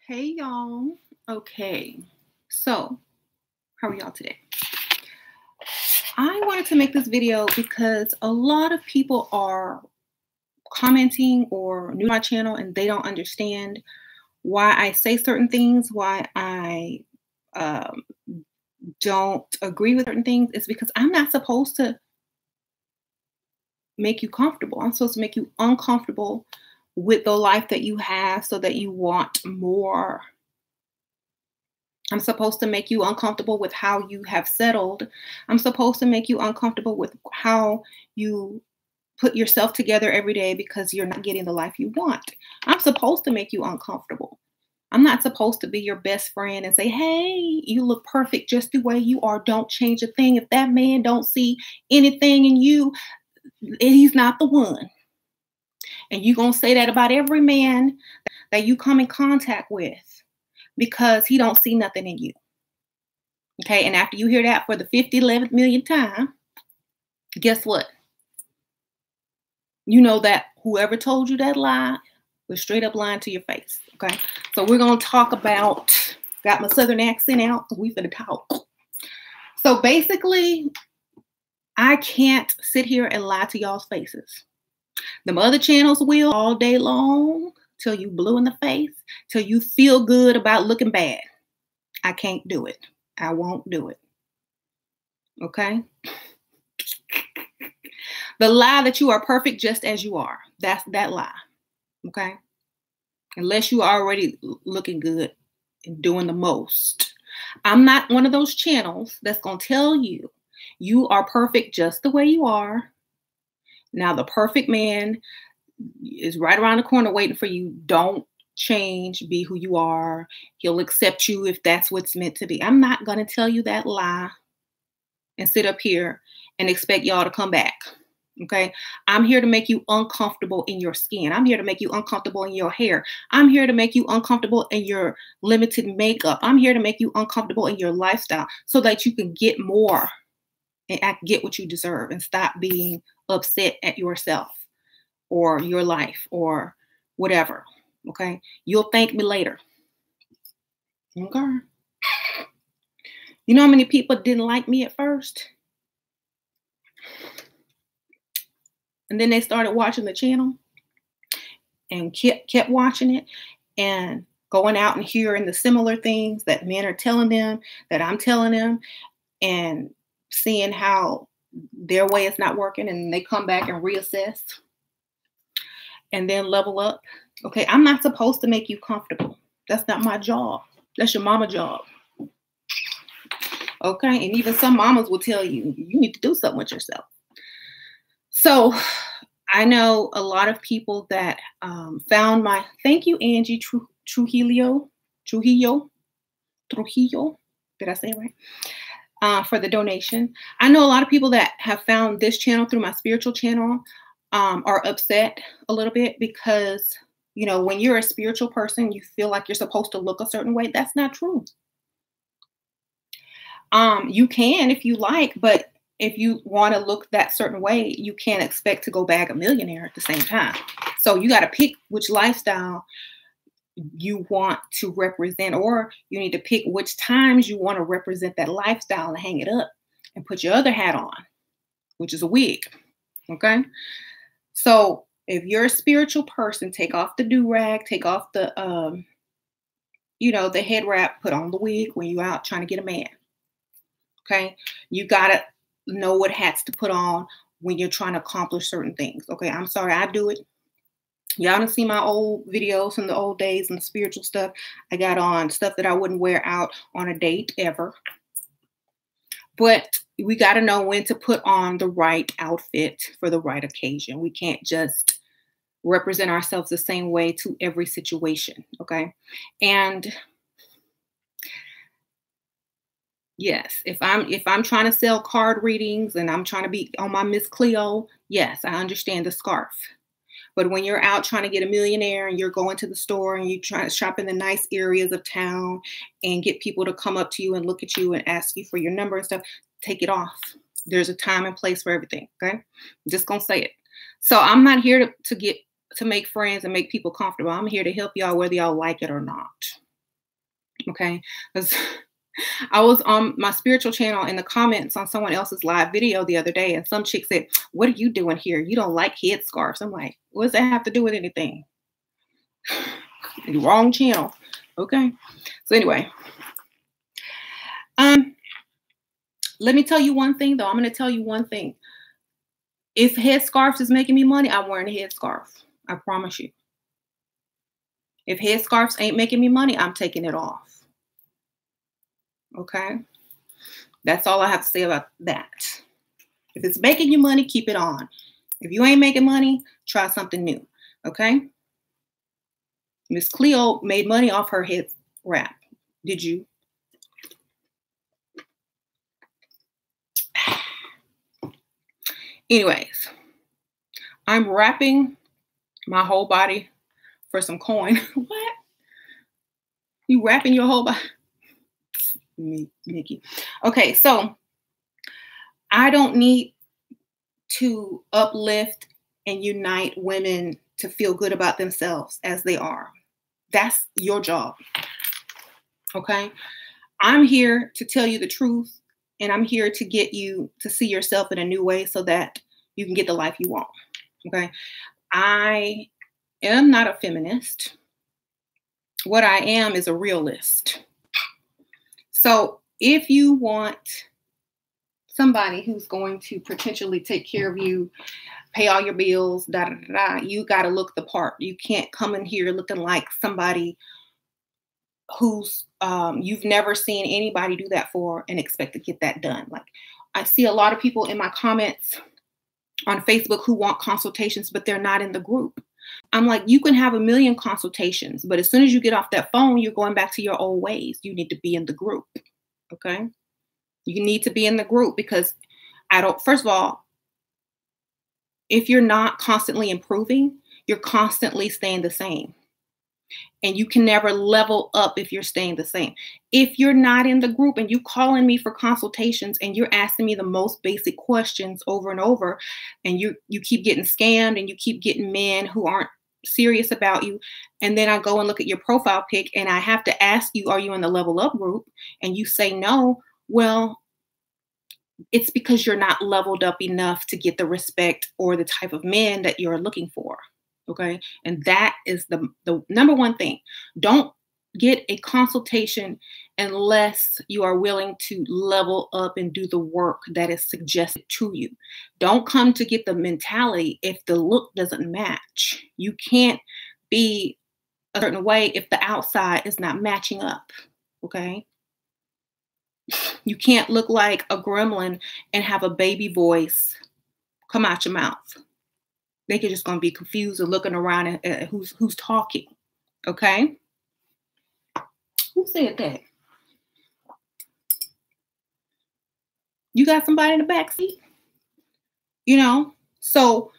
Hey y'all. Okay, so how are y'all today? I wanted to make this video because a lot of people are commenting or new to my channel and they don't understand why I say certain things, why I um, don't agree with certain things. It's because I'm not supposed to make you comfortable. I'm supposed to make you uncomfortable with the life that you have so that you want more. I'm supposed to make you uncomfortable with how you have settled. I'm supposed to make you uncomfortable with how you put yourself together every day because you're not getting the life you want. I'm supposed to make you uncomfortable. I'm not supposed to be your best friend and say, hey, you look perfect just the way you are. Don't change a thing. If that man don't see anything in you, he's not the one. And you're going to say that about every man that you come in contact with because he don't see nothing in you. Okay, and after you hear that for the 11th millionth time, guess what? You know that whoever told you that lie was straight up lying to your face. Okay, so we're going to talk about, got my southern accent out, we finna talk. So basically, I can't sit here and lie to y'all's faces. Them other channels will all day long till you blue in the face, till you feel good about looking bad. I can't do it. I won't do it. Okay? The lie that you are perfect just as you are. That's that lie. Okay? Unless you are already looking good and doing the most. I'm not one of those channels that's going to tell you you are perfect just the way you are. Now, the perfect man is right around the corner waiting for you. Don't change, be who you are. He'll accept you if that's what's meant to be. I'm not going to tell you that lie and sit up here and expect y'all to come back. Okay, I'm here to make you uncomfortable in your skin. I'm here to make you uncomfortable in your hair. I'm here to make you uncomfortable in your limited makeup. I'm here to make you uncomfortable in your lifestyle so that you can get more and get what you deserve and stop being upset at yourself or your life or whatever. Okay, you'll thank me later. Okay. You know how many people didn't like me at first? And then they started watching the channel and kept watching it and going out and hearing the similar things that men are telling them, that I'm telling them, and seeing how their way is not working, and they come back and reassess and then level up. Okay, I'm not supposed to make you comfortable. That's not my job. That's your mama job. Okay, and even some mamas will tell you, you need to do something with yourself. So I know a lot of people that found my, thank you, Angie Trujillo. Did I say it right? For the donation. I know a lot of people that have found this channel through my spiritual channel are upset a little bit because, you know, when you're a spiritual person, you feel like you're supposed to look a certain way. That's not true. You can if you like, but if you want to look that certain way, you can't expect to go bag a millionaire at the same time. So you got to pick which lifestyle you want to represent, or you need to pick which times you want to represent that lifestyle and hang it up and put your other hat on, which is a wig. Okay. So if you're a spiritual person, take off the do-rag, take off the, the head wrap, put on the wig when you're out trying to get a man. Okay. You got to know what hats to put on when you're trying to accomplish certain things. Okay. I'm sorry. I do it. Y'all done see my old videos from the old days and the spiritual stuff. I got on stuff that I wouldn't wear out on a date ever. But we got to know when to put on the right outfit for the right occasion. We can't just represent ourselves the same way to every situation. Okay. And yes, if I'm trying to sell card readings and I'm trying to be on my Miss Cleo, yes, I understand the scarf. But when you're out trying to get a millionaire and you're going to the store and you try to shop in the nice areas of town and get people to come up to you and look at you and ask you for your number and stuff, take it off. There's a time and place for everything. Okay. I'm just going to say it. So I'm not here to make friends and make people comfortable. I'm here to help y'all whether y'all like it or not. Okay. 'Cause I was on my spiritual channel in the comments on someone else's live video the other day, and some chick said, "What are you doing here? You don't like headscarves." I'm like, what does that have to do with anything? Wrong channel. Okay. So anyway, um, let me tell you one thing though. I'm gonna tell you one thing. If headscarves is making me money, I'm wearing a headscarf. I promise you. If headscarves ain't making me money, I'm taking it off. Okay. That's all I have to say about that. If it's making you money, keep it on. If you ain't making money, try something new. Okay. Miss Cleo made money off her head wrap. Did you? Anyways, I'm wrapping my whole body for some coin. What? You wrapping your whole body? Mickey. Okay, so I don't need to uplift and unite women to feel good about themselves as they are. That's your job. Okay? I'm here to tell you the truth, and I'm here to get you to see yourself in a new way so that you can get the life you want. Okay? I am not a feminist. What I am is a realist. So if you want somebody who's going to potentially take care of you, pay all your bills, you got to look the part. You can't come in here looking like somebody who's you've never seen anybody do that for and expect to get that done. Like, I see a lot of people in my comments on Facebook who want consultations, but they're not in the group. I'm like, you can have a million consultations, but as soon as you get off that phone, you're going back to your old ways. You need to be in the group. Okay. You need to be in the group because first of all, if you're not constantly improving, you're constantly staying the same. And you can never level up if you're staying the same. If you're not in the group and you calling me for consultations and you're asking me the most basic questions over and over, and you keep getting scammed and you keep getting men who aren't serious about you, and then I go and look at your profile pic and I have to ask you, are you in the level up group? And you say no, well, it's because you're not leveled up enough to get the respect or the type of men that you're looking for. Okay. And that is the number one thing. Don't get a consultation unless you are willing to level up and do the work that is suggested to you. Don't come to get the mentality if the look doesn't match. You can't be a certain way if the outside is not matching up. Okay. You can't look like a gremlin and have a baby voice come out your mouth. They're just going to be confused and looking around at who's talking. Okay? Who said that? You got somebody in the back seat? You know? So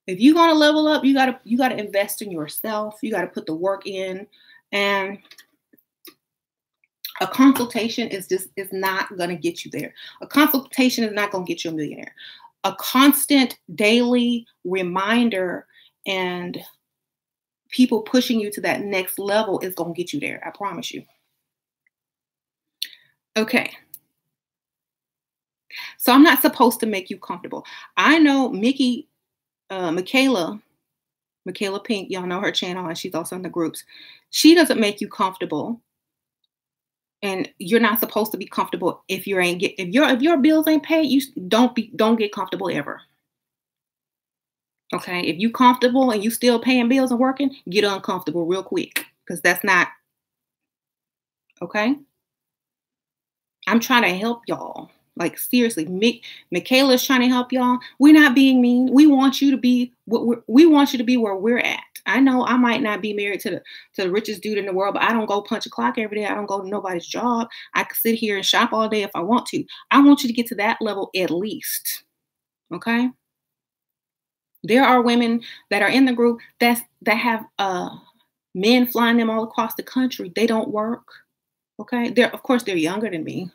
if you're going to level up, you got to invest in yourself. You got to put the work in. And a consultation is not going to get you there. A consultation is not going to get you a millionaire. A constant daily reminder and people pushing you to that next level is going to get you there. I promise you. Okay. So I'm not supposed to make you comfortable. I know Michaela Pink, y'all know her channel, and she's also in the groups. She doesn't make you comfortable. And you're not supposed to be comfortable if your bills ain't paid. You don't get comfortable ever. Okay, if you comfortable and you still paying bills and working, get uncomfortable real quick because that's not okay. I'm trying to help y'all. Like seriously, Michaela's trying to help y'all. We're not being mean. We want you to be we want you to be where we're at. I know I might not be married to the richest dude in the world, but I don't go punch a clock every day. I don't go to nobody's job. I can sit here and shop all day if I want to. I want you to get to that level at least. Okay? There are women that are in the group that have men flying them all across the country. They don't work. Okay? Of course they're younger than me.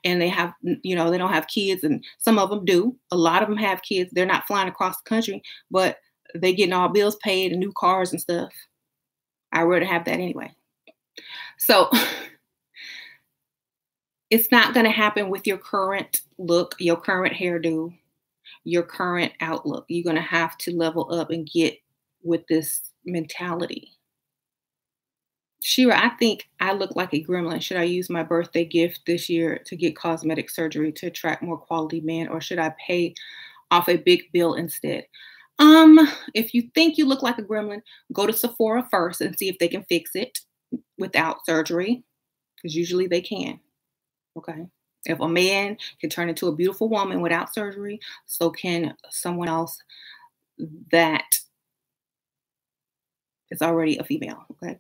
And they have, they don't have kids, and some of them do. A lot of them have kids. They're not flying across the country, but they getting all bills paid and new cars and stuff. I'd rather have that anyway. So It's not going to happen with your current look, your current hairdo, your current outlook. You're going to have to level up and get with this mentality. Shira, I think I look like a gremlin. Should I use my birthday gift this year to get cosmetic surgery to attract more quality men, or should I pay off a big bill instead? If you think you look like a gremlin, go to Sephora first and see if they can fix it without surgery, because usually they can. Okay. If a man can turn into a beautiful woman without surgery, so can someone else that is already a female. Okay.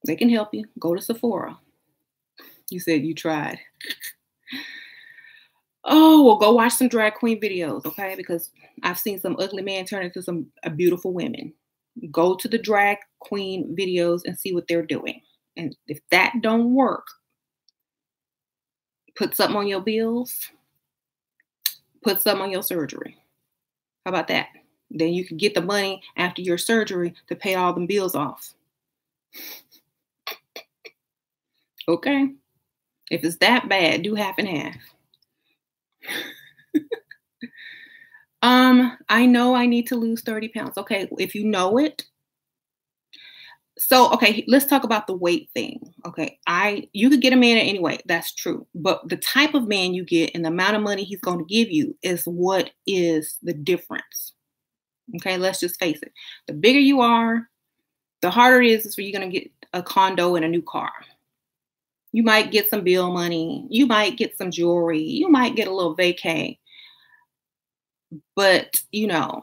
They can help you. Go to Sephora. You said you tried. Oh, well, go watch some drag queen videos, okay? Because I've seen some ugly men turn into some beautiful women. Go to the drag queen videos and see what they're doing. And if that don't work, put something on your bills, put something on your surgery. How about that? Then you can get the money after your surgery to pay all them bills off. Okay? If it's that bad, do half and half. I know I need to lose 30 pounds. Okay, if you know it. So, okay, let's talk about the weight thing. Okay, you could get a man at any weight. That's true. But the type of man you get and the amount of money he's going to give you is what is the difference. Okay, let's just face it. The bigger you are, the harder it is for you going to get a condo and a new car. You might get some bill money. You might get some jewelry. You might get a little vacay. But, the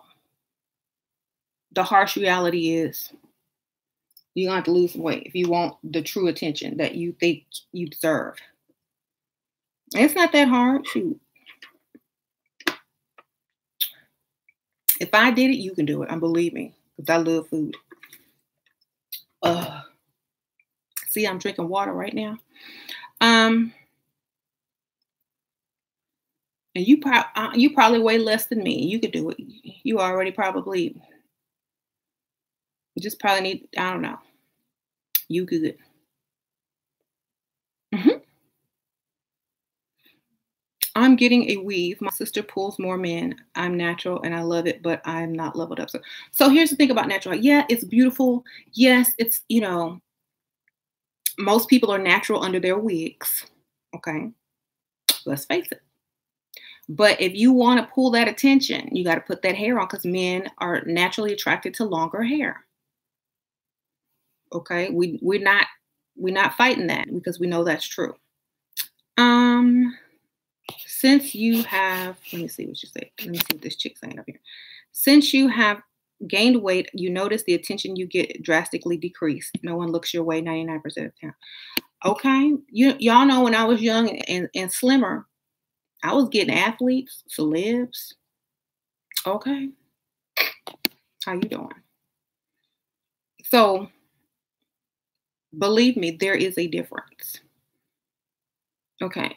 harsh reality is you're going to have to lose some weight if you want the true attention that you think you deserve. And it's not that hard. Shoot. If I did it, you can do it. And believe me, because I love food. See, I'm drinking water right now. And you probably weigh less than me. You could do it. You already probably just probably need, I don't know. You good. I'm getting a weave. My sister pulls more men. I'm natural and I love it, but I'm not leveled up. So here's the thing about natural. Yeah, it's beautiful. Yes, it's, most people are natural under their wigs. Okay. Let's face it. But if you want to pull that attention, you got to put that hair on, because men are naturally attracted to longer hair. Okay. We're not fighting that, because we know that's true. Since you have, let me see what you say. Let me see what this chick's saying up here. Since you have gained weight, you notice the attention you get drastically decreased. No one looks your way 99% of the time. Okay. Y'all know when I was young and slimmer, I was getting athletes, celebs. Okay. How you doing? So, believe me, there is a difference. Okay.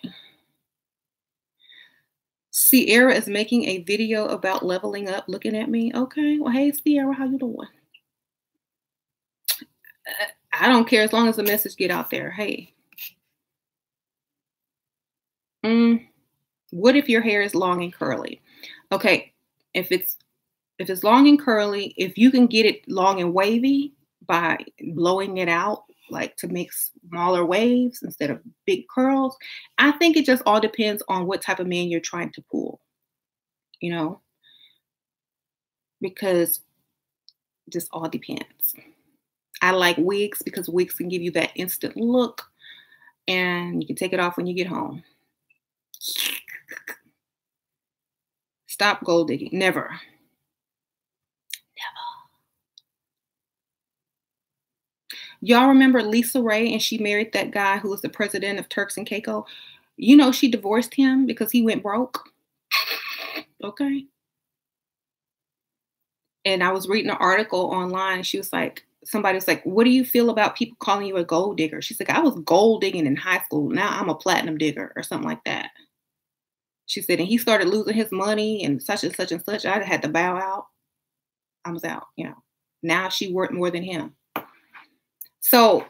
Sierra is making a video about leveling up, looking at me. Okay. Well, hey, Sierra, how you doing? I don't care as long as the message get out there. Hey. What if your hair is long and curly? Okay. If it's long and curly, if you can get it long and wavy by blowing it out, like to make smaller waves instead of big curls, I think it just all depends on what type of man you're trying to pull, because it just all depends. I like wigs because wigs can give you that instant look, and you can take it off when you get home. Stop gold digging. Never. Y'all remember Lisa Ray, and she married that guy who was the president of Turks and Caicos? She divorced him because he went broke. Okay. And I was reading an article online, and somebody was like, what do you feel about people calling you a gold digger? She's like, I was gold digging in high school. Now I'm a platinum digger, or something like that. She said, and he started losing his money and such and such and such. I had to bow out. I was out, Now she worked more than him. So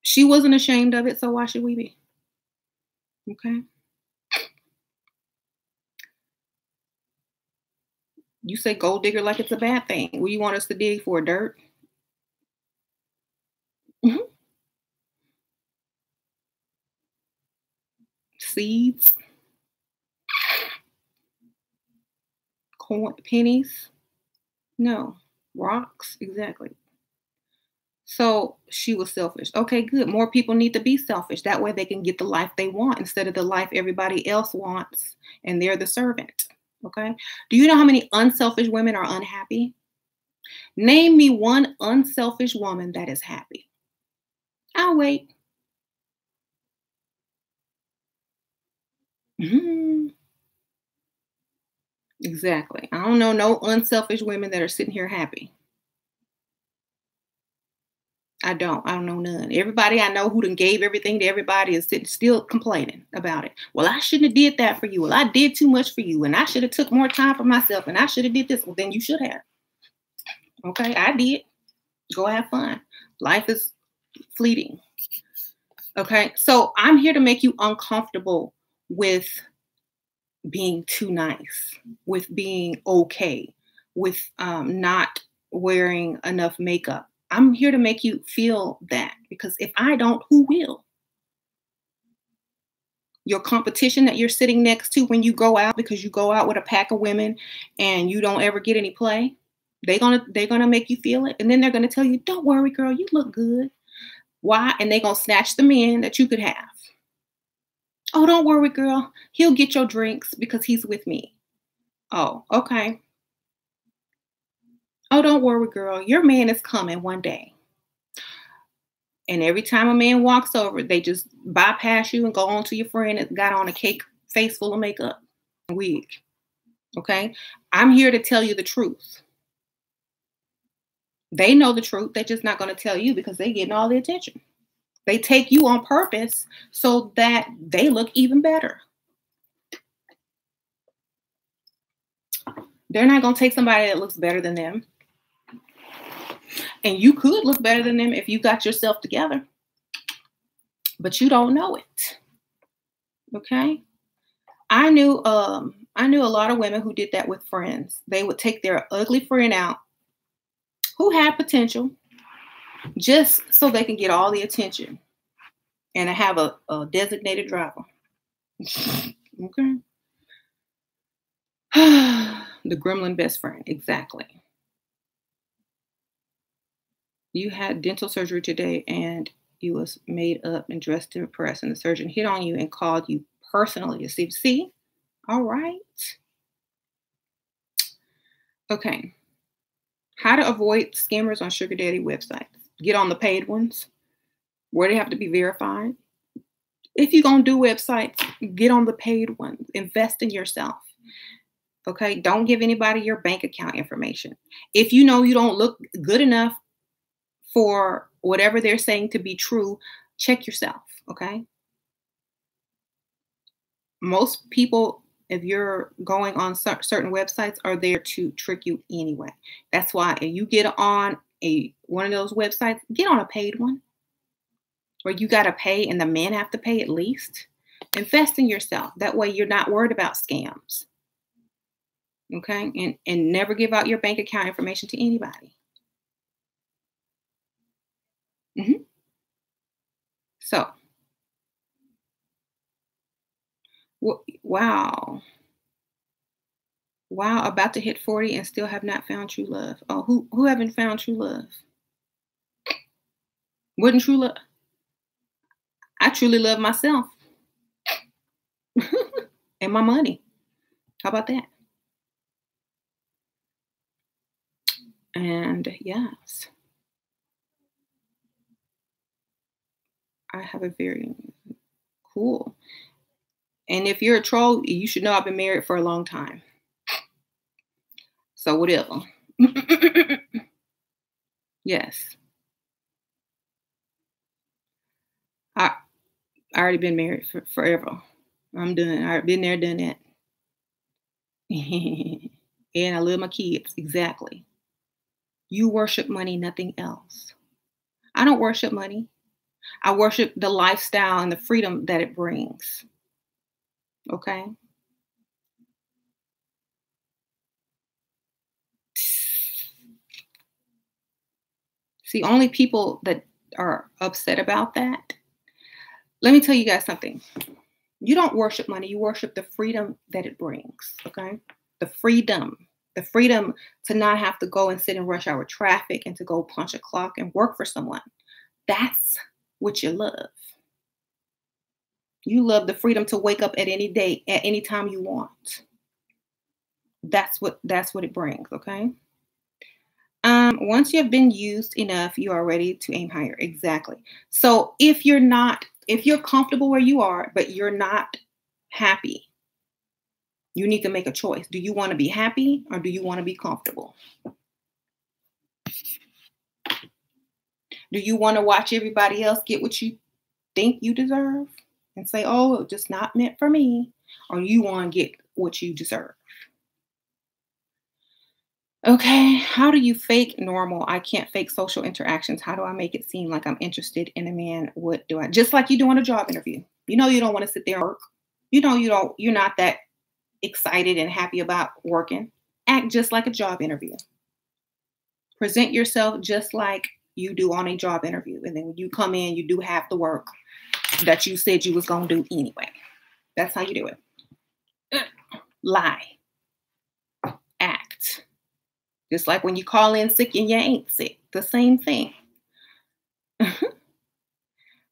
she wasn't ashamed of it. So why should we be? Okay. You say gold digger like it's a bad thing. What you want us to dig for? Dirt? Mhm. Seeds? Coin? Pennies? No. Rocks? Exactly. So she was selfish. Okay, good. More people need to be selfish. That way they can get the life they want instead of the life everybody else wants and they're the servant. Okay. Do you know how many unselfish women are unhappy? Name me one unselfish woman that is happy. I'll wait. Mhm. Exactly. I don't know no unselfish women that are sitting here happy. I don't. I don't know none. Everybody I know who done gave everything to everybody is sitting still complaining about it. Well, I shouldn't have did that for you. Well, I did too much for you, and I should have took more time for myself, and I should have did this. Well, then you should have. Okay, I did. Go have fun. Life is fleeting. Okay, so I'm here to make you uncomfortable with being too nice, with being okay, with not wearing enough makeup. I'm here to make you feel that because if I don't, who will? Your competition that you're sitting next to when you go out because you go out with a pack of women and you don't ever get any play. They're gonna make you feel it, and then they're gonna tell you, "Don't worry, girl, you look good." Why? And they're gonna snatch the men that you could have. Oh, don't worry, girl. He'll get your drinks because he's with me. Oh, okay. Oh, don't worry, girl. Your man is coming one day. And every time a man walks over, they just bypass you and go on to your friend that got on a cake face full of makeup, wig. Okay. I'm here to tell you the truth. They know the truth. They're just not going to tell you because they're getting all the attention. They take you on purpose so that they look even better. They're not going to take somebody that looks better than them. And you could look better than them if you got yourself together, but you don't know it. Okay. I knew a lot of women who did that with friends. They would take their ugly friend out who had potential just so they can get all the attention and have a designated driver. Okay. The gremlin best friend. Exactly. You had dental surgery today and you was made up and dressed to impress, and the surgeon hit on you and called you personally to see. All right. Okay. How to avoid scammers on sugar daddy websites. Get on the paid ones where they have to be verified. If you're going to do websites, get on the paid ones. Invest in yourself. Okay. Don't give anybody your bank account information. If you know you don't look good enough for whatever they're saying to be true, check yourself. Okay. Most people, if you're going on certain websites, are there to trick you anyway. That's why if you get on a one of those websites, get on a paid one where you got to pay and the men have to pay at least. Invest in yourself. That way you're not worried about scams. Okay. And never give out your bank account information to anybody. Mhm. So, wow. Wow. About to hit 40 and still have not found true love. Oh, who haven't found true love? Wouldn't true love? I truly love myself and my money. How about that? And yes, I have a very cool. And if you're a troll, you should know I've been married for a long time. So whatever. Yes. I I already been married for forever. I'm done. I've been there, done that. And I love my kids. Exactly. You worship money, nothing else. I don't worship money. I worship the lifestyle and the freedom that it brings. Okay. See, only people that are upset about that. Let me tell you guys something. You don't worship money, you worship the freedom that it brings. Okay. The freedom. The freedom to not have to go and sit in rush hour traffic and to go punch a clock and work for someone. That's what you love. You love the freedom to wake up at any day, at any time you want. That's what it brings, okay? Once you have been used enough, you are ready to aim higher. Exactly. So if you're comfortable where you are, but you're not happy, you need to make a choice. Do you want to be happy or do you want to be comfortable? Do you want to watch everybody else get what you think you deserve and say, oh, it's just not meant for me? Or you want to get what you deserve? Okay, how do you fake normal? I can't fake social interactions. How do I make it seem like I'm interested in a man? What do I just like you doing a job interview? You know you don't want to sit there and work. You know you're not that excited and happy about working. Act just like a job interview. Present yourself just like you do on a job interview. And then when you come in, you do half the work that you said you was gonna do anyway. That's how you do it. Lie. Act. Just like when you call in sick and you ain't sick. The same thing.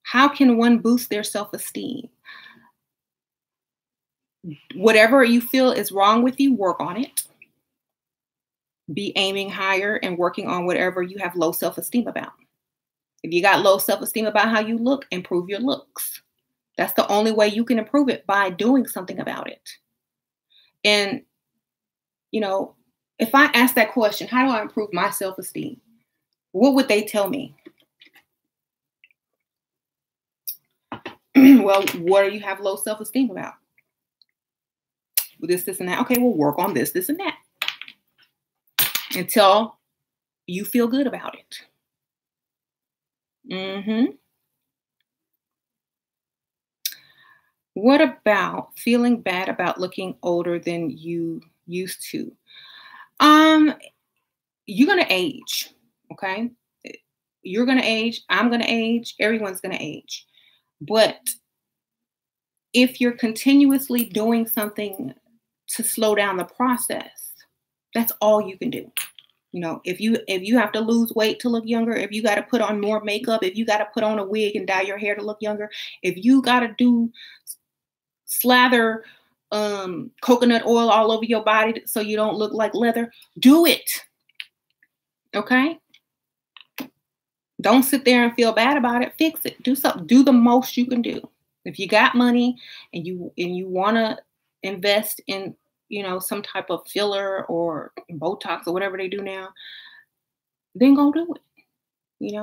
How can one boost their self-esteem? Whatever you feel is wrong with you, work on it. Be aiming higher and working on whatever you have low self-esteem about. If you got low self-esteem about how you look, improve your looks. That's the only way you can improve it, by doing something about it. And, you know, if I ask that question, how do I improve my self-esteem? What would they tell me? Well, what do you have low self-esteem about? This, and that. Okay, we'll work on this, and that until you feel good about it. What about feeling bad about looking older than you used to? Um, you're gonna age, okay? You're gonna age, I'm gonna age, everyone's gonna age. But if you're continuously doing something to slow down the process, that's all you can do. You know, if you have to lose weight to look younger, if you got to put on more makeup, if you got to put on a wig and dye your hair to look younger, if you got to do slather coconut oil all over your body so you don't look like leather, do it. Okay? Don't sit there and feel bad about it. Fix it. Do something. Do the most you can do. If you got money and you want to invest in, some type of filler or Botox or whatever they do now, then go do it.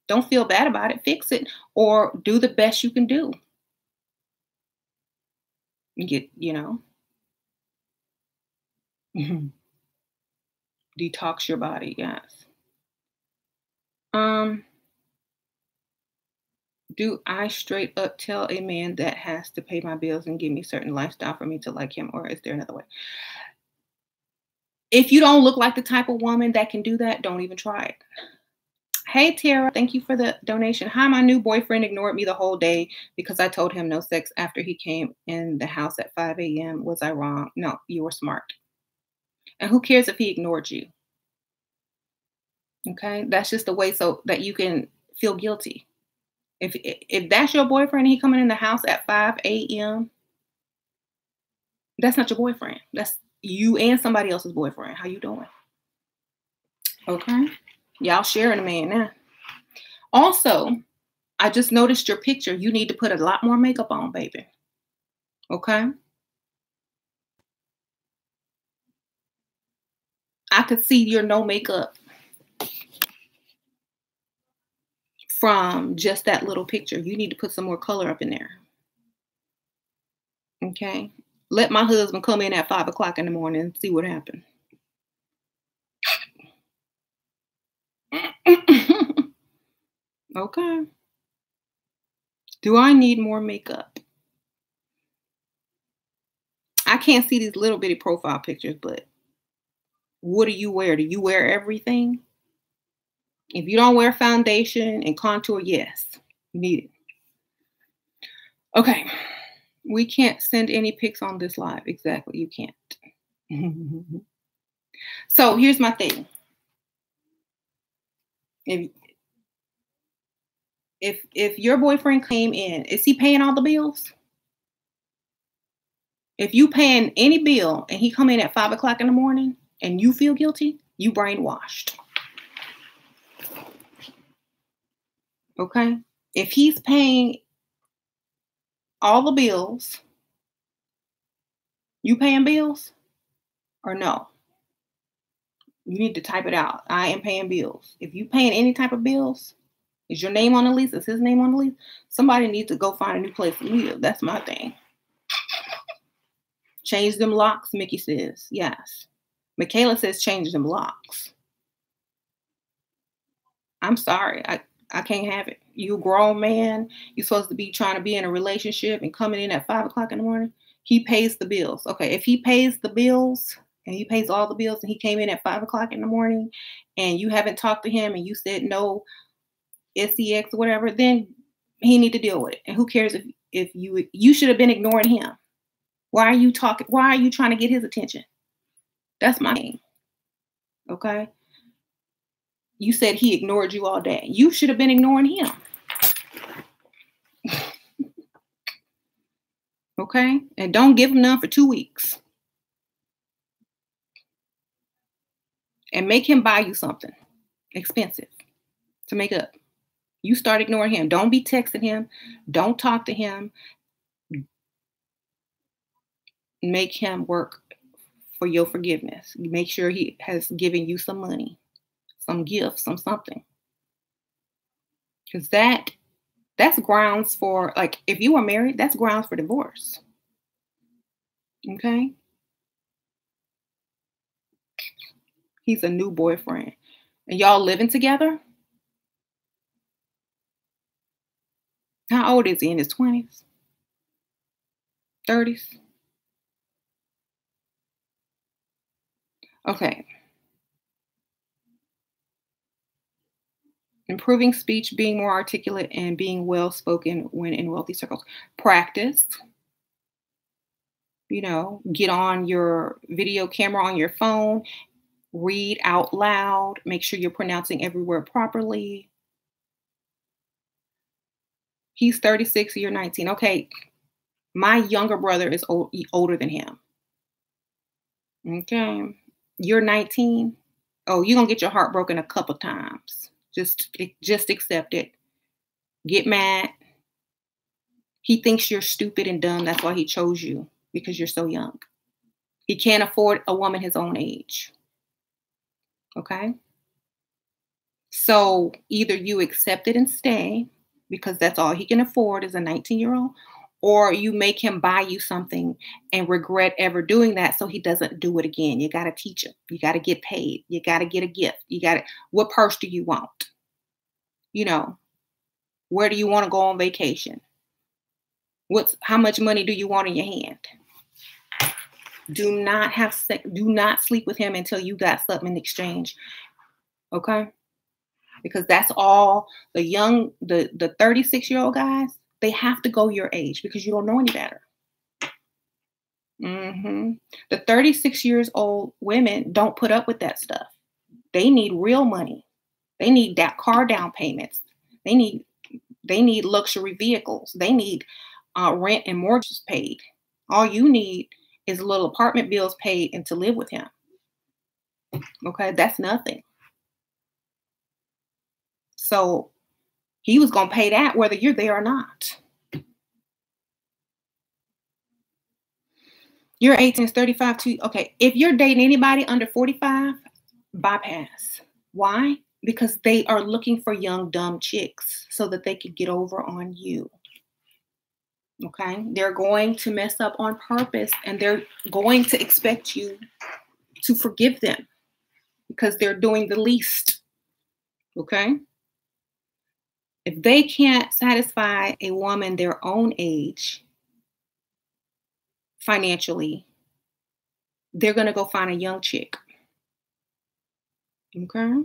Don't feel bad about it. Fix it or do the best you can do. Get, detox your body. Yes. Um, do I straight up tell a man that has to pay my bills and give me certain lifestyle for me to like him, or is there another way? If you don't look like the type of woman that can do that, don't even try it. Hey Tara, thank you for the donation. Hi, my new boyfriend ignored me the whole day because I told him no sex after he came in the house at 5 a.m. Was I wrong? No, you were smart. And who cares if he ignored you? Okay, that's just a way so that you can feel guilty. If that's your boyfriend and he coming in the house at 5 a.m., that's not your boyfriend. That's you and somebody else's boyfriend. How you doing? Okay. Y'all sharing a man now. Also, I just noticed your picture. You need to put a lot more makeup on, baby. Okay. I could see your no makeup from just that little picture. You need to put some more color up in there. Okay. Let my husband come in at 5 o'clock in the morning and see what happens. Okay. Do I need more makeup? I can't see these little bitty profile pictures, but what do you wear? Do you wear everything? If you don't wear foundation and contour, yes, you need it. Okay. We can't send any pics on this live. Exactly. You can't. So here's my thing. If if your boyfriend came in, is he paying all the bills? If you paying any bill and he come in at 5 o'clock in the morning and you feel guilty, you brainwashed. Okay? If he's paying all the bills, you paying bills or no? You need to type it out. I am paying bills. If you paying any type of bills, is your name on the lease? Is his name on the lease? Somebody needs to go find a new place to live. That's my thing. Change them locks, Mickey says. Yes. Michaela says change them locks. I'm sorry. I can't have it. You a grown man. You're supposed to be trying to be in a relationship and coming in at 5 o'clock in the morning. He pays the bills. Okay, if he pays the bills and he pays all the bills and he came in at 5 o'clock in the morning and you haven't talked to him and you said no SEX or whatever, then he need to deal with it. And who cares if you should have been ignoring him. Why are you talking? Why are you trying to get his attention? That's my thing. Okay. You said he ignored you all day. You should have been ignoring him. Okay. And don't give him none for 2 weeks. And make him buy you something expensive to make up. You start ignoring him. Don't be texting him. Don't talk to him. Make him work for your forgiveness. Make sure he has given you some money, some gifts, some something. Because that's grounds for, like, if you are married, that's grounds for divorce. Okay? He's a new boyfriend. And y'all living together? How old is he? In his 20s? 30s? Okay. Improving speech, being more articulate, and being well spoken when in wealthy circles. Practice. Get on your video camera on your phone, read out loud, make sure you're pronouncing every word properly. He's 36, you're 19. Okay, my younger brother is older than him. Okay, you're 19. Oh, you're going to get your heart broken a couple times. Just accept it. Get mad. He thinks you're stupid and dumb. That's why he chose you, because you're so young. He can't afford a woman his own age. Okay? So either you accept it and stay, because that's all he can afford as a 19-year-old, or you make him buy you something and regret ever doing that so he doesn't do it again. You got to teach him. You got to get paid. You got to get a gift. What purse do you want? Where do you want to go on vacation? How much money do you want in your hand? Do not have sex. Do not sleep with him until you got something in exchange. Okay? Because that's all the 36-year-old guys, they have to go your age because you don't know any better. The 36 years old women don't put up with that stuff. They need real money. They need that car down payments. They need luxury vehicles. They need rent and mortgages paid. All you need is a little apartment bills paid and to live with him. Okay, that's nothing. So he was going to pay that whether you're there or not. You're 18, it's 35 too. Okay, if you're dating anybody under 45, bypass. Why? Because they are looking for young, dumb chicks so that they could get over on you. Okay, they're going to mess up on purpose and they're going to expect you to forgive them because they're doing the least. Okay, if they can't satisfy a woman their own age financially, they're going to go find a young chick. Okay.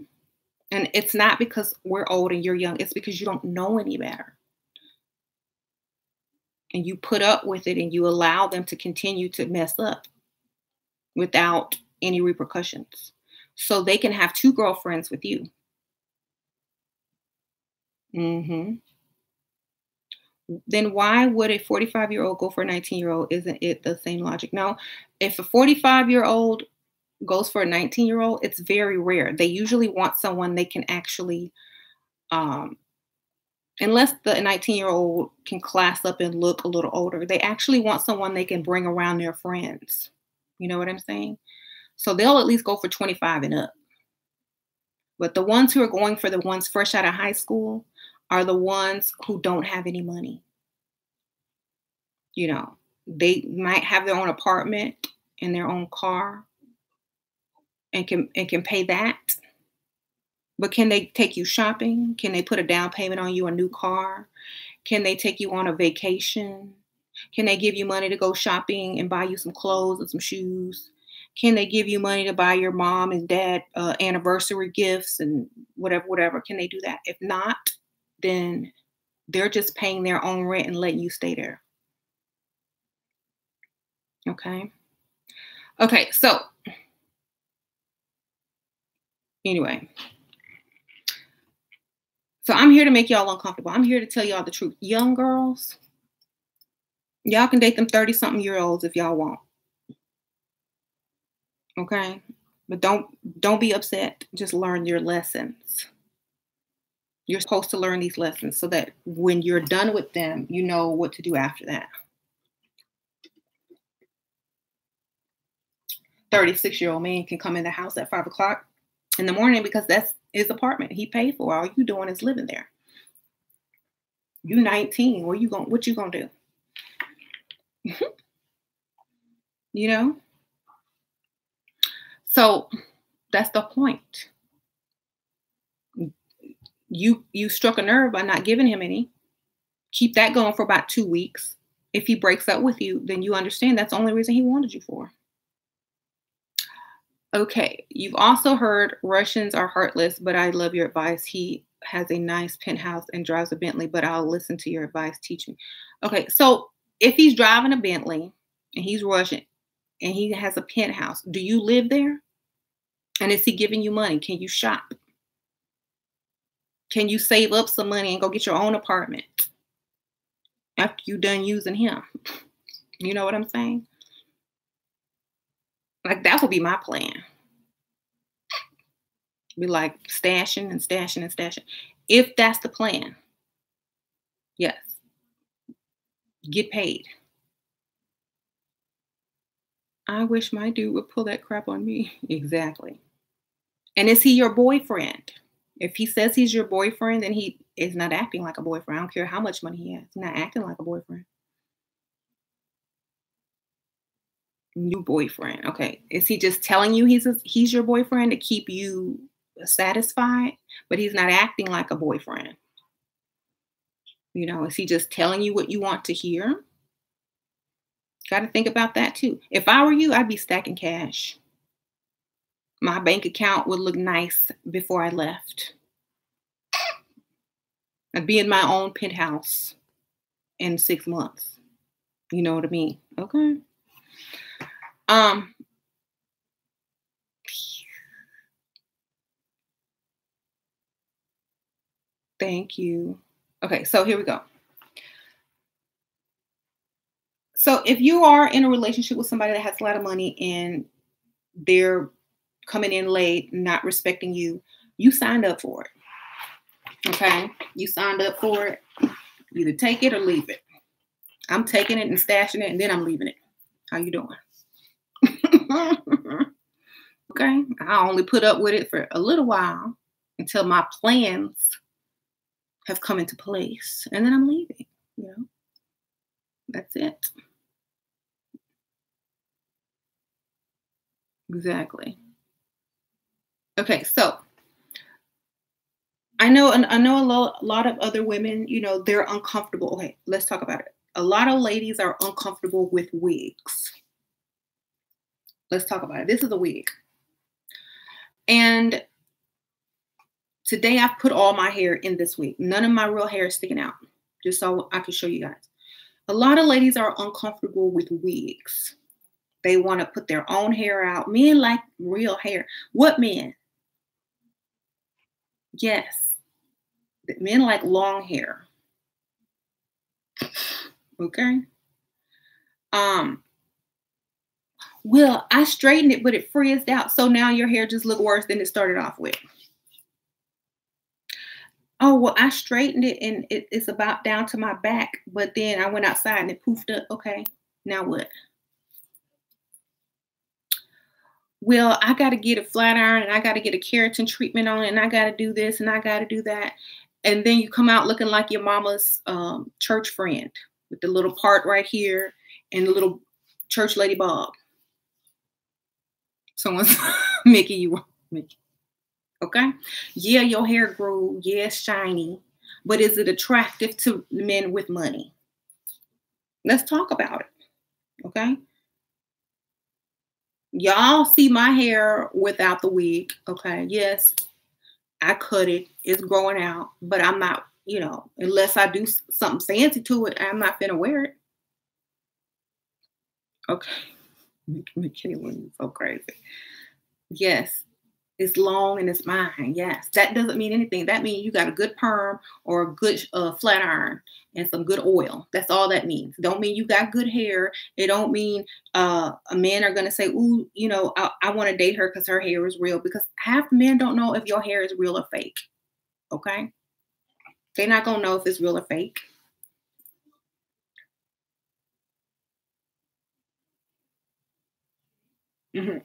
And it's not because we're old and you're young. It's because you don't know any better. And you put up with it and you allow them to continue to mess up without any repercussions. So they can have two girlfriends with you. Hmm. Then why would a 45-year-old go for a 19-year-old? Isn't it the same logic? No, if a 45-year-old goes for a 19-year-old, it's very rare. They usually want someone they can actually, um, unless the 19-year-old can class up and look a little older, they actually want someone they can bring around their friends. You know what I'm saying? So they'll at least go for 25 and up. But the ones who are going for the ones fresh out of high school are the ones who don't have any money. You know, they might have their own apartment and their own car and can pay that. But can they take you shopping? Can they put a down payment on you a new car? Can they take you on a vacation? Can they give you money to go shopping and buy you some clothes and some shoes? Can they give you money to buy your mom and dad anniversary gifts and whatever, whatever? Can they do that? If not, then they're just paying their own rent and letting you stay there. Okay. Okay. So anyway, so I'm here to make y'all uncomfortable. I'm here to tell y'all the truth. Young girls, y'all can date them 30 something year olds if y'all want. Okay. But don't be upset. Just learn your lessons. You're supposed to learn these lessons so that when you're done with them, you know what to do after that. 36-year-old man can come in the house at 5 o'clock in the morning because that's his apartment. He paid for. All you doing is living there. You 19. What you gonna do? You know? So that's the point. You struck a nerve by not giving him any. Keep that going for about 2 weeks. If he breaks up with you, then you understand that's the only reason he wanted you for. Okay, you've also heard Russians are heartless, but I love your advice. He has a nice penthouse and drives a Bentley, but I'll listen to your advice. Teach me. Okay, so if he's driving a Bentley and he's Russian and he has a penthouse, do you live there? And is he giving you money? Can you shop? Can you save up some money and go get your own apartment after you're done using him? You know what I'm saying? Like that would be my plan. Be like stashing and stashing and stashing. If that's the plan, yes, get paid. I wish my dude would pull that crap on me. Exactly. And is he your boyfriend? If he says he's your boyfriend, then he is not acting like a boyfriend. I don't care how much money he has. He's not acting like a boyfriend. New boyfriend. Okay. Is he just telling you he's your boyfriend to keep you satisfied, but he's not acting like a boyfriend? You know, is he just telling you what you want to hear? Got to think about that too. If I were you, I'd be stacking cash. My bank account would look nice before I left. I'd be in my own penthouse in 6 months. You know what I mean? Okay. Um, thank you. Okay, so here we go. So if you are in a relationship with somebody that has a lot of money and they're coming in late, not respecting you, you signed up for it. Okay? You signed up for it. Either take it or leave it. I'm taking it and stashing it and then I'm leaving it. How you doing? Okay? I only put up with it for a little while until my plans have come into place and then I'm leaving. You know? That's it. Exactly. Okay, so I know a lot of other women, you know, they're uncomfortable. Okay, let's talk about it. A lot of ladies are uncomfortable with wigs. Let's talk about it. This is a wig. And today I've put all my hair in this wig. None of my real hair is sticking out, just so I can show you guys. A lot of ladies are uncomfortable with wigs. They want to put their own hair out. Men like real hair. What men? Yes. Men like long hair. Okay. Well, I straightened it, but it frizzed out. So now your hair just look worse than it started off with. Oh, well, I straightened it and it's about down to my back, but then I went outside and it poofed up. Okay, now what? Well, I got to get a flat iron and I got to get a keratin treatment on it and I got to do this and I got to do that. And then you come out looking like your mama's church friend with the little part right here and the little church lady bob. Someone's making you Mickey. Okay. Yeah, your hair grew. Yeah, it's shiny. But is it attractive to men with money? Let's talk about it. Okay. Y'all see my hair without the wig. Okay. Yes, I cut it. It's growing out. But I'm not, unless I do something fancy to it, I'm not finna wear it. Okay. Michaela, you're so crazy. Yes. It's long and it's mine. Yes. That doesn't mean anything. That means you got a good perm or a good flat iron and some good oil. That's all that means. Don't mean you got good hair. It don't mean men are going to say, ooh, I want to date her because her hair is real. Because half men don't know if your hair is real or fake. Okay. They're not going to know if it's real or fake. Mm-hmm.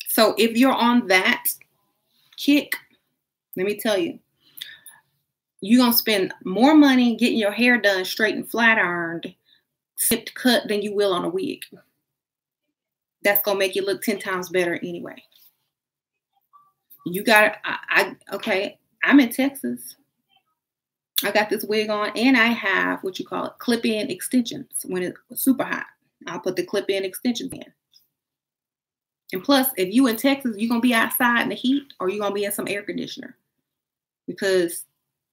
So if you're on that kick, let me tell you, you're going to spend more money getting your hair done straight and flat ironed, snipped cut than you will on a wig. That's going to make you look 10 times better anyway. You got okay, I'm in Texas. I got this wig on and I have what you call it, clip-in extensions. When it's super hot, I'll put the clip-in extensions in. And plus, if you in Texas, you're going to be outside in the heat or you're going to be in some air conditioner. Because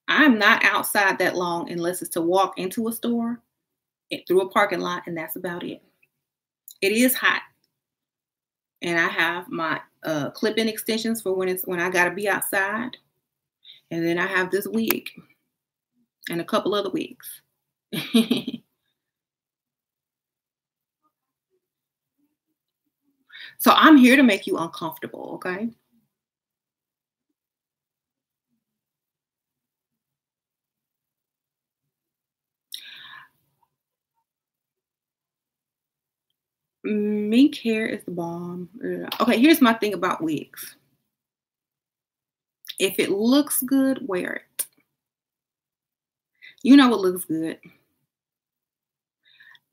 I'm not outside that long unless it's to walk into a store, through a parking lot, and that's about it. It is hot. And I have my clip-in extensions for when I got to be outside. And then I have this wig and a couple other wigs. So I'm here to make you uncomfortable, okay? Mink hair is the bomb. Okay, here's my thing about wigs. If it looks good, wear it. You know what looks good.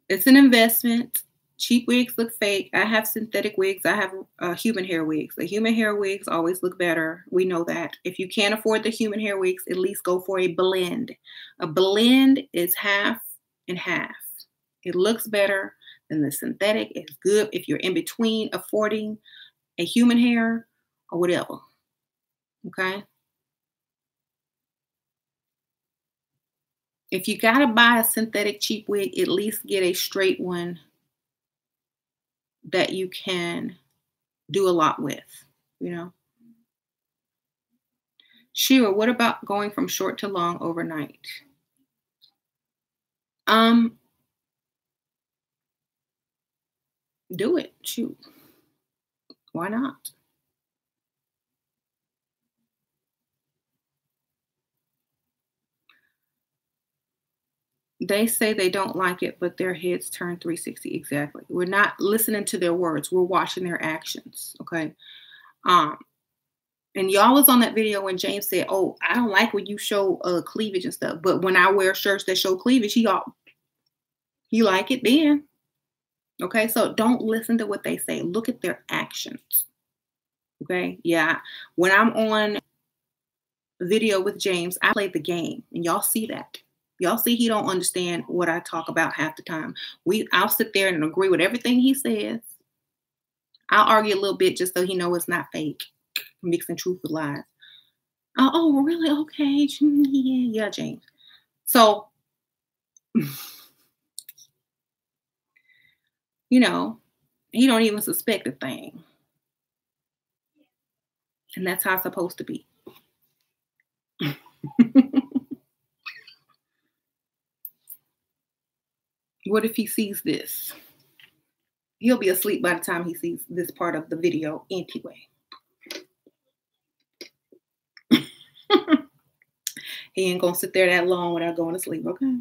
It's an investment. Cheap wigs look fake. I have synthetic wigs. I have human hair wigs. The human hair wigs always look better. We know that. If you can't afford the human hair wigs, at least go for a blend. A blend is half and half. It looks better than the synthetic. It's good if you're in between affording a human hair or whatever. Okay? If you got to buy a synthetic cheap wig, at least get a straight one that you can do a lot with, Shira, what about going from short to long overnight? Do it. Shoot. Why not? They say they don't like it, but their heads turn 360. Exactly. We're not listening to their words. We're watching their actions. Okay. And y'all was on that video when James said, oh, I don't like when you show cleavage and stuff. But when I wear shirts that show cleavage, he like it then. Okay. So don't listen to what they say. Look at their actions. Okay. Yeah. When I'm on video with James, I play the game and y'all see that. Y'all see he don't understand what I talk about half the time. I'll sit there and agree with everything he says. I'll argue a little bit just so he know it's not fake, mixing truth with lies. Oh, really? Okay. Yeah, James. So, you know, he don't even suspect a thing. And that's how it's supposed to be. What if he sees this? He'll be asleep by the time he sees this part of the video anyway. He ain't gonna sit there that long without going to sleep, okay?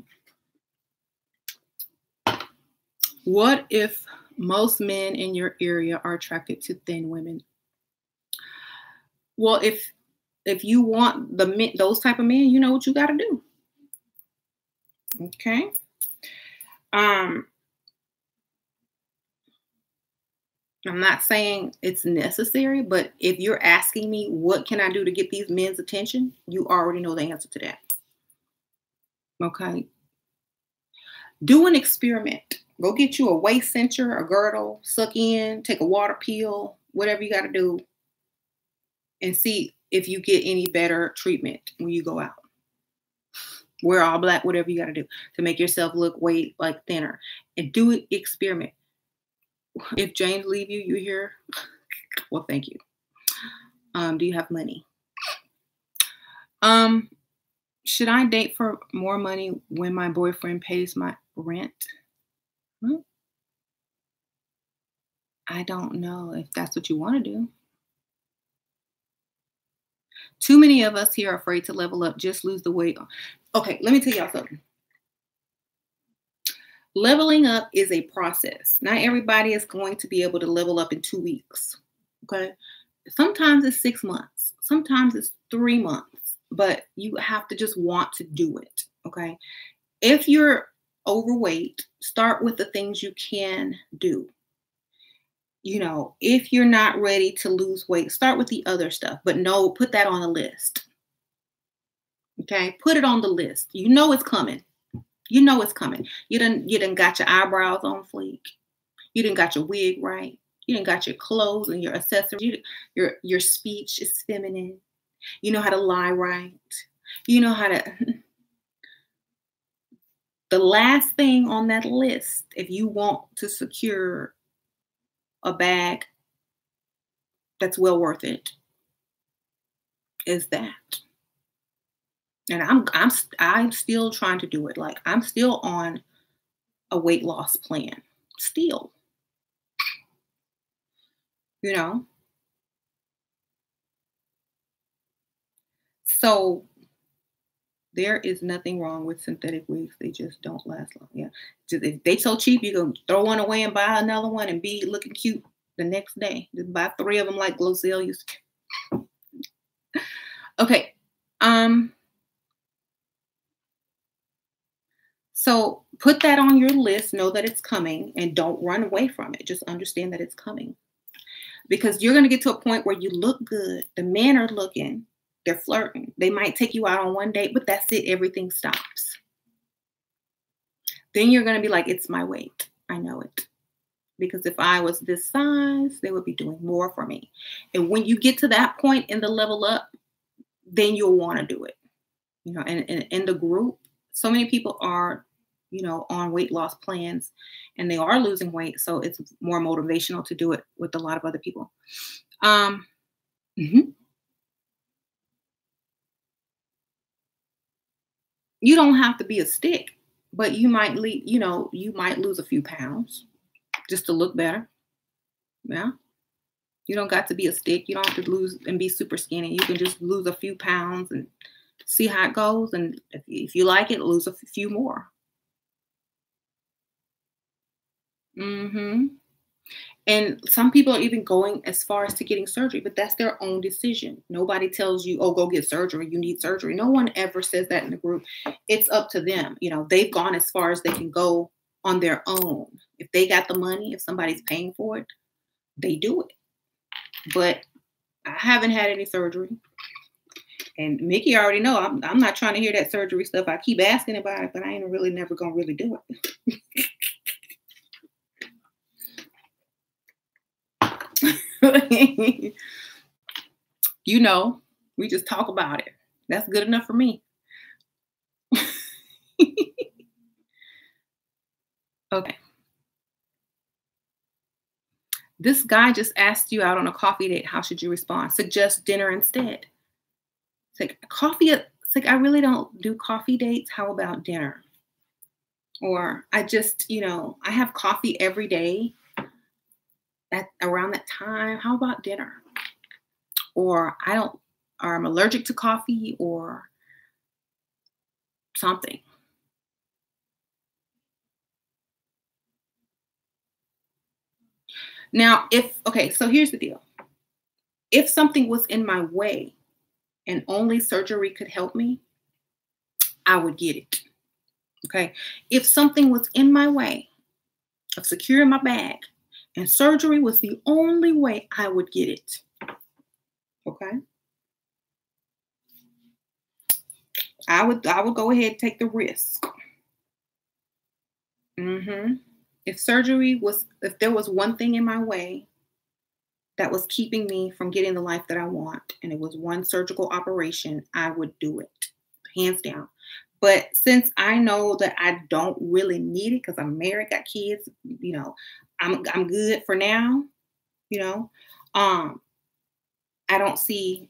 What if most men in your area are attracted to thin women? Well, if you want the men, those type of men, you know what you got to do. Okay. I'm not saying it's necessary, but if you're asking me what can I do to get these men's attention, you already know the answer to that. Okay. Do an experiment. Go get you a waist cincher, a girdle, suck in, take a water pill, whatever you got to do, and see if you get any better treatment when you go out. Wear all black, whatever you got to do to make yourself look way like thinner, and do an experiment. If James leave you, you here. Well, thank you. Do you have money? Should I date for more money when my boyfriend pays my rent? I don't know if that's what you want to do. Too many of us here are afraid to level up, just lose the weight. Okay, let me tell y'all something. Leveling up is a process. Not everybody is going to be able to level up in 2 weeks. Okay. Sometimes it's 6 months. Sometimes it's 3 months, but you have to just want to do it. Okay. If you're overweight, start with the things you can do. If you're not ready to lose weight, start with the other stuff, but no, put that on the list. Okay. Put it on the list. You know it's coming. You know it's coming. You done got your eyebrows on fleek. You done got your wig right. You done got your clothes and your accessories. Your speech is feminine. You know how to lie right. You know how to. The last thing on that list, if you want to secure a bag that's well worth it, is that. And I'm still trying to do it. Like, I'm still on a weight loss plan. Still. So there is nothing wrong with synthetic wigs. They just don't last long. Yeah. If they so cheap, you can throw one away and buy another one and be looking cute the next day. Just buy 3 of them like Glocel used to. Okay. So put that on your list. Know that it's coming and don't run away from it. Just understand that it's coming. Because you're going to get to a point where you look good. The men are looking. They're flirting. They might take you out on one date, but that's it. Everything stops. Then you're going to be like, it's my weight. I know it. Because if I was this size, they would be doing more for me. And when you get to that point in the level up, then you'll want to do it. And in the group, so many people are, on weight loss plans and they are losing weight. So it's more motivational to do it with a lot of other people. You don't have to be a stick, but you might lose a few pounds just to look better. Yeah. You don't got to be a stick. You don't have to lose and be super skinny. You can just lose a few pounds and see how it goes. And if you like it, lose a few more. And some people are even going as far as to getting surgery, but that's their own decision. Nobody tells you, oh, go get surgery. You need surgery. No one ever says that in the group. It's up to them. They've gone as far as they can go on their own. If they got the money, if somebody's paying for it, they do it. But I haven't had any surgery. And Mickey already know I'm not trying to hear that surgery stuff. I keep asking about it, but I ain't really never gonna really do it. You know, we just talk about it. That's good enough for me. Okay. This guy just asked you out on a coffee date. How should you respond? Suggest dinner instead. It's like coffee. It's like I really don't do coffee dates. How about dinner? Or I just, I have coffee every day at around that time. How about dinner? Or I don't, or I'm allergic to coffee or something. Now, okay, so here's the deal. If something was in my way and only surgery could help me, I would get it. Okay. If something was in my way of securing my bag and surgery was the only way, I would get it. Okay. I would go ahead and take the risk. If there was one thing in my way that was keeping me from getting the life that I want, and it was one surgical operation, I would do it, hands down. But since I know that I don't really need it because I'm married, got kids, I'm good for now. You know, um, I don't see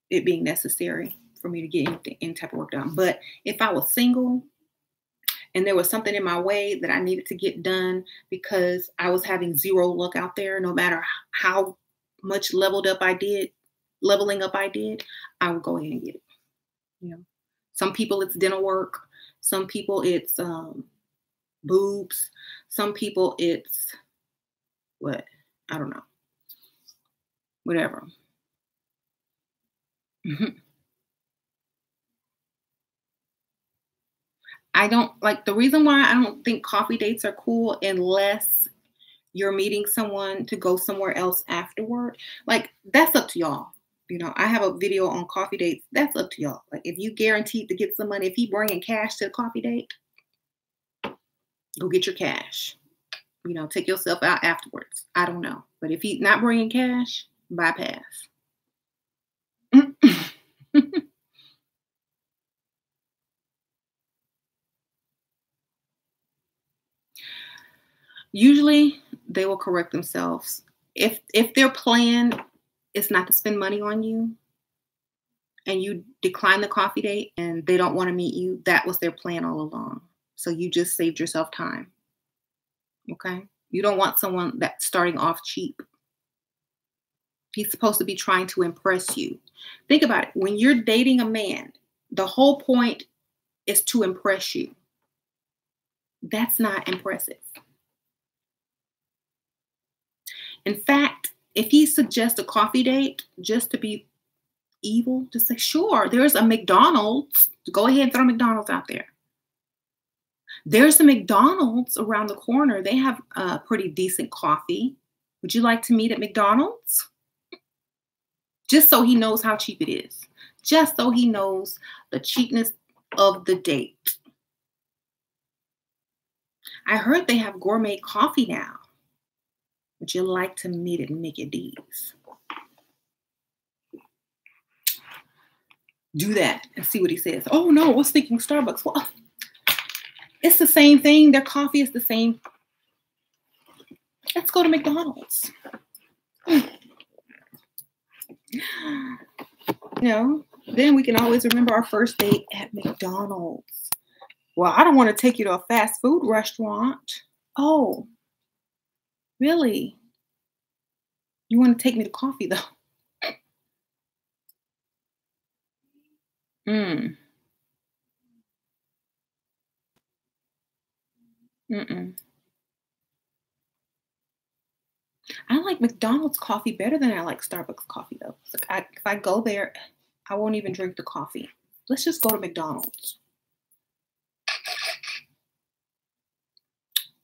it being necessary for me to get any type of work done. But if I was single and there was something in my way that I needed to get done because I was having zero luck out there, no matter how much leveling up I did, I would go ahead and get it. Some people it's dental work, some people it's boobs, some people it's what? I don't know. Whatever. I don't like the reason why I don't think coffee dates are cool unless you're meeting someone to go somewhere else afterward. Like that's up to y'all. I have a video on coffee dates. That's up to y'all. Like if you guaranteed to get some money, if he bringing cash to the coffee date, go get your cash. Take yourself out afterwards. I don't know. But if he's not bringing cash, bypass. Usually they will correct themselves. If their plan is not to spend money on you and you decline the coffee date and they don't want to meet you, that was their plan all along. So you just saved yourself time. Okay? You don't want someone that's starting off cheap. He's supposed to be trying to impress you. Think about it. When you're dating a man, the whole point is to impress you. That's not impressive. In fact, if he suggests a coffee date just to be evil, just say, sure, there's a McDonald's. Go ahead and throw McDonald's out there. There's a McDonald's around the corner. They have pretty decent coffee. Would you like to meet at McDonald's? Just so he knows how cheap it is. Just so he knows the cheapness of the date. I heard they have gourmet coffee now. Would you like to meet at Mickey D's? Do that and see what he says. Oh no, I was thinking Starbucks. Well, it's the same thing. Their coffee is the same. Let's go to McDonald's. Then we can always remember our first date at McDonald's. Well, I don't want to take you to a fast food restaurant. Oh, really? You want to take me to coffee though? Mm. Mm-mm. I like McDonald's coffee better than I like Starbucks coffee though. It's like if I go there, I won't even drink the coffee. Let's just go to McDonald's.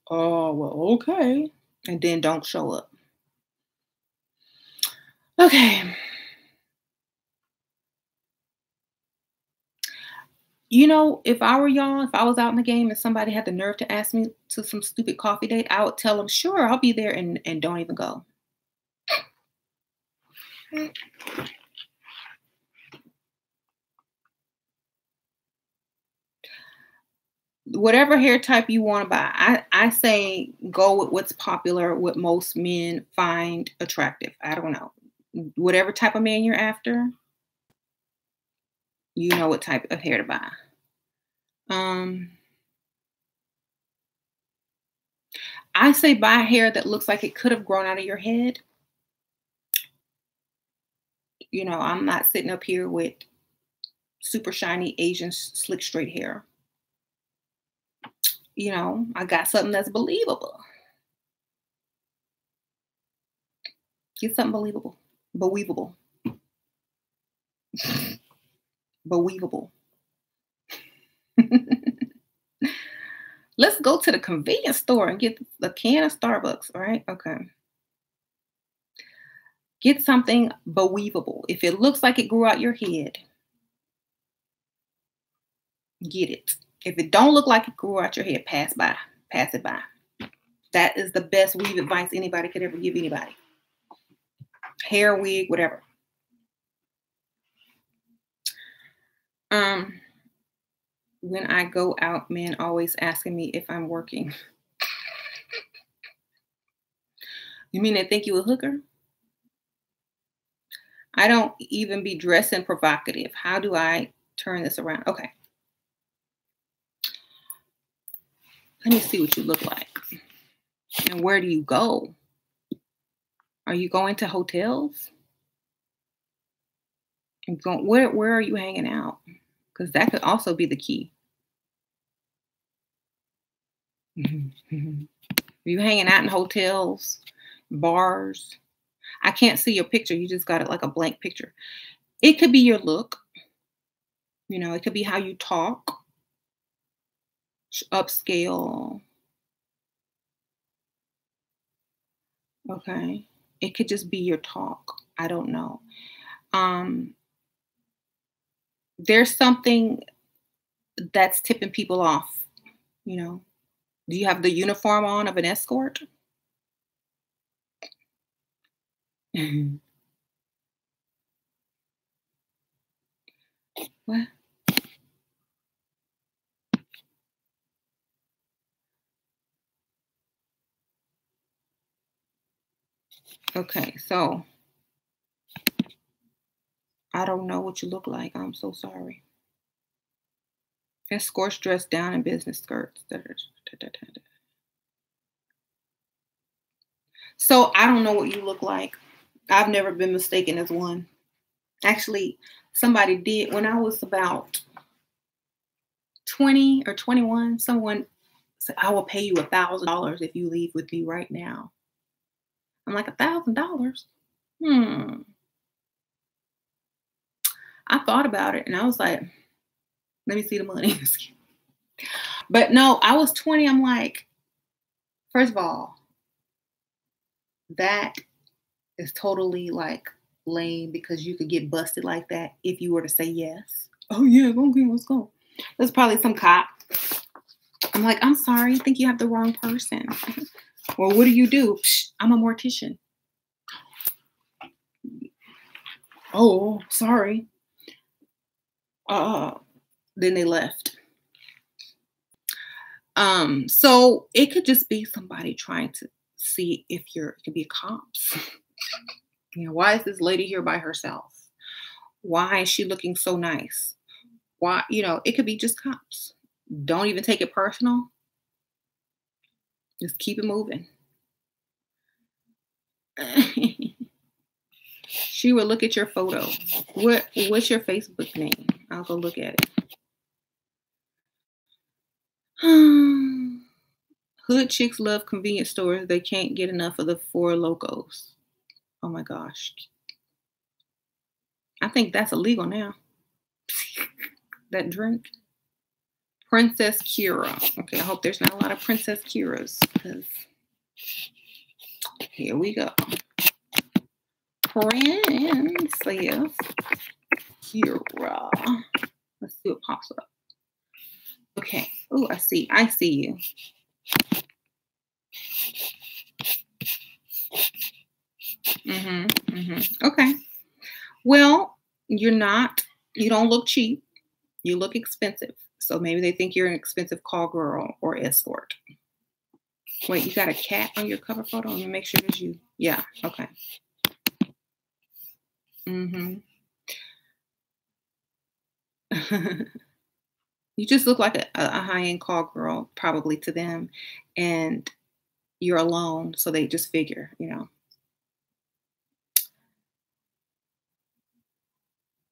Oh, well, okay. And then don't show up. Okay. If I were y'all, if I was out in the game and somebody had the nerve to ask me to some stupid coffee date, I would tell them, sure, I'll be there and don't even go. Whatever hair type you want to buy, I say go with what's popular, what most men find attractive. I don't know. Whatever type of man you're after, you know what type of hair to buy. I say buy hair that looks like it could have grown out of your head. You know, I'm not sitting up here with super shiny Asian slick straight hair. You know, I got something that's believable. Get something believable. Believable. Believable. Let's go to the convenience store and get a can of Starbucks, all right? Okay. Get something believable. If it looks like it grew out your head, get it. If it don't look like it grew out your head, pass by. Pass it by. That is the best weave advice anybody could ever give anybody. Hair, wig, whatever. When I go out, men always asking me if I'm working. You mean they think you a hooker? I don't even be dressing provocative. How do I turn this around? Okay. Let me see what you look like. And where do you go? Are you going to hotels? Where are you hanging out? Because that could also be the key. Are you hanging out in hotels, bars? I can't see your picture. You just got it like a blank picture. It could be your look. You know, it could be how you talk. Upscale. Okay. It could just be your talk. I don't know. There's something that's tipping people off, you know. Do you have the uniform on of an escort? What? Okay, so I don't know what you look like. I'm so sorry. Escorts dress down in business skirts. So I don't know what you look like. I've never been mistaken as one. Actually, somebody did when I was about 20 or 21. Someone said, "I will pay you $1,000 if you leave with me right now." I'm like, $1,000? I thought about it and I was like, let me see the money. But no, I was 20. I'm like, first of all, that is totally like lame because you could get busted like that if you were to say yes. Oh yeah, okay, let's go. There's probably some cop. I'm like, I'm sorry, I think you have the wrong person. Well, what do you do? Psh, I'm a mortician. Oh, sorry. Then they left. So it could just be somebody trying to see if it could be cops. You know, why is this lady here by herself? Why is she looking so nice? Why, you know, it could be just cops. Don't even take it personal. Just keep it moving. She will look at your photo. What's your Facebook name? I'll go look at it. Hood chicks love convenience stores. They can't get enough of the Four Locos. Oh my gosh. I think that's illegal now. That drink. Princess Kira. Okay, I hope there's not a lot of Princess Kiras because here we go. Princess Kira. Let's see what pops up. Okay. Oh, I see you. Okay. Well, you're not, you don't look cheap. You look expensive. So maybe they think you're an expensive call girl or escort. Wait, you got a cat on your cover photo? Let me make sure it's you. Yeah, okay. Mm-hmm. You just look like a high-end call girl, probably to them. And you're alone, so they just figure,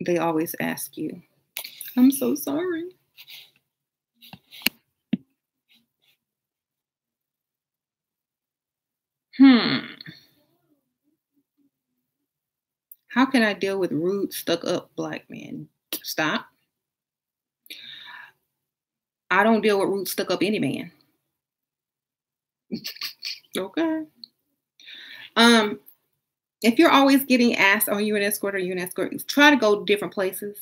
they always ask you. I'm so sorry. Hmm. How can I deal with rude, stuck up black men? Stop. I don't deal with rude, stuck up any man. Okay. Um, if you're always getting asked, "Are you an escort? Are you an escort?" Try to go different places.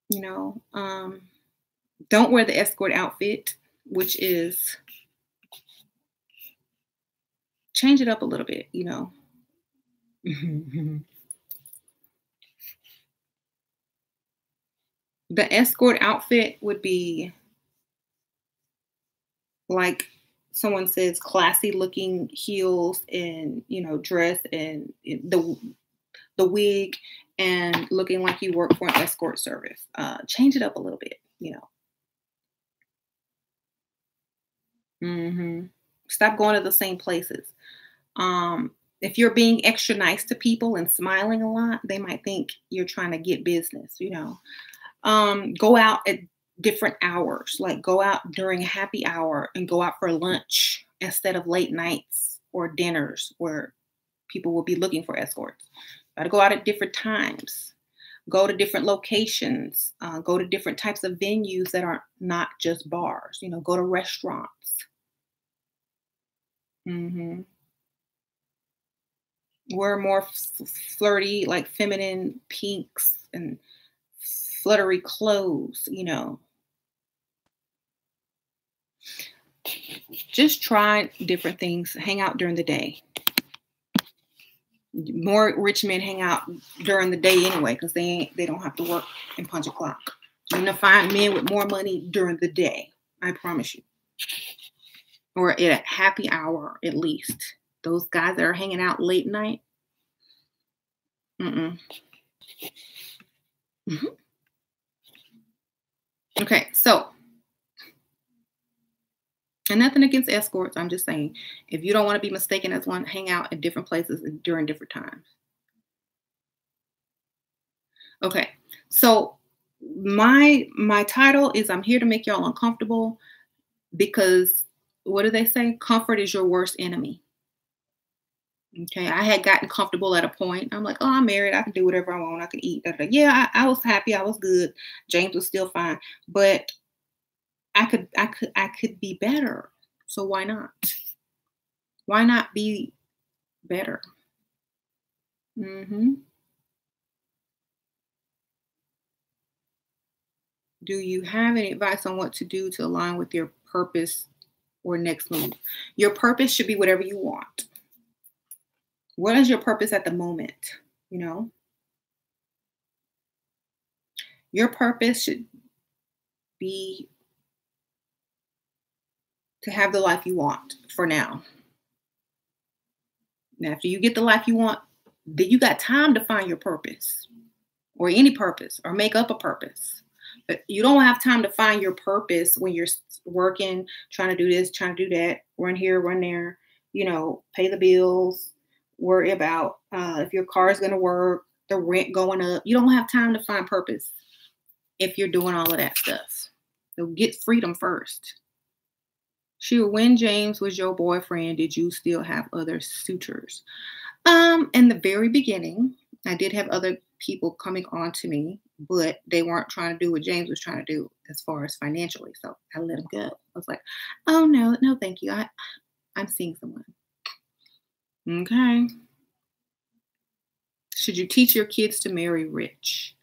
You know, don't wear the escort outfit, which is change it up a little bit. The escort outfit would be like someone says classy looking heels and dress and the wig and looking like you work for an escort service. Change it up a little bit. hmm Stop going to the same places. If you're being extra nice to people and smiling a lot, they might think you're trying to get business. Go out at different hours, like go out during happy hour and go out for lunch instead of late nights or dinners where people will be looking for escorts. Got to go out at different times, go to different locations, go to different types of venues that are not just bars, go to restaurants. hmm Wear more flirty, like feminine pinks and fluttery clothes. Just try different things. Hang out during the day. More rich men hang out during the day anyway because they don't have to work and punch a clock. You're gonna find men with more money during the day. I promise you. Or at a happy hour at least. Those guys that are hanging out late night. Mm-mm. Mhm. Okay, so and nothing against escorts. I'm just saying, if you don't want to be mistaken as one, hang out at different places during different times. Okay. So my title is I'm here to make y'all uncomfortable because what do they say? Comfort is your worst enemy. Okay. I had gotten comfortable at a point. I'm like, oh, I'm married. I can do whatever I want. I can eat. Da, da, da. Yeah, I was happy. I was good. James was still fine. But I could be better. So why not? Why not be better? hmm Do you have any advice on what to do to align with your purpose or next move? Your purpose should be whatever you want. What is your purpose at the moment? You know, your purpose should be to have the life you want for now. Now, after you get the life you want, then you got time to find your purpose or any purpose or make up a purpose. But you don't have time to find your purpose when you're working, trying to do this, trying to do that, run here, run there, pay the bills, worry about if your car is going to work, the rent going up. You don't have time to find purpose if you're doing all of that stuff. So get freedom first. Sure, when James was your boyfriend, did you still have other suitors? In the very beginning, I did have other people coming on to me, but they weren't trying to do what James was trying to do as far as financially. So I let him go. I was like, oh no, no, thank you. I'm seeing someone. Okay. Should you teach your kids to marry rich?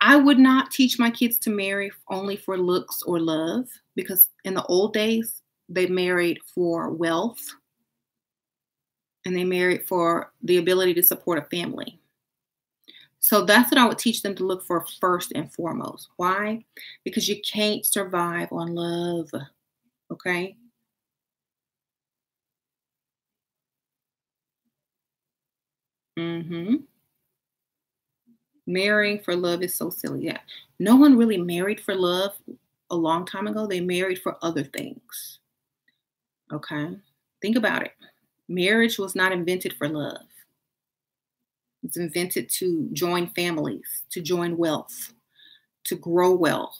I would not teach my kids to marry only for looks or love because in the old days, they married for wealth and they married for the ability to support a family. So that's what I would teach them to look for first and foremost. Why? Because you can't survive on love. Okay. Hmm. Marrying for love is so silly. Yeah. No one really married for love a long time ago. They married for other things. Okay. Think about it. Marriage was not invented for love. It's invented to join families, to join wealth, to grow wealth,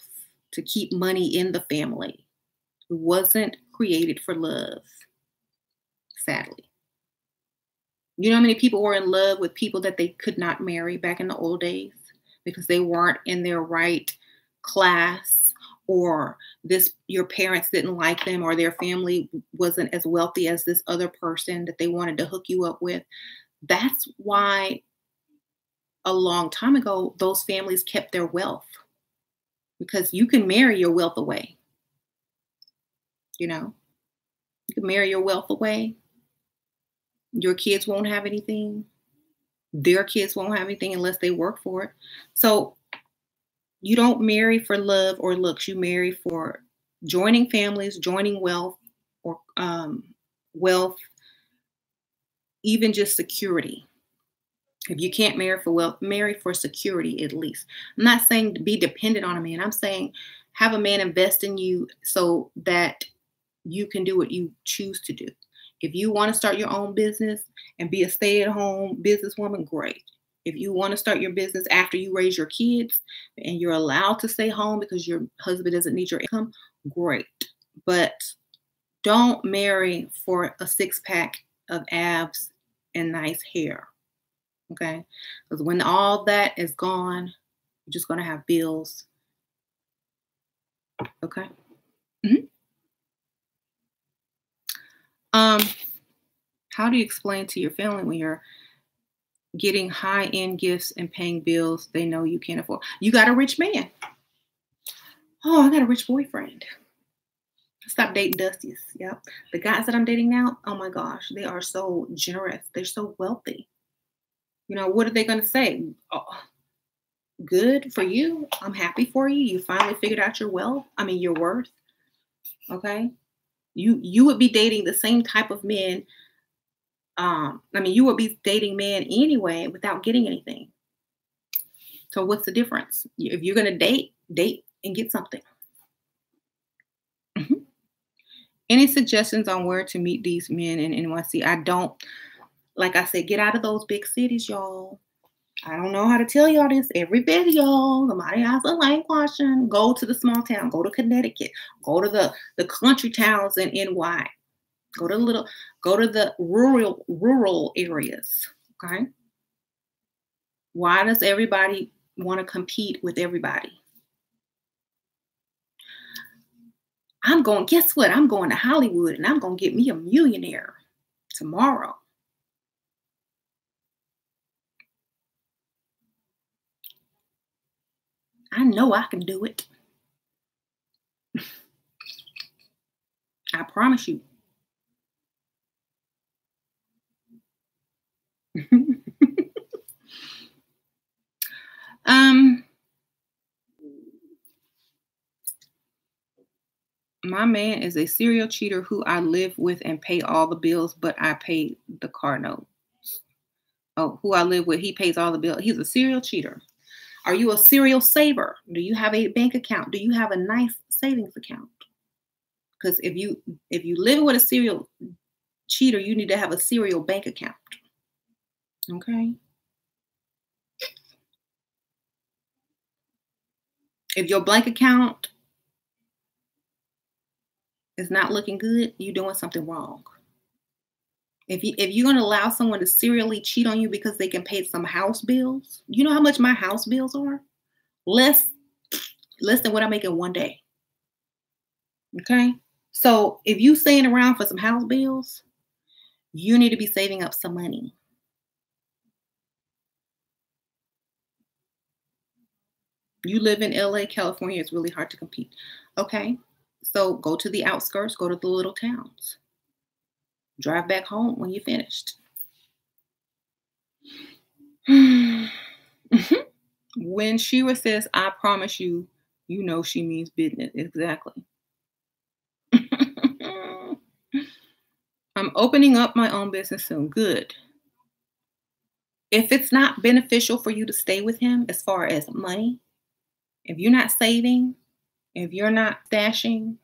to keep money in the family. It wasn't created for love, sadly. You know how many people were in love with people that they could not marry back in the old days because they weren't in their right class, or this your parents didn't like them, or their family wasn't as wealthy as this other person that they wanted to hook you up with. That's why a long time ago those families kept their wealth, because you can marry your wealth away, you know. You can marry your wealth away. Your kids won't have anything. Their kids won't have anything unless they work for it. So you don't marry for love or looks. You marry for joining families, joining wealth, or wealth, even just security. If you can't marry for wealth, marry for security at least. I'm not saying to be dependent on a man. I'm saying have a man invest in you so that you can do what you choose to do. If you want to start your own business and be a stay-at-home businesswoman, great. If you want to start your business after you raise your kids and you're allowed to stay home because your husband doesn't need your income, great. But don't marry for a six-pack of abs and nice hair. Okay? Because when all that is gone, you're just going to have bills. Okay? Mhm. Um, how do you explain to your family when you're getting high-end gifts and paying bills they know you can't afford? You got a rich man. Oh, I got a rich boyfriend. Stop dating Dusties. Yep. The guys that I'm dating now, oh my gosh, they are so generous. They're so wealthy. You know, what are they going to say? Oh, good for you. I'm happy for you. You finally figured out your wealth. I mean, your worth. Okay. You would be dating the same type of men. I mean, you would be dating men anyway without getting anything. So what's the difference? If you're going to date, date and get something. Mhm. Any suggestions on where to meet these men in NYC? I don't, like I said, get out of those big cities, y'all. I don't know how to tell y'all this every video. Somebody has a lane question. Go to the small town. Go to Connecticut. Go to the country towns in NY. Go to the rural areas. Okay. Why does everybody want to compete with everybody? Guess what? I'm going to Hollywood and I'm going to get me a millionaire tomorrow. I know I can do it. I promise you. um, my man is a serial cheater who I live with and pay all the bills, but I pay the car note. Oh, who I live with, he pays all the bills. He's a serial cheater. Are you a serial saver? Do you have a bank account? Do you have a nice savings account? Because if you live with a serial cheater, you need to have a serial bank account. Okay. If your bank account is not looking good, you're doing something wrong. If you're gonna allow someone to serially cheat on you because they can pay some house bills, you know how much my house bills are? Less less than what I make in one day. Okay. So if you staying around for some house bills, you need to be saving up some money. You live in LA, California, it's really hard to compete. Okay. So go to the outskirts, go to the little towns. Drive back home when you're finished. When Shira says, I promise you, you know she means business. Exactly. I'm opening up my own business soon. Good. If it's not beneficial for you to stay with him as far as money, if you're not saving, if you're not stashing,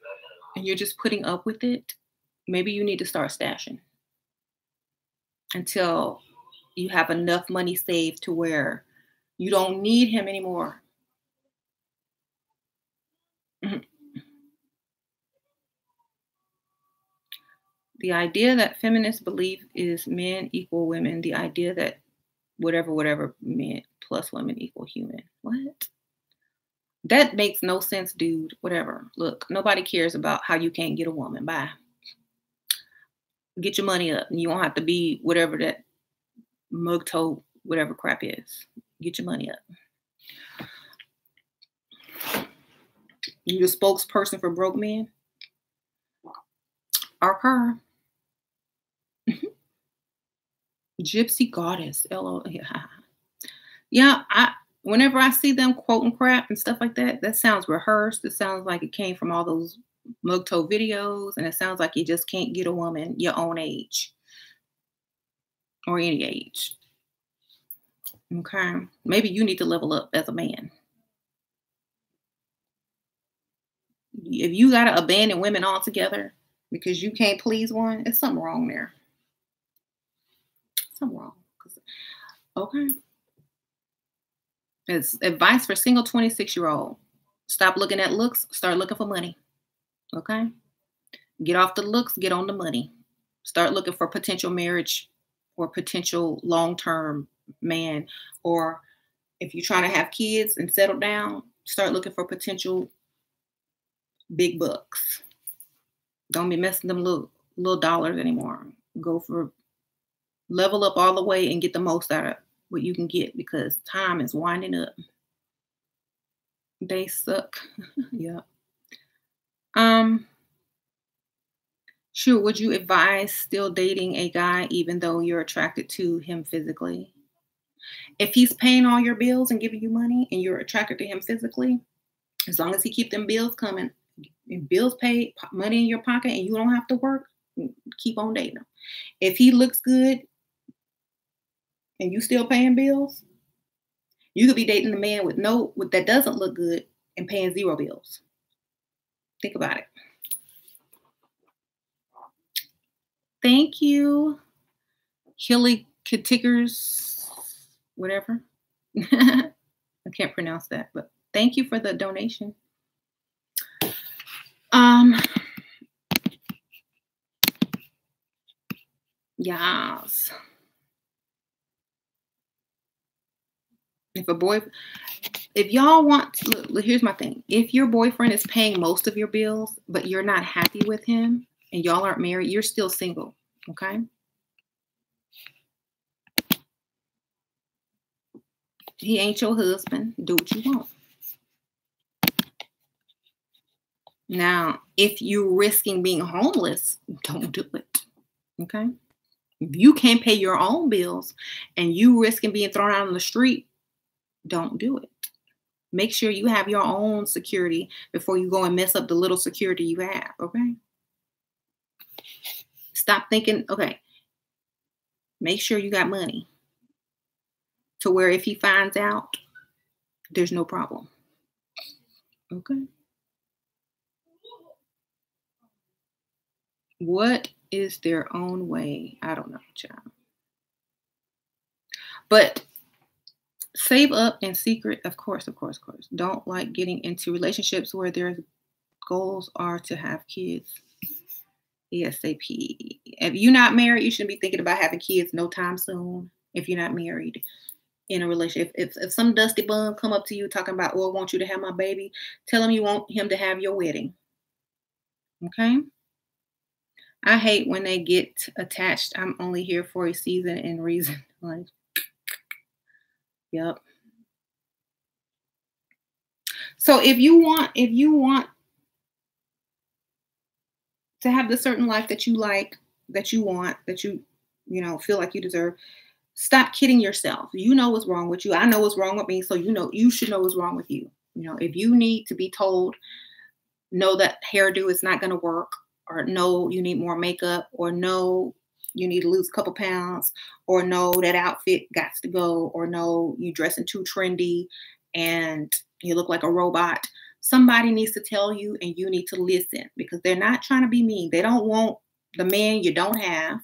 and you're just putting up with it, maybe you need to start stashing until you have enough money saved to where you don't need him anymore. Mhm. The idea that feminists believe is men equal women, the idea that whatever men plus women equal human. What? That makes no sense, dude. Whatever. Look, nobody cares about how you can't get a woman. Bye. Get your money up. You don't have to be whatever that mug toe, whatever crap is. Get your money up. You the spokesperson for broke men? Arc her. Gypsy goddess. LO. Yeah, whenever I see them quoting crap and stuff like that, that sounds rehearsed. It sounds like it came from all those mug toe videos, and it sounds like you just can't get a woman your own age or any age. Okay. Maybe you need to level up as a man. If you got to abandon women altogether because you can't please one, there's something wrong there. Something wrong. Okay. It's advice for single 26-year-old. Stop looking at looks, start looking for money. Okay? Get off the looks, get on the money. Start looking for potential marriage or potential long-term man. Or if you're trying to have kids and settle down, start looking for potential big bucks. Don't be messing them little dollars anymore. Go for level up all the way and get the most out of what you can get because time is winding up. They suck. Yeah. Sure, would you advise still dating a guy even though you're attracted to him physically? If he's paying all your bills and giving you money and you're attracted to him physically, as long as he keep them bills coming, and bills paid, money in your pocket, and you don't have to work, keep on dating him. If he looks good and you still paying bills, you could be dating a man with that doesn't look good and paying zero bills. Think about it. Thank you, Hilly Tickers, whatever. I can't pronounce that, but thank you for the donation. Yes. If y'all want, look, here's my thing. If your boyfriend is paying most of your bills, but you're not happy with him and y'all aren't married, you're still single. Okay. He ain't your husband. Do what you want. Now, if you're risking being homeless, don't do it. Okay. If you can't pay your own bills and you risking being thrown out on the street, don't do it. Make sure you have your own security before you go and mess up the little security you have. Okay. Stop thinking, okay. Make sure you got money to where if he finds out, there's no problem. Okay. What is their own way? I don't know, child. But save up in secret, of course. Don't like getting into relationships where their goals are to have kids. ASAP. If you're not married, you shouldn't be thinking about having kids no time soon. If you're not married in a relationship, if some dusty bum come up to you talking about, "Oh, I want you to have my baby," tell him you want him to have your wedding. Okay. I hate when they get attached. I'm only here for a season and reason. Like, yep. So if you want to have the certain life that you like, that you want, that you feel like you deserve, Stop kidding yourself. You know what's wrong with you. I know what's wrong with me. So you should know what's wrong with you. If you need to be told, no, that hairdo is not going to work, or no, you need more makeup, or no, you need to lose a couple pounds, or no, that outfit got to go, or no, you dressing too trendy and you look like a robot. Somebody needs to tell you, and you need to listen, because they're not trying to be mean. They don't want the man you don't have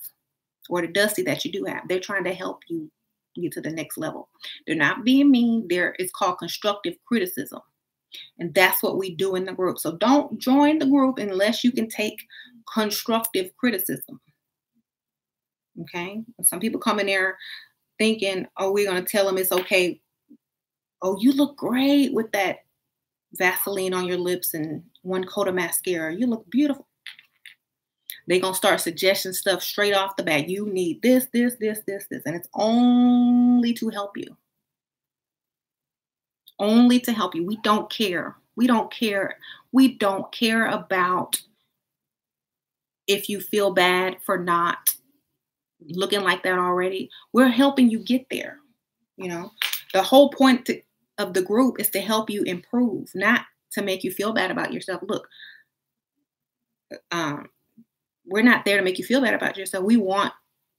or the dusty that you do have. They're trying to help you get to the next level. They're not being mean. It's called constructive criticism. And that's what we do in the group. So don't join the group unless you can take constructive criticism. Okay? Some people come in there thinking, oh, we're going to tell them it's okay. Oh, you look great with that Vaseline on your lips and one coat of mascara. You look beautiful. They're going to start suggesting stuff straight off the bat. You need this, this, this, this, this. And it's only to help you. Only to help you. We don't care. We don't care. We don't care about if you feel bad for not looking like that already. We're helping you get there. The whole point of the group is to help you improve, not to make you feel bad about yourself. Look, we're not there to make you feel bad about yourself. We want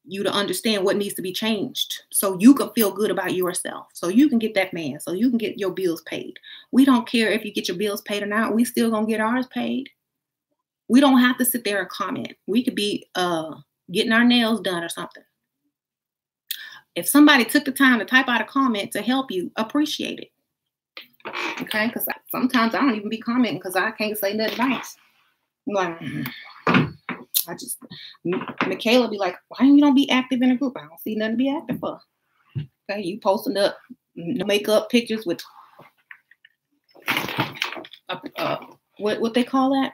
you to understand what needs to be changed so you can feel good about yourself, so you can get that man, so you can get your bills paid. We don't care if you get your bills paid or not. We still gonna get ours paid. We don't have to sit there and comment. We could be getting our nails done or something. If somebody took the time to type out a comment to help you, appreciate it. Okay? Because sometimes I don't even be commenting because I can't say nothing nice. Michaela be like, why you don't be active in a group? I don't see nothing to be active for. Okay, you posting up makeup pictures with what they call that?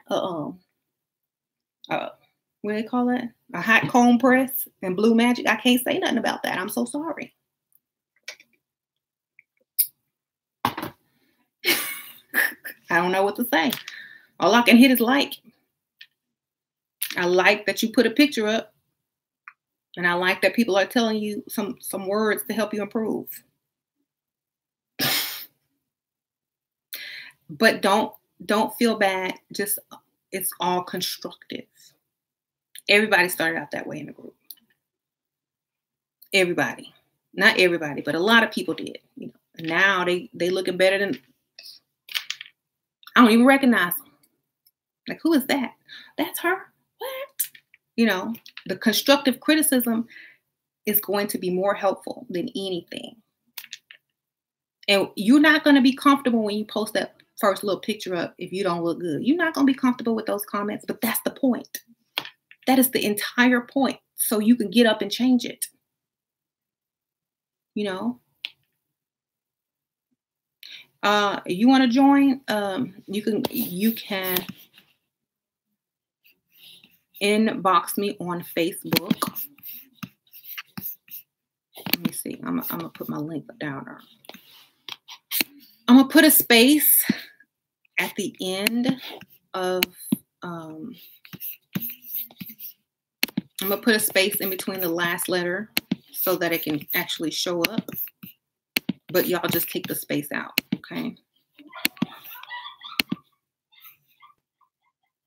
What do they call that? A hot comb press and blue magic. I can't say nothing about that. I'm so sorry. I don't know what to say. All I can hit is like. I like that you put a picture up, and I like that people are telling you some words to help you improve. But don't feel bad. Just, it's all constructive. Everybody started out that way in the group. Everybody. Not everybody, but a lot of people did. And now they looking better than, I don't even recognize them. Like, who is that? That's her? What? The constructive criticism is going to be more helpful than anything. And you're not going to be comfortable when you post that first little picture up if you don't look good. You're not going to be comfortable with those comments, but that's the point. That is the entire point. So you can get up and change it. You want to join? You can inbox me on Facebook. Let me see. I'm gonna put my link down there. I'm gonna put a space at the end of. I'm gonna put a space in between the last letter so that it can actually show up. But y'all just take the space out, okay?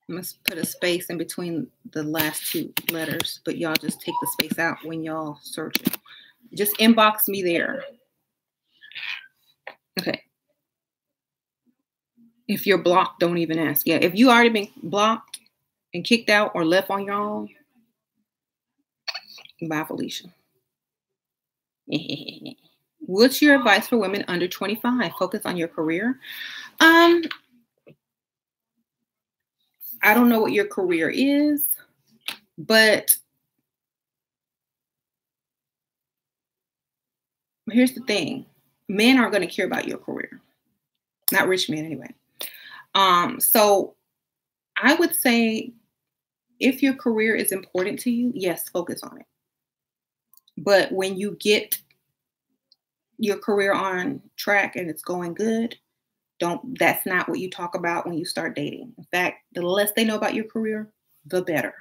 I must put a space in between the last two letters, but y'all just take the space out when y'all search it. Just inbox me there. Okay. If you're blocked, don't even ask. Yeah, if you already been blocked and kicked out or left on your own, bye, Felicia. What's your advice for women under 25? Focus on your career. I don't know what your career is, but here's the thing. Men aren't going to care about your career. Not rich men anyway. So I would say if your career is important to you, yes, focus on it. But when you get your career on track and it's going good, that's not what you talk about when you start dating. In fact, the less they know about your career, the better.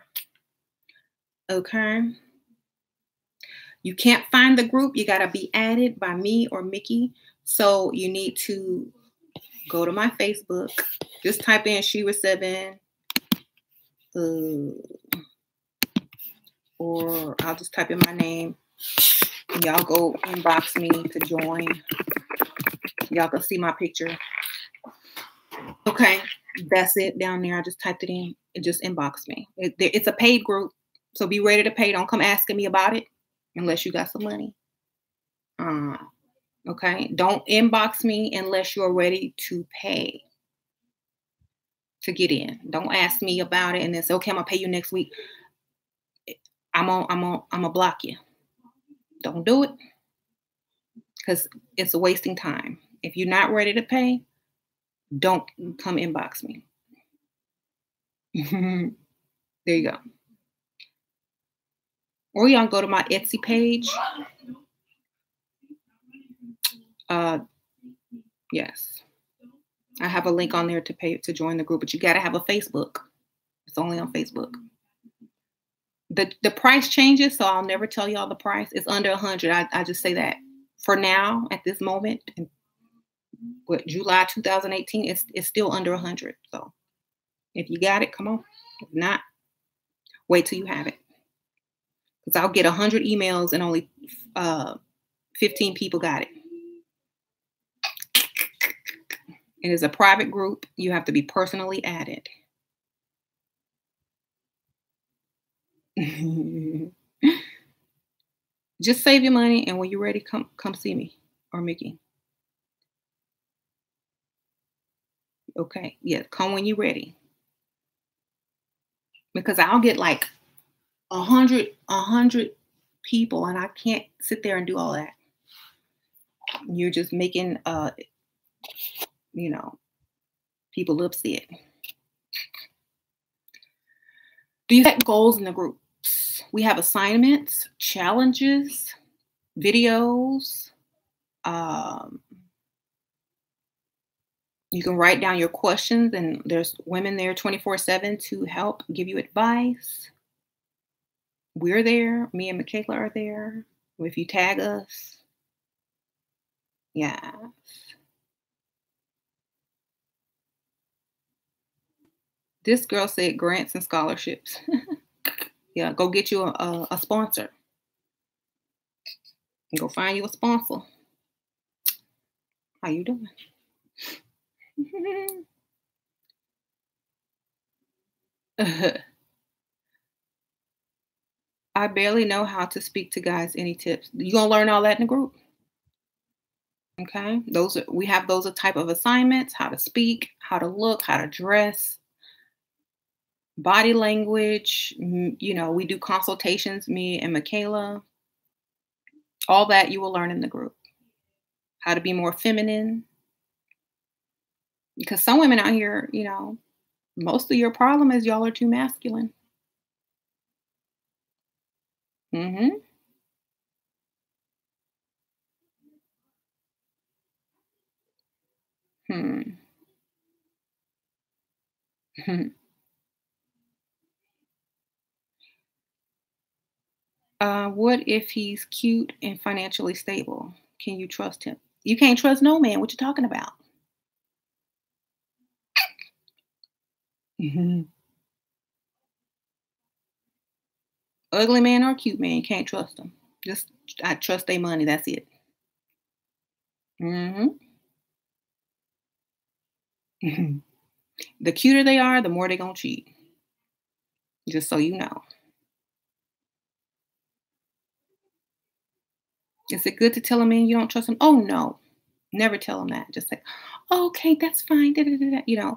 Okay. You can't find the group. You got to be added by me or Mickey. So you need to go to my Facebook. Just type in Shira7. Or I'll just type in my name. And y'all go inbox me to join. Y'all can see my picture. Okay. That's it down there. I just typed it in. It just inbox me. It's a paid group. So be ready to pay. Don't come asking me about it unless you got some money. Okay. Don't inbox me unless you're ready to pay to get in. Don't ask me about it and then say, okay, I'm gonna pay you next week. I'm gonna block you. Don't do it because it's a wasting time. If you're not ready to pay, don't come inbox me. There you go. Or y'all go to my Etsy page. Yes. I have a link on there to pay to join the group, but you got to have a Facebook. It's only on Facebook. The price changes, so I'll never tell y'all the price. It's under 100. I just say that for now at this moment. In July 2018, it's still under 100. So if you got it, come on. If not, wait till you have it. Because I'll get 100 emails and only 15 people got it. It is a private group. You have to be personally added. Just save your money, and when you're ready, come see me or Mickey. Okay, yeah, come when you're ready. Because I'll get like 100 people, and I can't sit there and do all that. You're just making people upset. Do you set goals in the groups? We have assignments, challenges, videos. You can write down your questions, and there's women there 24/7 to help give you advice. We're there. Me and Michaela are there. If you tag us. Yeah. This girl said grants and scholarships. Yeah, go get you a sponsor. Go find you a sponsor. How you doing? I barely know how to speak to guys. Any tips? You gonna learn all that in the group? Okay. We have those type of assignments: how to speak, how to look, how to dress, body language. We do consultations. Me and Michaela. All that you will learn in the group. How to be more feminine. Because some women out here, most of your problem is y'all are too masculine. Mm-hmm. What if he's cute and financially stable? Can you trust him? You can't trust no man. What you talking about? Mm-hmm. Ugly man or cute man, you can't trust them. I trust their money. That's it. Mm-hmm. The cuter they are, the more they're gonna cheat. Just so you know. Is it good to tell a man you don't trust him? Oh no, never tell him that. Just say, oh, okay, that's fine. Da, da, da, da.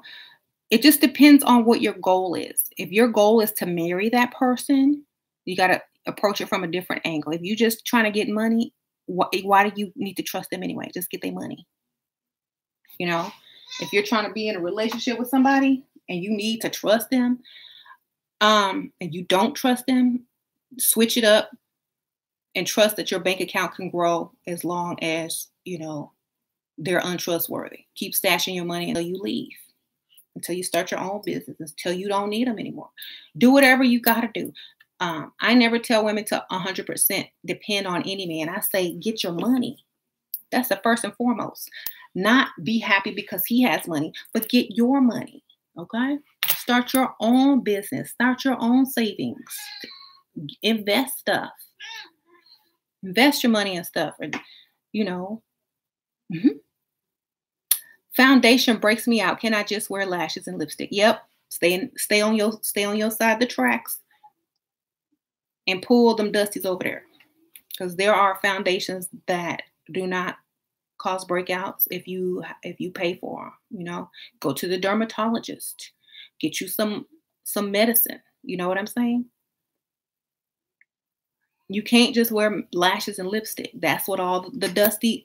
It just depends on what your goal is. If your goal is to marry that person, you got to approach it from a different angle. If you're just trying to get money, why do you need to trust them anyway? Just get their money. If you're trying to be in a relationship with somebody and you need to trust them, and you don't trust them, switch it up and trust that your bank account can grow as long as, they're untrustworthy. Keep stashing your money until you leave. Until you start your own business, until you don't need them anymore. Do whatever you got to do. I never tell women to 100% depend on any man. I say, get your money. That's the first and foremost. Not be happy because he has money, but get your money. Okay? Start your own business. Start your own savings. Invest stuff. Invest your money in stuff. And, you know, mhm. Foundation breaks me out. Can I just wear lashes and lipstick? Yep. Stay on your side of the tracks and pull them dusties over there. Because there are foundations that do not cause breakouts if you pay for them. Go to the dermatologist, get you some medicine. You know what I'm saying? You can't just wear lashes and lipstick. That's what all the dusty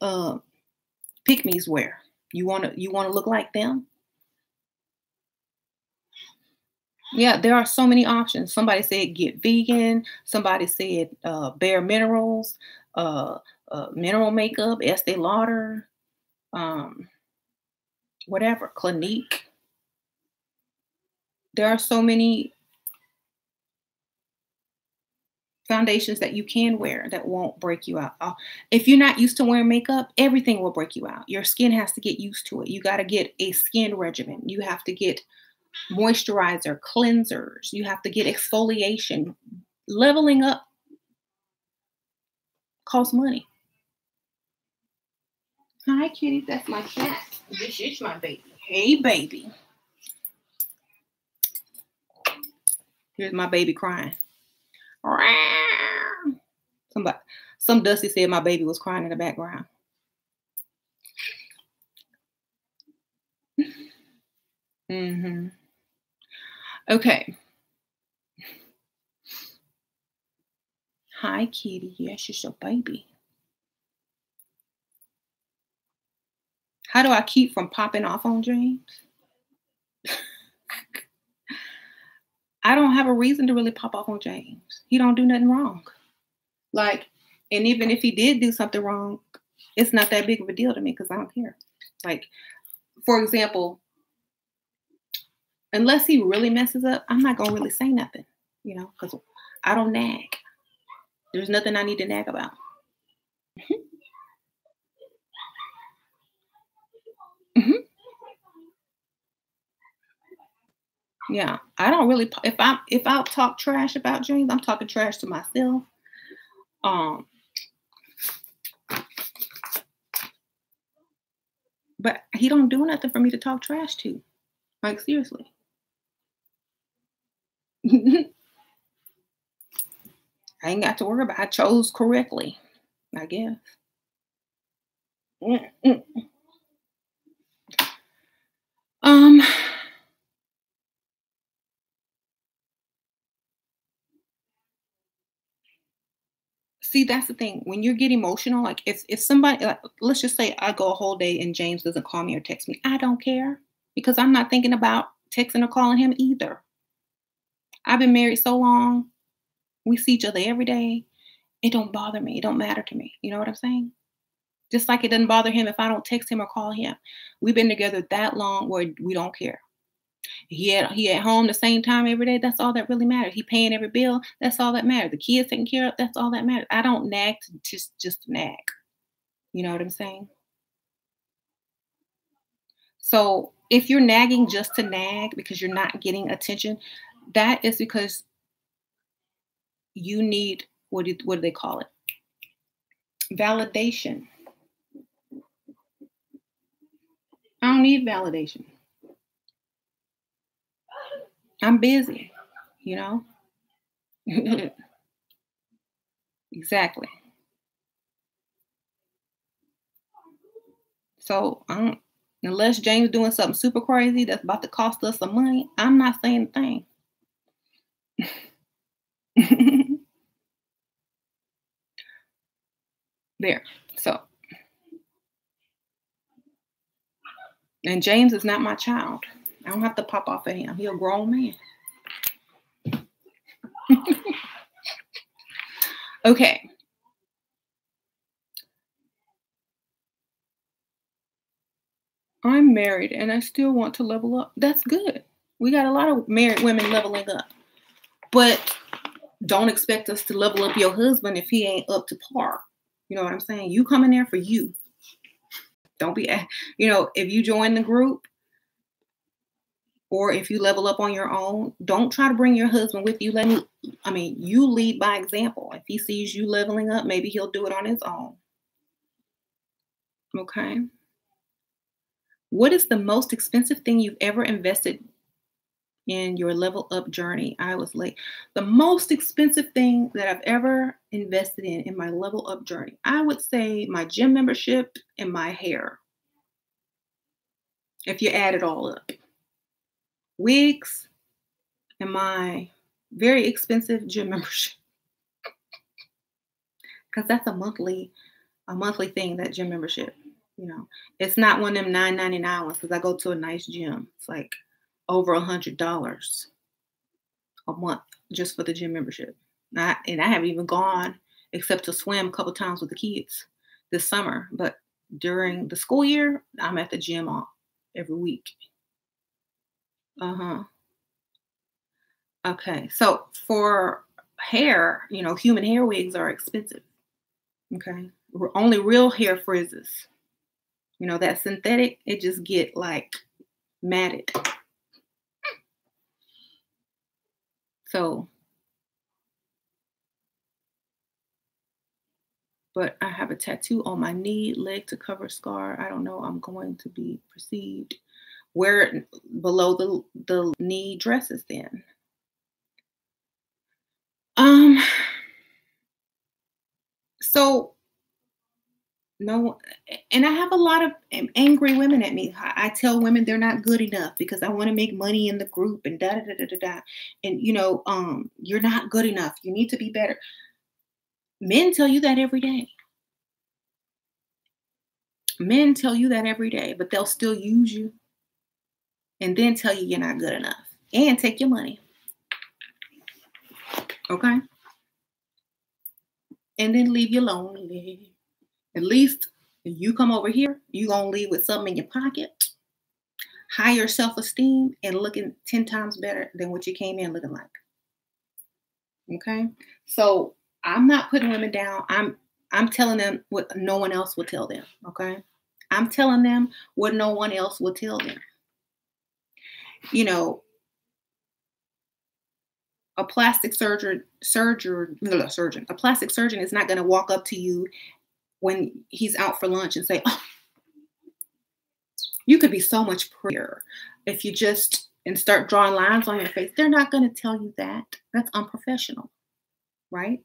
pick-me's wear. You wanna look like them? Yeah, there are so many options. Somebody said get vegan. Somebody said bare minerals, uh, mineral makeup, Estee Lauder, um, whatever, Clinique. There are so many foundations that you can wear that won't break you out. If you're not used to wearing makeup, everything will break you out. Your skin has to get used to it. You got to get a skin regimen. You have to get moisturizer, cleansers. You have to get exfoliation. Leveling up costs money. Hi, kitty. That's my cat. This is my baby. Hey, baby. Here's my baby crying. Somebody, some Dusty said my baby was crying in the background. Mm-hmm. Okay. Hi, kitty. Yes, it's your baby. How do I keep from popping off on James? I don't have a reason to really pop off on James. He don't do nothing wrong. Like, and even if he did do something wrong, it's not that big of a deal to me because I don't care. Like, for example, unless he really messes up, I'm not gonna really say nothing, because I don't nag. There's nothing I need to nag about. Mhm. Yeah, I don't really. If I talk trash about James, I'm talking trash to myself. Um, but he don't do nothing for me to talk trash to. Like seriously. I ain't got to worry about. I chose correctly, I guess. Mm-mm. Um, See, that's the thing. When you get emotional, like if somebody, like, let's just say I go a whole day and James doesn't call me or text me, I don't care because I'm not thinking about texting or calling him either. I've been married so long. We see each other every day. It don't bother me. It don't matter to me. You know what I'm saying? Just like it doesn't bother him if I don't text him or call him. We've been together that long where we don't care. He at home the same time every day. That's all that really matters. He paying every bill. That's all that matters. The kids taken care of. That's all that matters. I don't nag to just to nag. You know what I'm saying? So if you're nagging just to nag because you're not getting attention, that is because you need what do they call it? Validation. I don't need validation. I'm busy, you know? Exactly. So unless James doing something super crazy that's about to cost us some money, I'm not saying a thing. There. So, and James is not my child. I don't have to pop off at him. He's a grown man. Okay. I'm married and I still want to level up. That's good. We got a lot of married women leveling up. But don't expect us to level up your husband if he ain't up to par. You know what I'm saying? You come in there for you. Don't be, if you join the group or if you level up on your own, don't try to bring your husband with you. You lead by example. If he sees you leveling up, maybe he'll do it on his own. Okay. What is the most expensive thing you've ever invested in your level up journey? I was late. The most expensive thing that I've ever invested in my level up journey, I would say my gym membership and my hair. If you add it all up, wigs and my very expensive gym membership, because that's a monthly thing. That gym membership, it's not one of them $9.99 ones because I go to a nice gym. It's like over $100 a month just for the gym membership. And I haven't even gone except to swim a couple times with the kids this summer. But during the school year, I'm at the gym every week. Okay. So for hair, human hair wigs are expensive. Okay. Only real hair frizzes. That synthetic, it just get like matted. So, but I have a tattoo on my knee, leg to cover scar. I don't know. I'm going to be perceived. Wear it below the knee dresses then. So no, and I have a lot of angry women at me. I tell women they're not good enough because I want to make money in the group and da da da da da da. And you're not good enough. You need to be better. Men tell you that every day. Men tell you that every day, but they'll still use you and then tell you you're not good enough and take your money. Okay? And then leave you lonely. At least if you come over here, you're going to leave with something in your pocket, higher self-esteem, and looking 10 times better than what you came in looking like. Okay? So I'm not putting women down. I'm telling them what no one else will tell them. Okay? I'm telling them what no one else will tell them. A plastic surgeon is not going to walk up to you when he's out for lunch and say, "Oh, you could be so much prettier if you just," and start drawing lines on your face. They're not going to tell you that. That's unprofessional, right?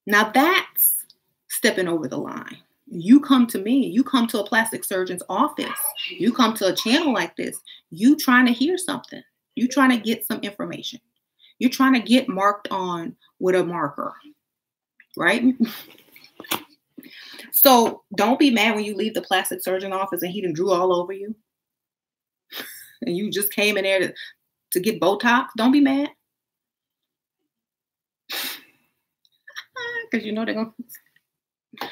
Now that's stepping over the line. You come to me, you come to a plastic surgeon's office, you come to a channel like this, you trying to hear something. You trying to get some information. You're trying to get marked on with a marker, right? So don't be mad when you leave the plastic surgeon office and he done drew all over you. And you just came in there to get Botox. Don't be mad. Because they're going to.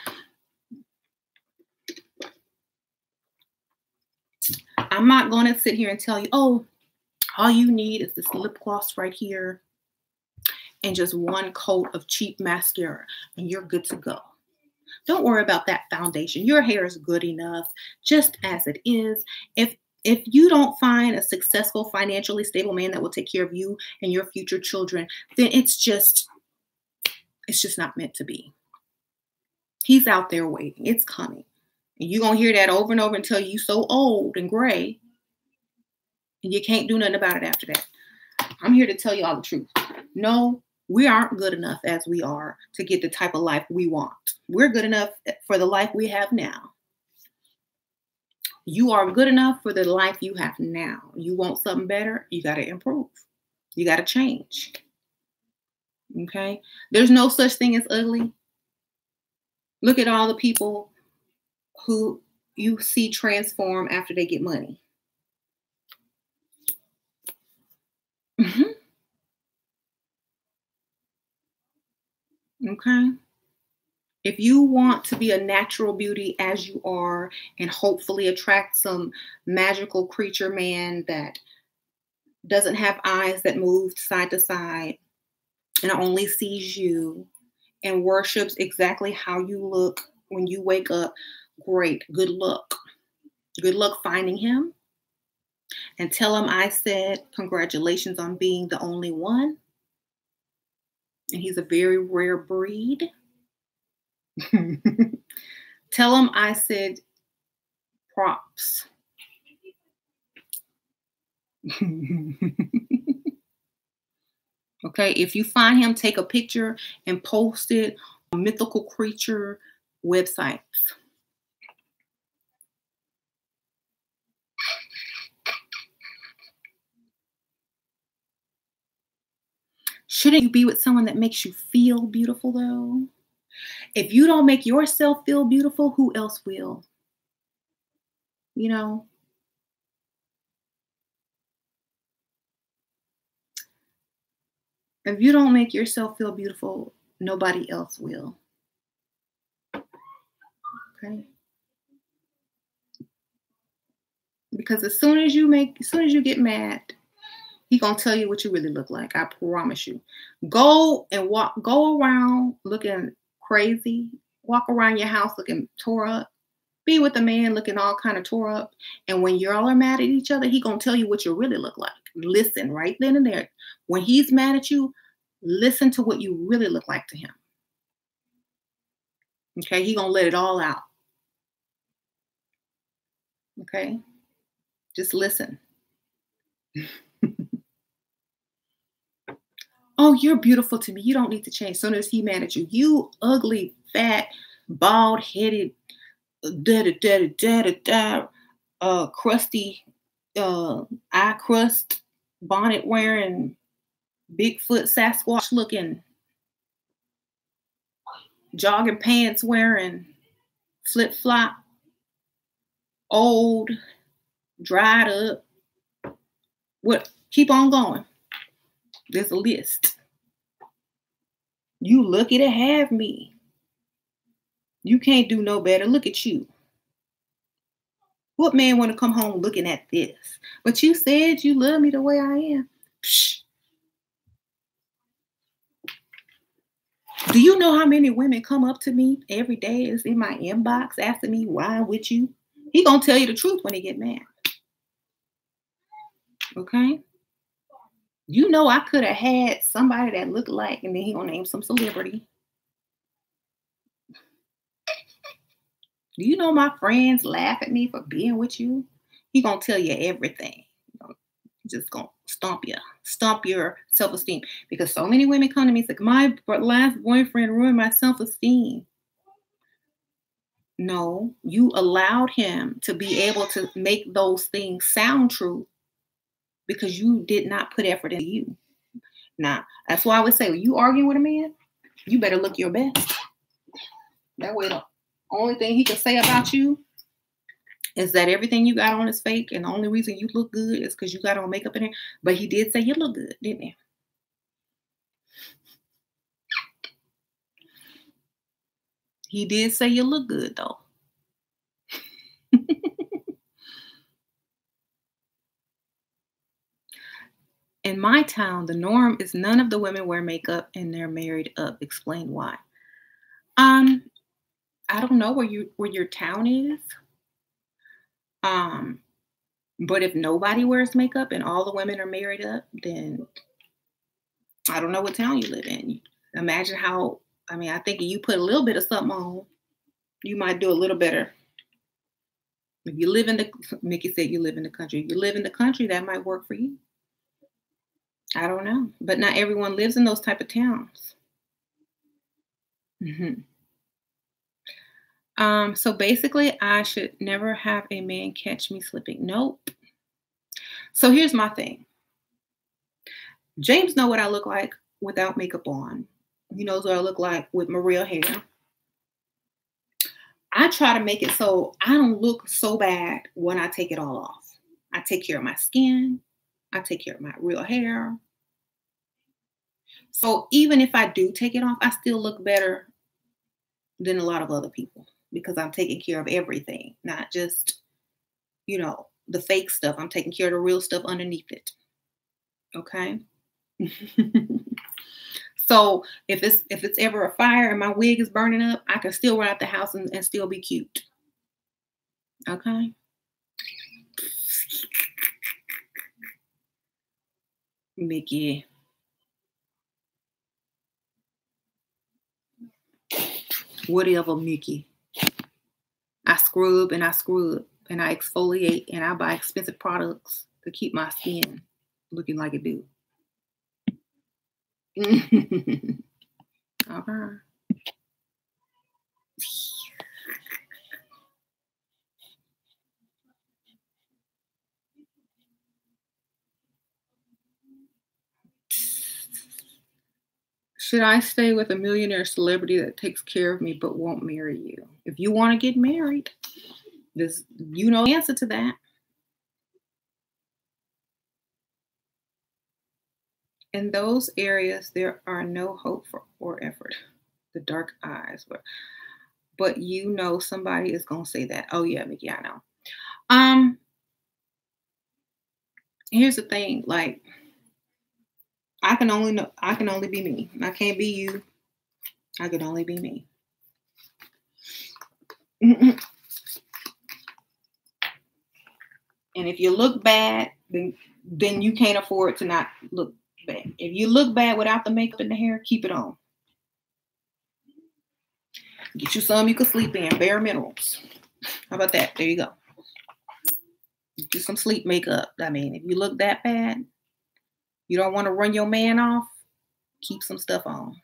I'm not going to sit here and tell you, oh, all you need is this lip gloss right here and just one coat of cheap mascara and you're good to go. Don't worry about that foundation. Your hair is good enough just as it is. If you don't find a successful, financially stable man that will take care of you and your future children, then it's just not meant to be. He's out there waiting. It's coming. And you're going to hear that over and over until you're so old and gray and you can't do nothing about it after that. I'm here to tell you all the truth. No, we aren't good enough as we are to get the type of life we want. We're good enough for the life we have now. You are good enough for the life you have now. You want something better, you got to improve. You got to change. Okay? There's no such thing as ugly. Look at all the people who you see transform after they get money. Okay? If you want to be a natural beauty as you are and hopefully attract some magical creature man that doesn't have eyes that move side to side, and only sees you and worships exactly how you look when you wake up, great. Good luck. Good luck finding him, and tell him I said congratulations on being the only one. And he's a very rare breed. Tell him I said props. Okay, if you find him, take a picture and post it on mythical creature websites. Shouldn't you be with someone that makes you feel beautiful though? If you don't make yourself feel beautiful, who else will? You know, if you don't make yourself feel beautiful, nobody else will. Okay. Because as soon as you get mad, he gonna tell you what you really look like. I promise you. Go around looking crazy. Walk around your house looking tore up. Be with a man looking all kind of tore up. And when y'all are mad at each other, he gonna tell you what you really look like. Listen right then and there. When he's mad at you, listen to what you really look like to him. Okay, he gonna let it all out. Okay, just listen. Oh, you're beautiful to me. You don't need to change. Soon as he mad at you, you ugly, fat, bald headed, da da da da da da, crusty, eye crust, bonnet wearing, Bigfoot, Sasquatch looking, jogging pants wearing, flip flop, old, dried up. What? Keep on going. There's a list. You lucky to have me. You can't do no better. Look at you. What man want to come home looking at this? But you said you love me the way I am. Psh. Do you know how many women come up to me every day, is in my inbox asking me why I'm with you? He gonna tell you the truth when he get mad. Okay? You know I could have had somebody that looked like, and then he gonna name some celebrity. Do you know my friends laugh at me for being with you? He gonna tell you everything. Just gonna stomp your self-esteem. Because so many women come to me and say, my last boyfriend ruined my self-esteem. No, you allowed him to be able to make those things sound true because you did not put effort into you. Now, that's why I would say when you arguing with a man, you better look your best. That way the only thing he can say about you is that everything you got on is fake, and the only reason you look good is because you got on makeup in it. But he did say you look good, didn't he? He did say you look good, though. In my town, the norm is none of the women wear makeup and they're married up. Explain why. Um, I don't know where your town is. Um, but if nobody wears makeup and all the women are married up, then I don't know what town you live in. Imagine how, I mean, I think if you put a little bit of something on, you might do a little better. If you live in the, Mickey said you live in the country. If you live in the country, that might work for you. I don't know. But not everyone lives in those type of towns. Hmm. So basically, I should never have a man catch me slipping. Nope. So here's my thing. James know what I look like without makeup on. He knows what I look like with my real hair. I try to make it so I don't look so bad when I take it all off. I take care of my skin. I take care of my real hair. So even if I do take it off, I still look better than a lot of other people because I'm taking care of everything, not just, the fake stuff. I'm taking care of the real stuff underneath it. Okay. So if it's ever a fire and my wig is burning up, I can still run out the house and still be cute. Okay. Mickey. Whatever, Mickey. I scrub and I scrub and I exfoliate and I buy expensive products to keep my skin looking like it do. Okay. Should I stay with a millionaire celebrity that takes care of me but won't marry you? If you want to get married, this you know the answer to that. In those areas, there are no hope for or effort. The dark eyes, but you know somebody is gonna say that. Oh yeah, Mickey, I know. Um, Here's the thing, like I can only be me. I can't be you. I can only be me. And if you look bad, then you can't afford to not look bad. If you look bad without the makeup and the hair, keep it on. Get you some you can sleep in, bare minerals. How about that? There you go. Do some sleep makeup. I mean, if you look that bad, you don't want to run your man off, keep some stuff on.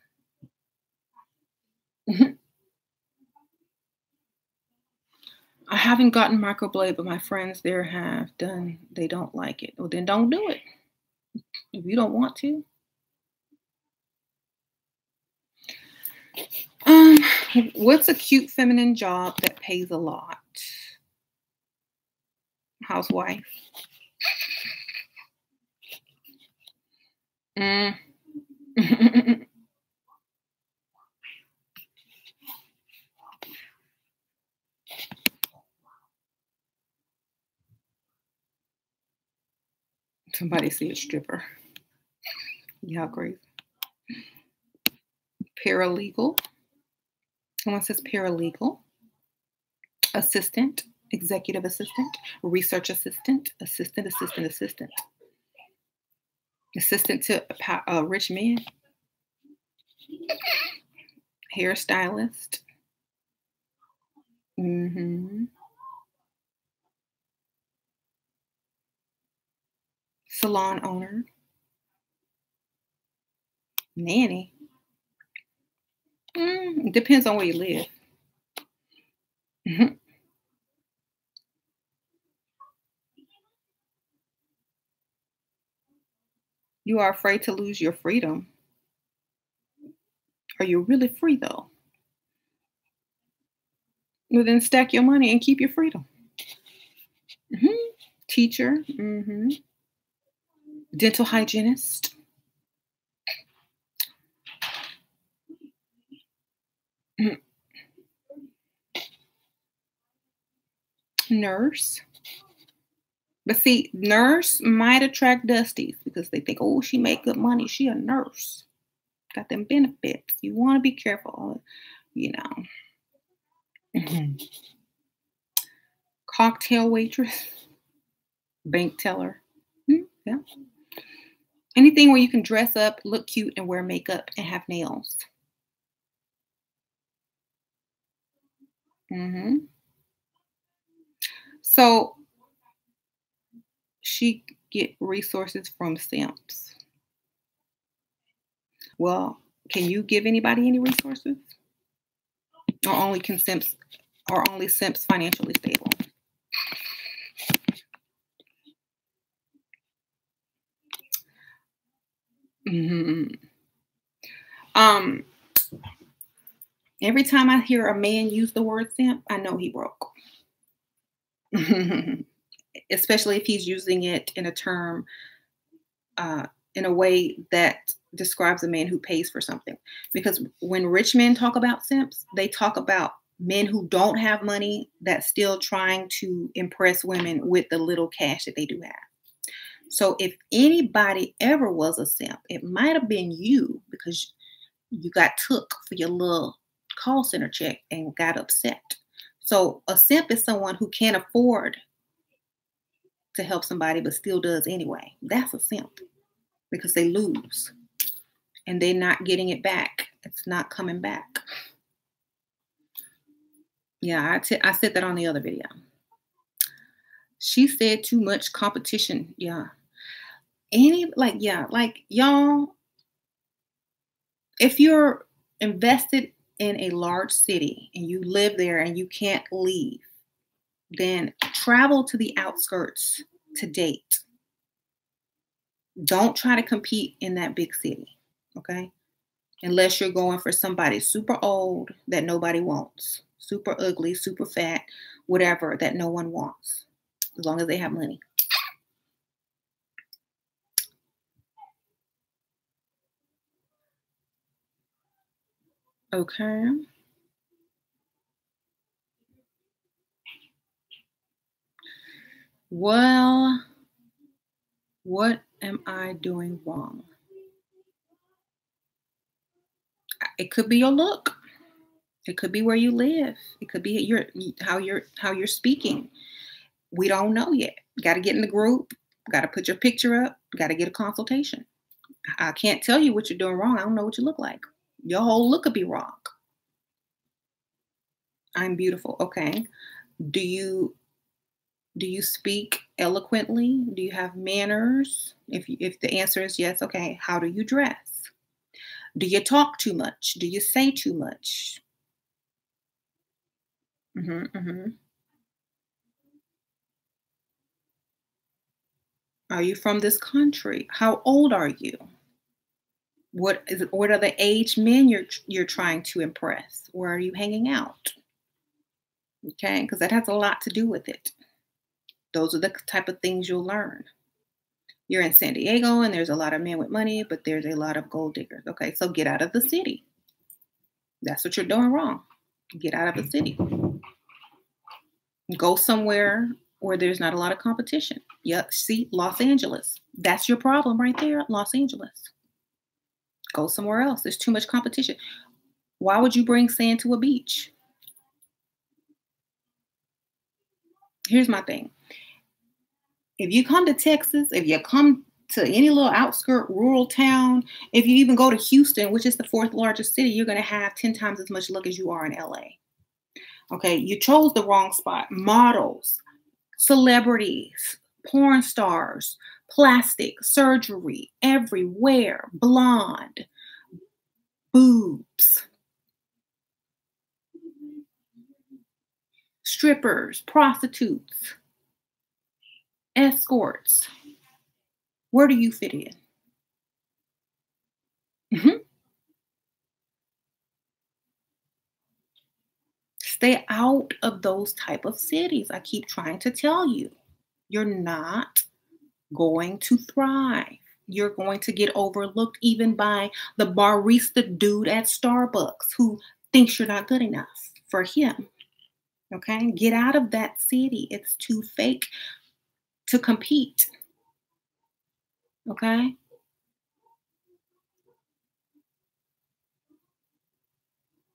I haven't gotten microblade, but my friends there have done. They don't like it. Well, then don't do it. If you don't want to. Um, what's a cute feminine job that pays a lot? Housewife. Mm. Somebody see a stripper. Yeah, crazy. Paralegal. Someone says paralegal. Assistant, executive assistant, research assistant, assistant, assistant, assistant. Assistant to rich men. Hairstylist. Hmm. Salon owner. Nanny. Depends on where you live. Mhm. You are afraid to lose your freedom. Are you really free though? Well, then stack your money and keep your freedom. Hmm. Teacher. Dental hygienist. Mhm. Nurse. But see, nurse might attract dusties because they think, oh, she make good money. She a nurse. Got them benefits. You want to be careful, you know. Mhm. Cocktail waitress, bank teller. Yeah. Anything where you can dress up, look cute, and wear makeup and have nails. Hmm. So she get resources from simps. Well, can you give anybody any resources? Or only can simps or only simps financially stable? Hmm. Um, every time I hear a man use the word simp, I know he broke. Especially if he's using it in a term, in a way that describes a man who pays for something. Because when rich men talk about simps, they talk about men who don't have money that's still trying to impress women with the little cash that they do have. So if anybody ever was a simp, it might have been you because you got took for your little call center check and got upset. So a simp is someone who can't afford to help somebody but still does anyway. That's a simp because they lose and they're not getting it back. It's not coming back. Yeah, I said that on the other video. She said too much competition. Yeah. Like y'all, if you're invested in a large city and you live there and you can't leave, then travel to the outskirts to date. Don't try to compete in that big city, okay? Unless you're going for somebody super old that nobody wants, super ugly, super fat, whatever that no one wants, as long as they have money. Okay. Well, what am I doing wrong? It could be your look. It could be where you live. It could be how you're speaking. We don't know yet. Got to get in the group. Got to put your picture up. Got to get a consultation. I can't tell you what you're doing wrong. I don't know what you look like. Your whole look could be wrong. I'm beautiful. Okay. Do you speak eloquently? Do you have manners? If the answer is yes, okay. How do you dress? Do you talk too much? Do you say too much? Hmm, hmm. Are you from this country? How old are you? What are the age men you're trying to impress? Where are you hanging out? Okay, because that has a lot to do with it. Those are the type of things you'll learn. You're in San Diego and there's a lot of men with money, but there's a lot of gold diggers. Okay, so get out of the city. That's what you're doing wrong. Get out of the city. Go somewhere where there's not a lot of competition. Yep, see, Los Angeles. That's your problem right there, Los Angeles. Go somewhere else. There's too much competition. Why would you bring sand to a beach? Here's my thing. If you come to Texas, if you come to any little outskirt rural town, if you even go to Houston, which is the fourth largest city, you're going to have 10 times as much luck as you are in LA. Okay, you chose the wrong spot. Models, celebrities, porn stars, plastic surgery, everywhere, blonde, boobs, strippers, prostitutes, escorts. Where do you fit in? Mhm. Stay out of those type of cities. I keep trying to tell you. You're not going to thrive. You're going to get overlooked even by the barista dude at Starbucks who thinks you're not good enough for him. Okay? Get out of that city. It's too fake to compete. Okay?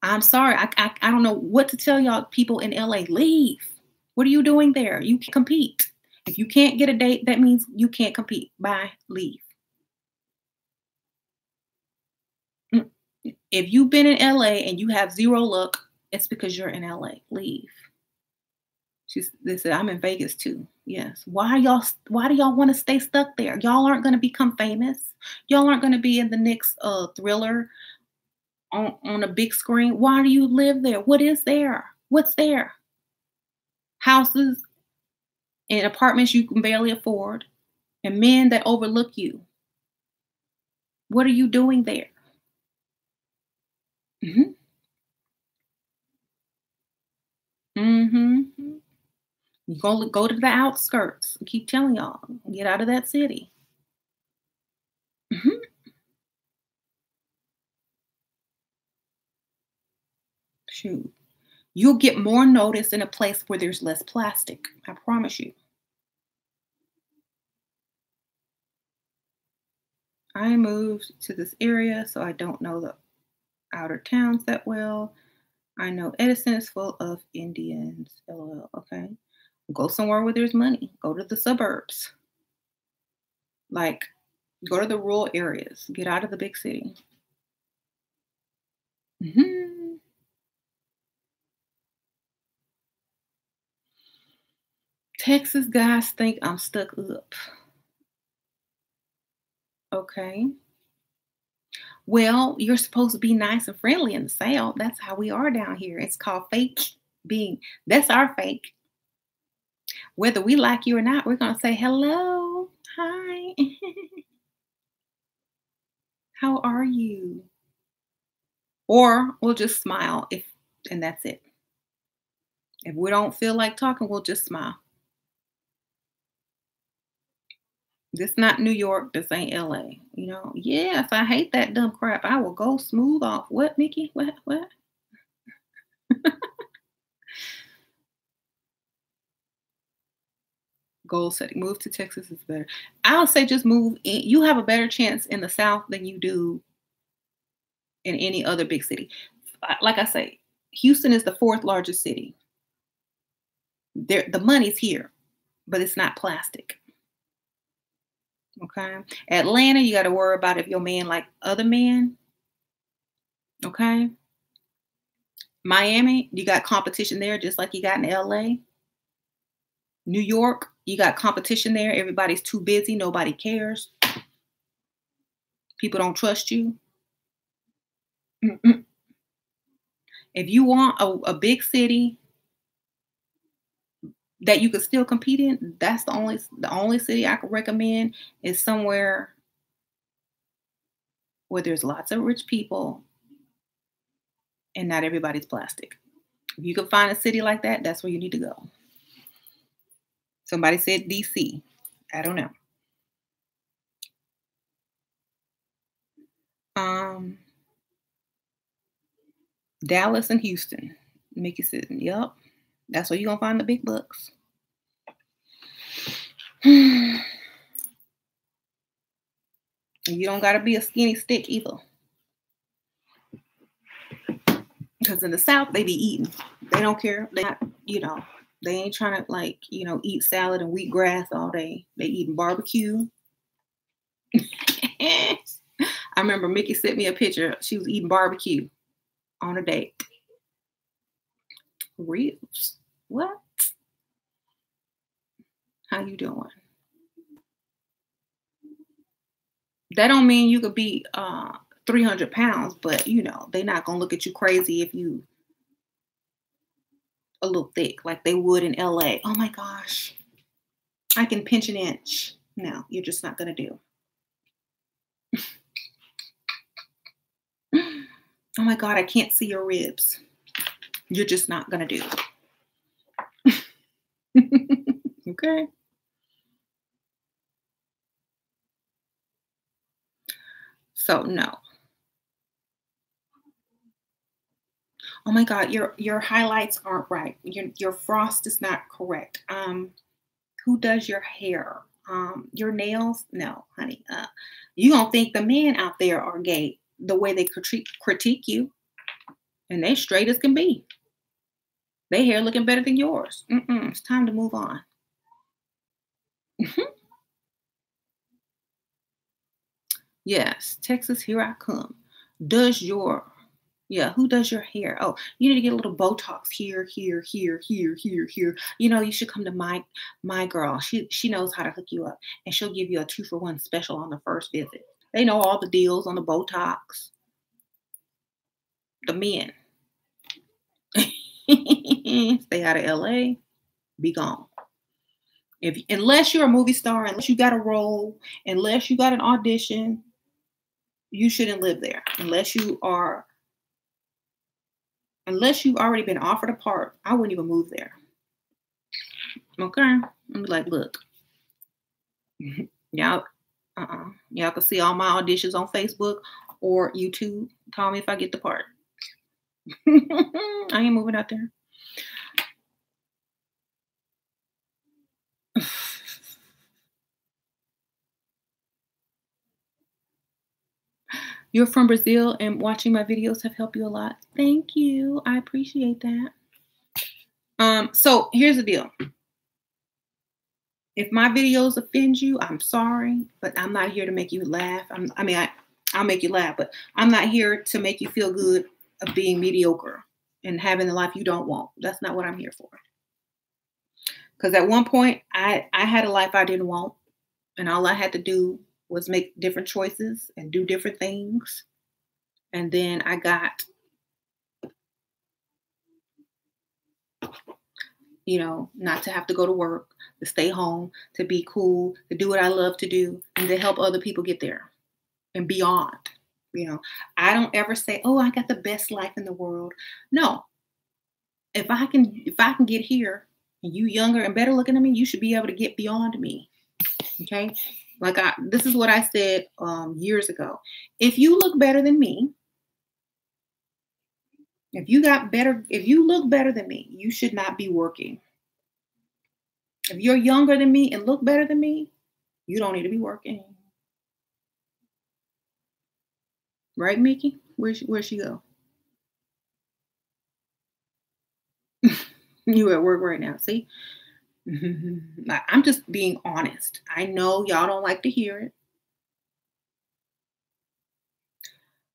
I'm sorry. I don't know what to tell y'all people in LA. Leave. What are you doing there? You can't compete. If you can't get a date, that means you can't compete. Bye. Leave. Mm. If you've been in LA and you have zero luck, it's because you're in LA. Leave. They said, I'm in Vegas too. Yes. Why do y'all want to stay stuck there? Y'all aren't going to become famous. Y'all aren't going to be in the next thriller on a big screen. Why do you live there? What is there? What's there? Houses and apartments you can barely afford, and men that overlook you. What are you doing there? Hmm. Hmm. You go to the outskirts. I keep telling y'all, get out of that city. Hmm. Shoot, you'll get more notice in a place where there's less plastic. I promise you. I moved to this area, so I don't know the outer towns that well. I know Edison is full of Indians. LOL. Okay. Go somewhere where there's money. Go to the suburbs. Like, go to the rural areas. Get out of the big city. Mhm. Texas guys think I'm stuck up. Okay. Well, you're supposed to be nice and friendly in the South. That's how we are down here. It's called fake being. That's our fake. Whether we like you or not, we're going to say hello. Hi. How are you? Or we'll just smile if and that's it. If we don't feel like talking, we'll just smile. This not New York. This ain't LA. You know, yes, I hate that dumb crap. I will go smooth off. What, Mickey? What? What? Goal setting. Move to Texas is better. I'll say just move in. You have a better chance in the South than you do in any other big city. Like I say, Houston is the fourth largest city. There, the money's here, but it's not plastic. Okay. Atlanta, you got to worry about if your man like other men. Okay. Miami, you got competition there just like you got in LA. New York, you got competition there. Everybody's too busy. Nobody cares. People don't trust you. Mm-mm. If you want a big city that you could still compete in, that's the only city I could recommend is somewhere where there's lots of rich people and not everybody's plastic. If you can find a city like that, that's where you need to go. Somebody said DC. I don't know. Um, Dallas and Houston. Mickey said, "Yep, that's where you're gonna find the big bucks." You don't gotta be a skinny stick either. Because in the South, they be eating. They don't care. They not, they ain't trying to like, eat salad and wheatgrass all day. They eating barbecue. I remember Mickey sent me a picture. She was eating barbecue on a date. Ribs. What? How you doing? That don't mean you could be 300 pounds, but they're not gonna look at you crazy if you a little thick like they would in LA. Oh my gosh, I can pinch an inch. No, you're just not gonna do. Oh my God, I can't see your ribs. You're just not gonna do. Okay. So no. Oh my God, your highlights aren't right. Your frost is not correct. Who does your hair? Your nails? No, honey. You don't think the men out there are gay the way they critique you, and they straight as can be. They hair looking better than yours. It's time to move on. Yes, Texas, here I come. Does your who does your hair? Oh, you need to get a little Botox here, here, here, here, here, here. You should come to my girl. She knows how to hook you up, and she'll give you a 2-for-1 special on the first visit. They know all the deals on the Botox. The men. Stay out of LA. Be gone. Unless you're a movie star, unless you got a role, unless you got an audition, you shouldn't live there. Unless you've already been offered a part, I wouldn't even move there. Okay? I'm like, look, y'all, y'all can see all my auditions on Facebook or YouTube. Call me if I get the part. I ain't moving out there. You're from Brazil and watching my videos have helped you a lot. Thank you. I appreciate that. So here's the deal. If my videos offend you, I'm sorry, but I'm not here to make you laugh. I'll make you laugh, but I'm not here to make you feel good of being mediocre and having the life you don't want. That's not what I'm here for. Because at one point, I had a life I didn't want, and all I had to do was make different choices and do different things. And then I got, not to have to go to work, to stay home, to be cool, to do what I love to do, and to help other people get there and beyond. I don't ever say, "Oh, I got the best life in the world." No. If I can get here and you younger and better looking than me, you should be able to get beyond me. Okay? This is what I said years ago. If you look better than me, if you look better than me, you should not be working. If you're younger than me and look better than me, you don't need to be working. Right, Mickey? Where'd she go? You at work right now. See? I'm just being honest. I know y'all don't like to hear it.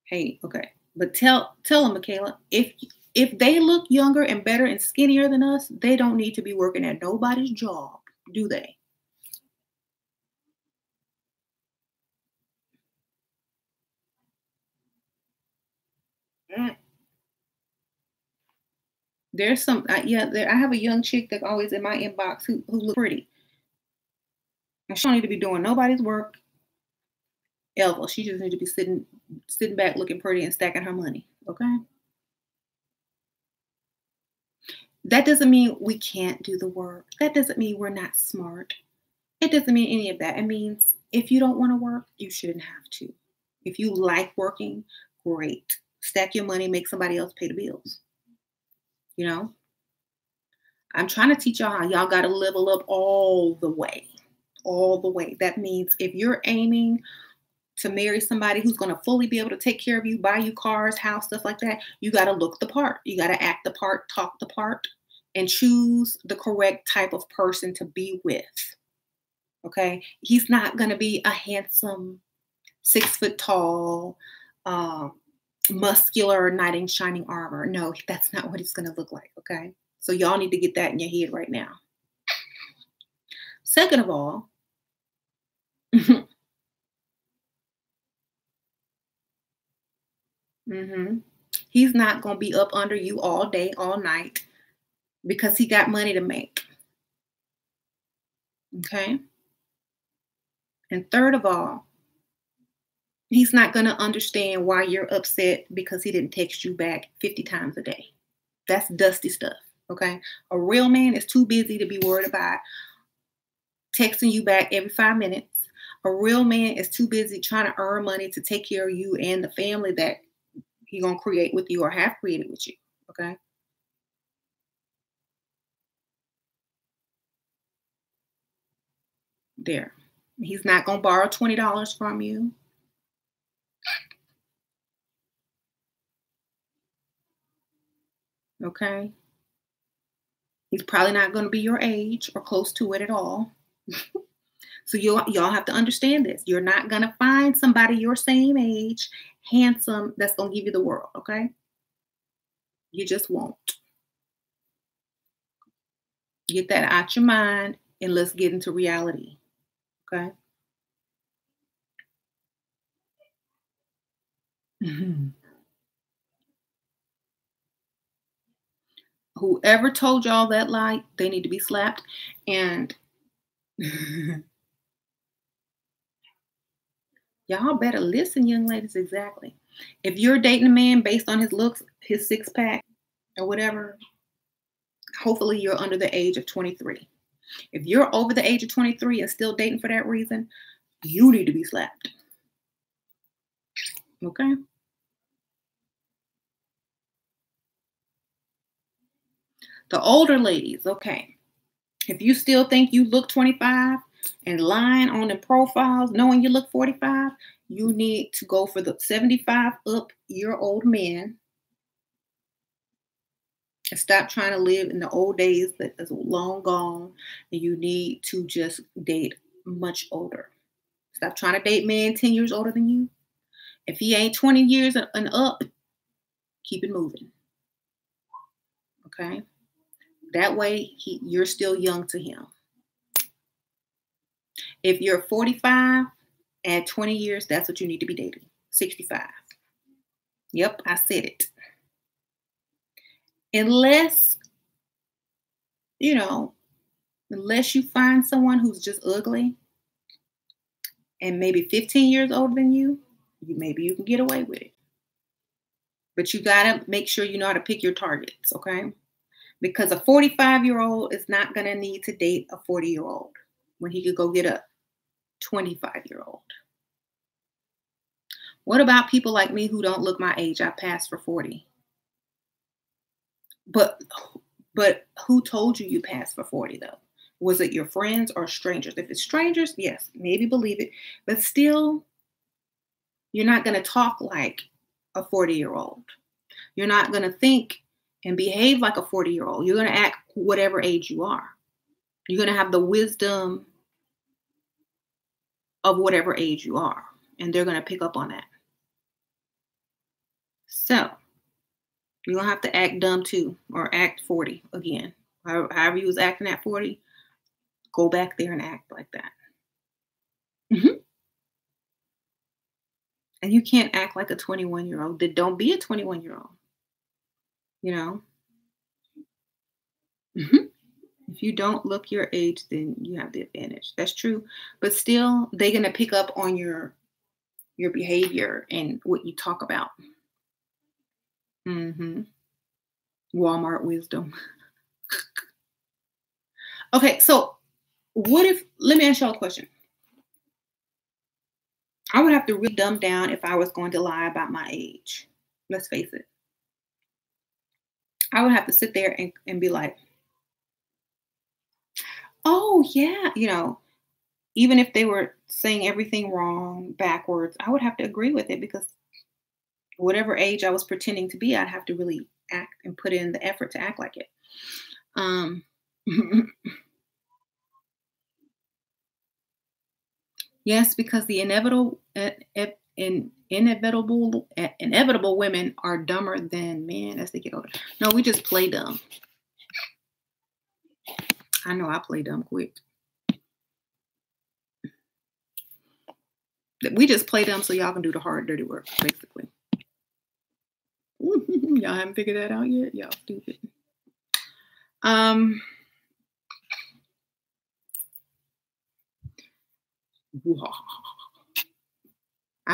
Hey, okay. But tell them, Michaela, if they look younger and better and skinnier than us, they don't need to be working at nobody's job, do they? Mm. There's some, I have a young chick that's always in my inbox who looks pretty. And she don't need to be doing nobody's work ever. She just need to be sitting back looking pretty and stacking her money. Okay. That doesn't mean we can't do the work. That doesn't mean we're not smart. It doesn't mean any of that. It means if you don't want to work, you shouldn't have to. If you like working, great. Stack your money, make somebody else pay the bills. I'm trying to teach y'all how y'all got to level up all the way. All the way. That means if you're aiming to marry somebody who's going to fully be able to take care of you, buy you cars, house, stuff like that, you got to look the part. You got to act the part, talk the part, and choose the correct type of person to be with. Okay? He's not going to be a handsome, 6 foot tall, muscular knight in shining armor. No, that's not what he's going to look like. Okay? So y'all need to get that in your head right now. Second of all, he's not going to be up under you all day, all night because he got money to make. Okay? And third of all, he's not going to understand why you're upset because he didn't text you back 50 times a day. That's dusty stuff. Okay? A real man is too busy to be worried about texting you back every 5 minutes. A real man is too busy trying to earn money to take care of you and the family that he's going to create with you or have created with you. Okay? There. He's not going to borrow $20 from you. Okay? He's probably not going to be your age or close to it at all. So y'all have to understand this. You're not going to find somebody your same age, handsome, that's going to give you the world, okay? You just won't. Get that out your mind and let's get into reality, okay? Whoever told y'all that lie, they need to be slapped. And y'all better listen, young ladies, exactly. If you're dating a man based on his looks, his six pack, or whatever, hopefully you're under the age of 23. If you're over the age of 23 and still dating for that reason, you need to be slapped. Okay? The older ladies, okay. If you still think you look 25, and lying on the profiles, knowing you look 45, you need to go for the 75 up year old men and stop trying to live in the old days that is long gone. And you need to just date much older. Stop trying to date men 10 years older than you. If he ain't 20 years and up, keep it moving. Okay? That way you're still young to him. If you're 45, add 20 years, that's what you need to be dating. 65. Yep, I said it. Unless, unless you find someone who's just ugly and maybe 15 years older than you, maybe you can get away with it. But you got to make sure you know how to pick your targets, okay? Because a 45-year-old is not going to need to date a 40-year-old when he could go get a 25-year-old. What about people like me who don't look my age? I passed for 40. But who told you passed for 40 though? Was it your friends or strangers? If it's strangers, yes, maybe believe it. But still, you're not going to talk like a 40-year-old. You're not going to think and behave like a 40-year-old. You're going to act whatever age you are. You're going to have the wisdom of whatever age you are. And they're going to pick up on that. So, you're going to have to act dumb too, or act 40 again. However you was acting at 40, go back there and act like that. Mm-hmm. And you can't act like a 21-year-old. Don't be a 21-year-old. Mm-hmm. If you don't look your age, then you have the advantage. That's true. But still, they're going to pick up on your behavior and what you talk about. Mm-hmm. Walmart wisdom. Okay, so let me ask y'all a question. I would have to really dumb down if I was going to lie about my age. Let's face it. I would have to sit there and be like, oh, yeah, even if they were saying everything wrong, backwards, I would have to agree with it because whatever age I was pretending to be, I'd have to really act and put in the effort to act like it. Yes, because the inevitable women are dumber than men as they get older. No, we just play dumb. I know I play dumb quick. We just play dumb so y'all can do the hard, dirty work, basically. Y'all haven't figured that out yet? Y'all stupid. I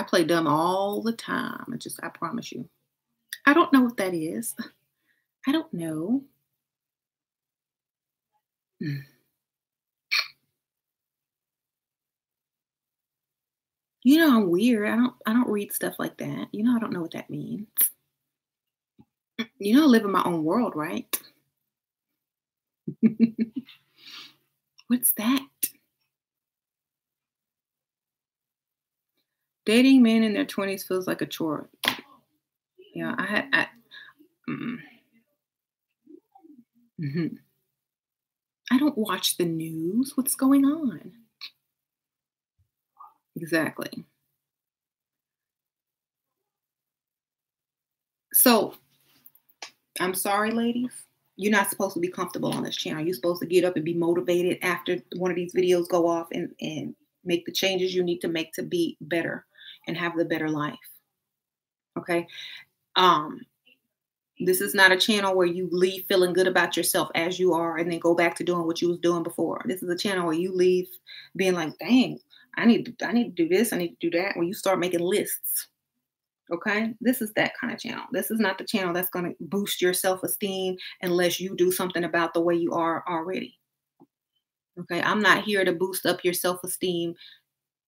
play dumb all the time. I promise you. I don't know what that is. I don't know. I'm weird. I don't read stuff like that. I don't know what that means. I live in my own world, right? What's that? Dating men in their 20s feels like a chore. Yeah, mm-hmm. I don't watch the news. What's going on? Exactly. So, I'm sorry, ladies. You're not supposed to be comfortable on this channel. You're supposed to get up and be motivated after one of these videos go off and make the changes you need to make to be better and have the better life. Okay? This is not a channel where you leave feeling good about yourself as you are and then go back to doing what you was doing before. This is a channel where you leave being like, dang, I need to do this, I need to do that. When you start making lists. Okay, this is that kind of channel. This is not the channel that's going to boost your self-esteem unless you do something about the way you are already. Okay, I'm not here to boost up your self-esteem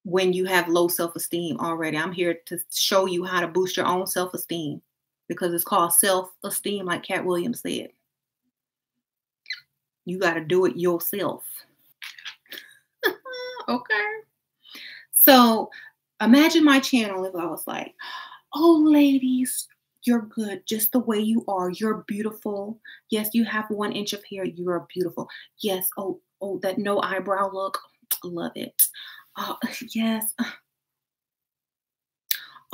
when you have low self-esteem already. I'm here to show you how to boost your own self-esteem because it's called self-esteem, like Cat Williams said. You got to do it yourself. Okay. So imagine my channel if I was like, oh, ladies, you're good just the way you are. You're beautiful. Yes, you have 1 inch of hair. You're beautiful. Yes. Oh, that no eyebrow look. Love it. Oh, yes.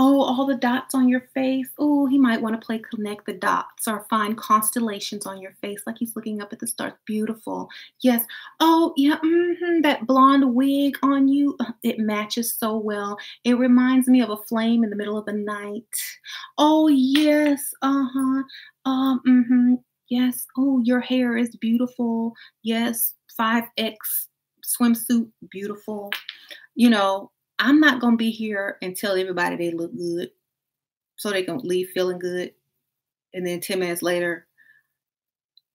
Oh, all the dots on your face. Oh, he might want to play connect the dots or find constellations on your face, like he's looking up at the stars. Beautiful. Yes. Oh, yeah. That blonde wig on you, it matches so well. It reminds me of a flame in the middle of the night. Oh, yes. Uh-huh. Yes. Oh, your hair is beautiful. Yes. 5X swimsuit, beautiful. You know, I'm not gonna be here and tell everybody they look good so they can leave feeling good. And then 10 minutes later,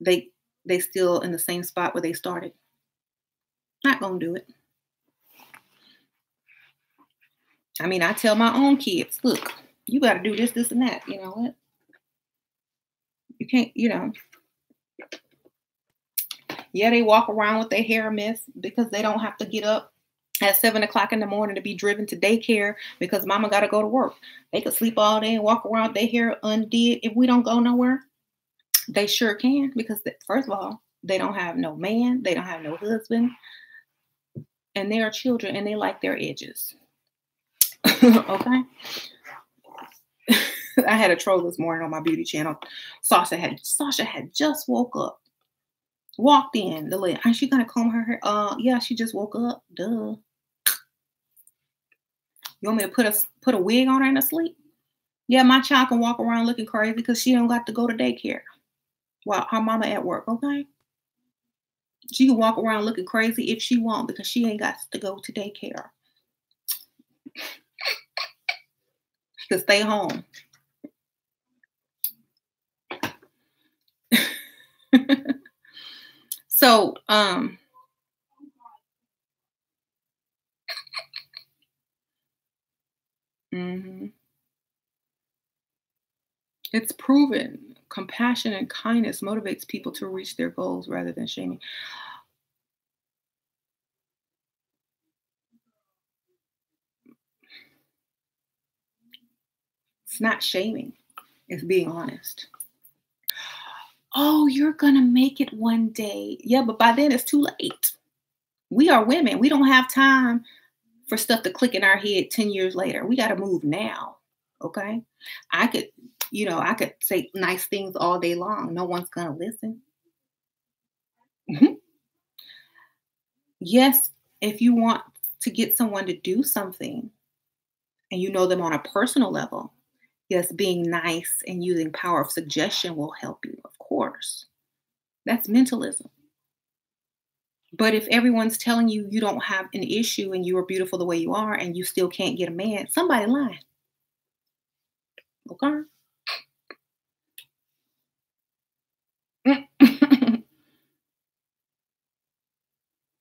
they they still in the same spot where they started. Not gonna do it. I mean, I tell my own kids, look, you gotta do this, this, and that. You know what? You can't, yeah, they walk around with their hair a mess because they don't have to get up at 7 o'clock in the morning to be driven to daycare because mama gotta go to work. They could sleep all day and walk around with their hair undid. If we don't go nowhere, they sure can because first of all, they don't have no man, they don't have no husband, and they are children and they like their edges. Okay. I had a troll this morning on my beauty channel. Sasha had just woke up, walked in the lid. Aren't she gonna comb her hair? Yeah, she just woke up. Duh. You want me to put a wig on her and sleep? Yeah, my child can walk around looking crazy because she don't got to go to daycare while her mama at work. Okay. She can walk around looking crazy if she want because she ain't got to go to daycare. She can stay home. So, it's proven compassion and kindness motivates people to reach their goals rather than shaming. It's not shaming, it's being honest. Oh, you're gonna make it one day. Yeah, but by then it's too late. We are women. We don't have time for stuff to click in our head 10 years later. We got to move now. Okay. I could, I could say nice things all day long. No one's going to listen. Mhm. Yes, if you want to get someone to do something and you know them on a personal level, yes, being nice and using power of suggestion will help you, of course. That's mentalism. But if everyone's telling you you don't have an issue and you are beautiful the way you are and you still can't get a man, somebody lying. Okay.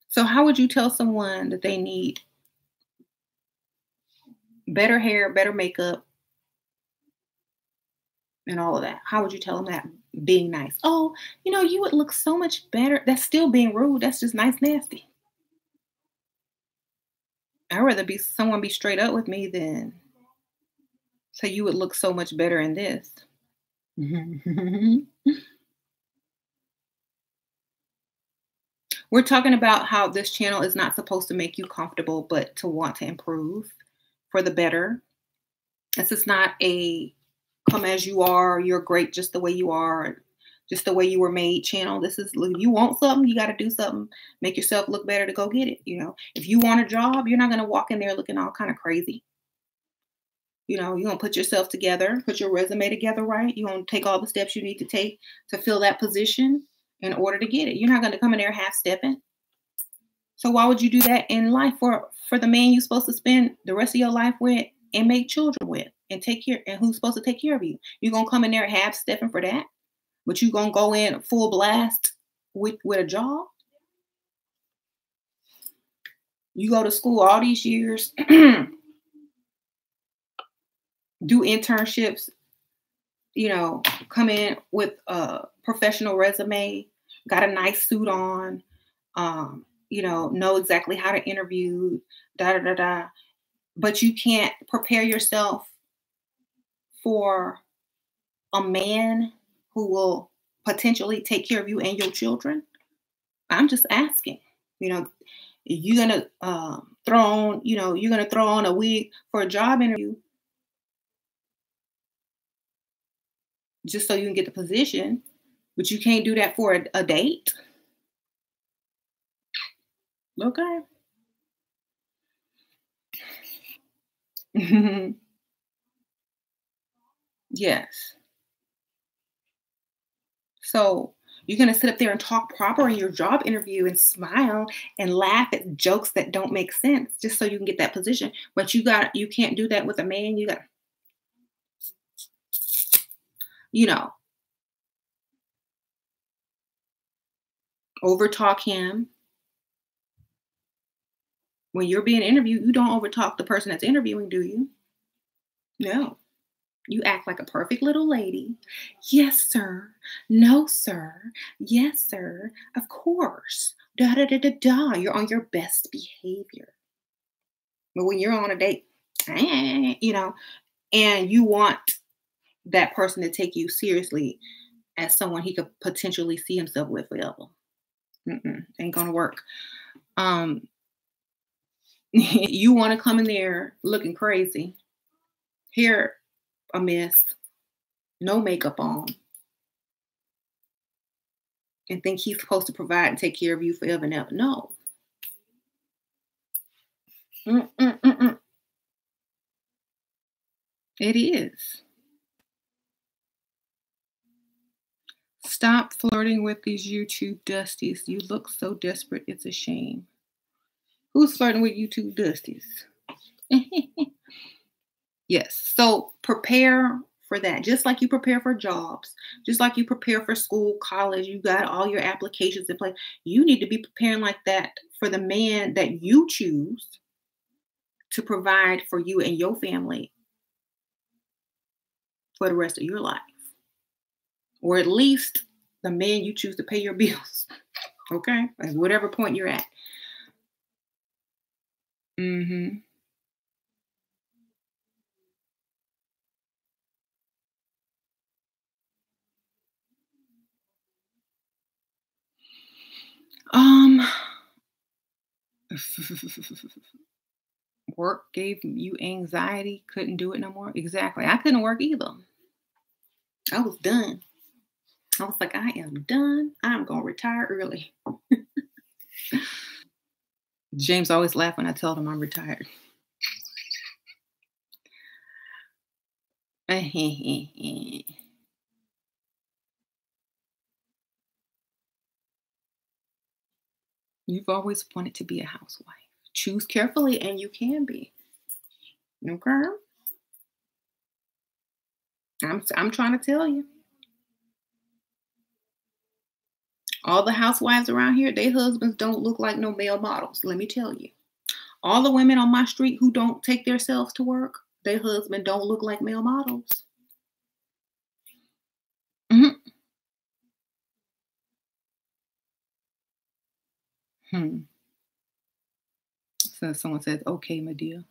So how would you tell someone that they need better hair, better makeup, and all of that? How would you tell them that being nice? Oh, you would look so much better. That's still being rude. That's just nice, nasty. I'd rather someone be straight up with me than say you would look so much better in this. We're talking about how this channel is not supposed to make you comfortable, but to want to improve for the better. This is not a come as you are, you're great just the way you are, just the way you were made channel. This is, you want something, you got to do something, make yourself look better to go get it. If you want a job, you're not going to walk in there looking all kind of crazy. You're going to put yourself together, put your resume together right. You're going to take all the steps you need to take to fill that position in order to get it. You're not going to come in there half stepping. So why would you do that in life for the man you're supposed to spend the rest of your life with and make children with and take care, and who's supposed to take care of you? You're going to come in there half stepping for that, but you're going to go in full blast with a job? You go to school all these years, do internships, come in with a professional resume, got a nice suit on, know exactly how to interview, da da da da. But you can't prepare yourself for a man who will potentially take care of you and your children. I'm just asking. You know, you're gonna you're gonna throw on a wig for a job interview just so you can get the position, but you can't do that for a date. Okay. Yes. So you're gonna sit up there and talk proper in your job interview and smile and laugh at jokes that don't make sense just so you can get that position. But you can't do that with a man. You got, you know, over talk him. When you're being interviewed, you don't over talk the person that's interviewing, do you? No. You act like a perfect little lady. Yes, sir. No, sir. Yes, sir. Of course. Da da da da da. You're on your best behavior. But when you're on a date, and you want that person to take you seriously as someone he could potentially see himself with forever. Ain't gonna work. Um, you want to come in there looking crazy, hair a mess, no makeup on, and think he's supposed to provide and take care of you forever and ever. No. Mm-mm-mm-mm. It is. Stop flirting with these YouTube dusties. You look so desperate, it's a shame. Who's flirting with YouTube dusties? Yes. So prepare for that. Just like you prepare for jobs, just like you prepare for school, college, you got all your applications in place. You need to be preparing like that for the man that you choose to provide for you and your family for the rest of your life. Or at least the man you choose to pay your bills. Okay? At whatever point you're at. Hmm. Um Work gave you anxiety, couldn't do it no more. Exactly. I couldn't work either. I was done. I was like, I am done. I'm gonna retire early. James always laughed when I told him I'm retired. You've always wanted to be a housewife. Choose carefully and you can be. Okay? I'm trying to tell you. All the housewives around here, their husbands don't look like no male models. Let me tell you. All the women on my street who don't take themselves to work, their husband don't look like male models. Mhm. Hmm. So someone says, okay, my dear.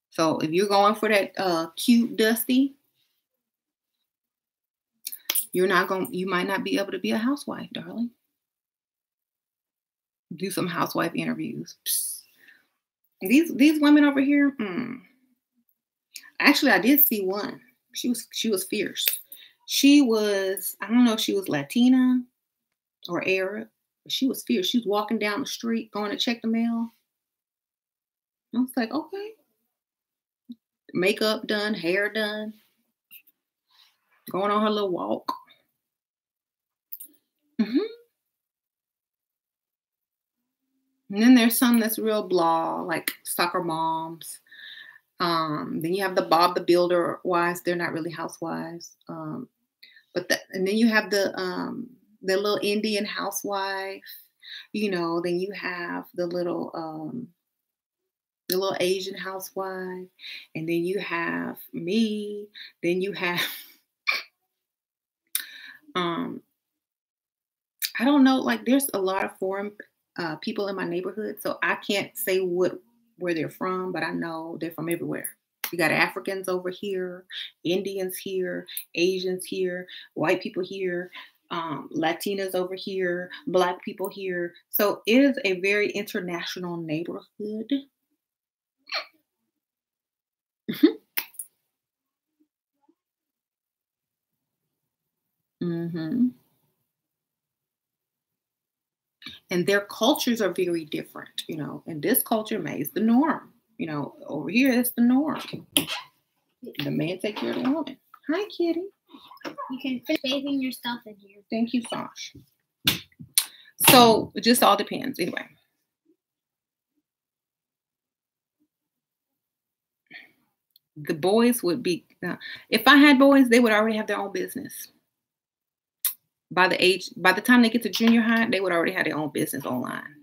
So if you're going for that cute dusty, you might not be able to be a housewife, darling. Do some housewife interviews. Psst. These women over here, actually I did see one. She was fierce. She was, I don't know if she was Latina or Arab, but she was fierce. She was walking down the street going to check the mail. I was like, okay. Makeup done, hair done, going on her little walk. Hmm. And then there's some that's real blah, like soccer moms. Then you have the Bob the Builder wives. They're not really housewives. And then you have the little Indian housewife. Then you have the little Asian housewife, and then you have me. Then you have um I don't know, like there's a lot of foreign people in my neighborhood, so I can't say where they're from, but I know they're from everywhere. You got Africans over here, Indians here, Asians here, white people here, Latinas over here, Black people here. So it is a very international neighborhood. hmm And their cultures are very different, and this culture makes the norm. Over here, it's the norm. The man take care of the woman. Hi, kitty. You can finish bathing yourself in here. Thank you, Sash. So it just all depends. Anyway. The boys would be, if I had boys, they would already have their own business. By the time they get to junior high, they would already have their own business online.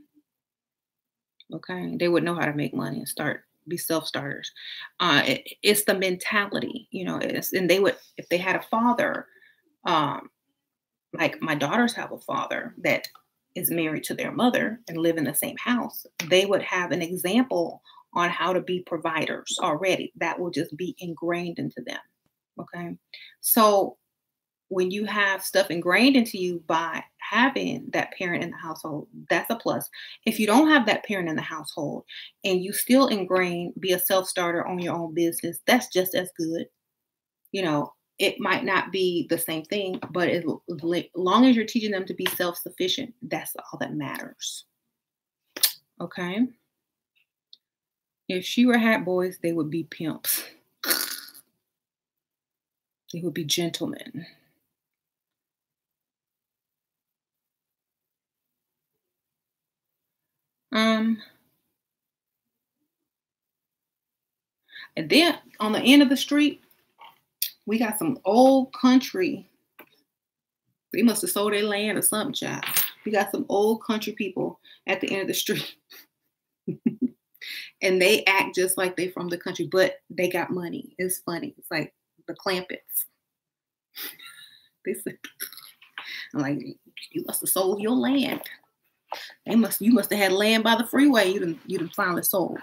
Okay. They would know how to make money and be self-starters. It's the mentality, and they would, if they had a father, like my daughters have a father that is married to their mother and live in the same house, they would have an example on how to be providers already. That will just be ingrained into them. Okay. So when you have stuff ingrained into you by having that parent in the household, that's a plus. If you don't have that parent in the household and you still be a self-starter on your own business, that's just as good. It might not be the same thing, but as long as you're teaching them to be self-sufficient, that's all that matters. Okay. If she had boys, they would be pimps. They would be gentlemen. And then on the end of the street, we got some old country. They must have sold their land or something, child. We got some old country people at the end of the street. And they act just like they from the country, but they got money. It's funny. It's like the Clampets. They said, I'm like, you must have sold your land. You must have had land by the freeway. You done finally sold.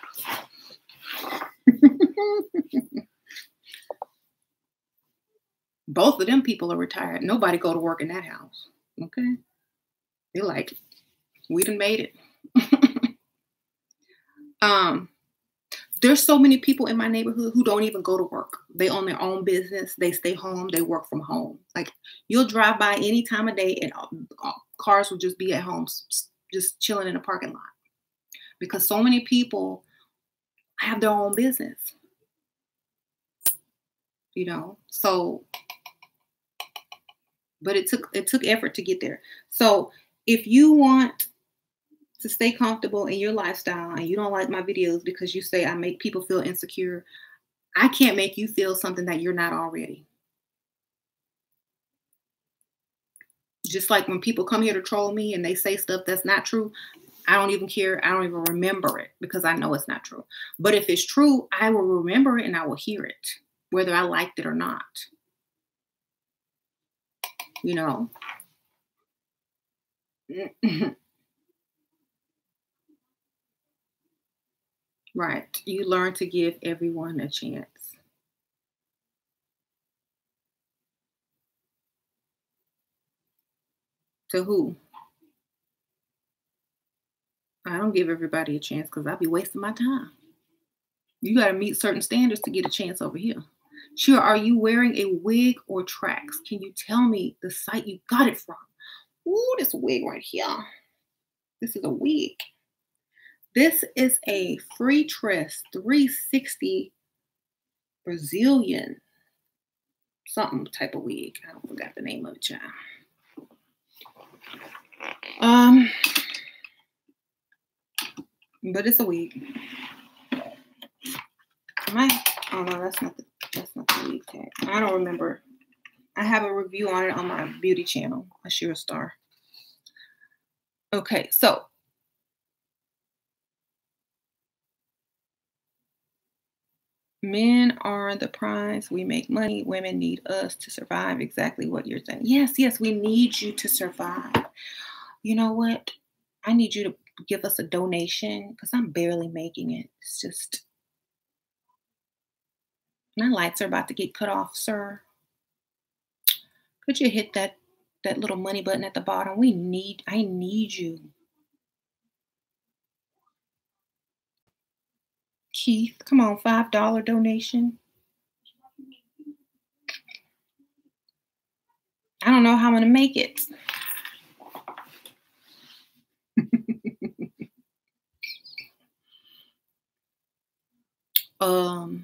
Both of them people are retired. Nobody go to work in that house. Okay. They're like, we done made it. There's so many people in my neighborhood who don't even go to work. They own their own business. They stay home. They work from home. Like you'll drive by any time of day and cars will just be at home, just chilling in the parking lot because so many people have their own business, so, but it took effort to get there. So if you want to stay comfortable in your lifestyle and you don't like my videos because you say I make people feel insecure, I can't make you feel something that you're not already. Just like when people come here to troll me and they say stuff that's not true, I don't even care. I don't even remember it because I know it's not true. But if it's true, I will remember it and I will hear it, whether I liked it or not. Right. You learn to give everyone a chance. To who? I don't give everybody a chance because I'll be wasting my time. You got to meet certain standards to get a chance over here. Sure, are you wearing a wig or tracks? Can you tell me the site you got it from? Ooh, this wig right here. This is a wig. This is a free tress 360 Brazilian something type of wig. I forgot the name of it, child. But it's a wig. Oh no, that's not the wig tag. I don't remember. I have a review on it on my beauty channel, Ashira Star. Okay, so men are the prize. We make money. Women need us to survive. Exactly what you're saying. Yes, we need you to survive. You know what? I need you to give us a donation because I'm barely making it. It's just my lights are about to get cut off, sir. Could you hit that little money button at the bottom? I need you. Keith, come on, $5 donation. I don't know how I'm gonna make it. Uh-oh.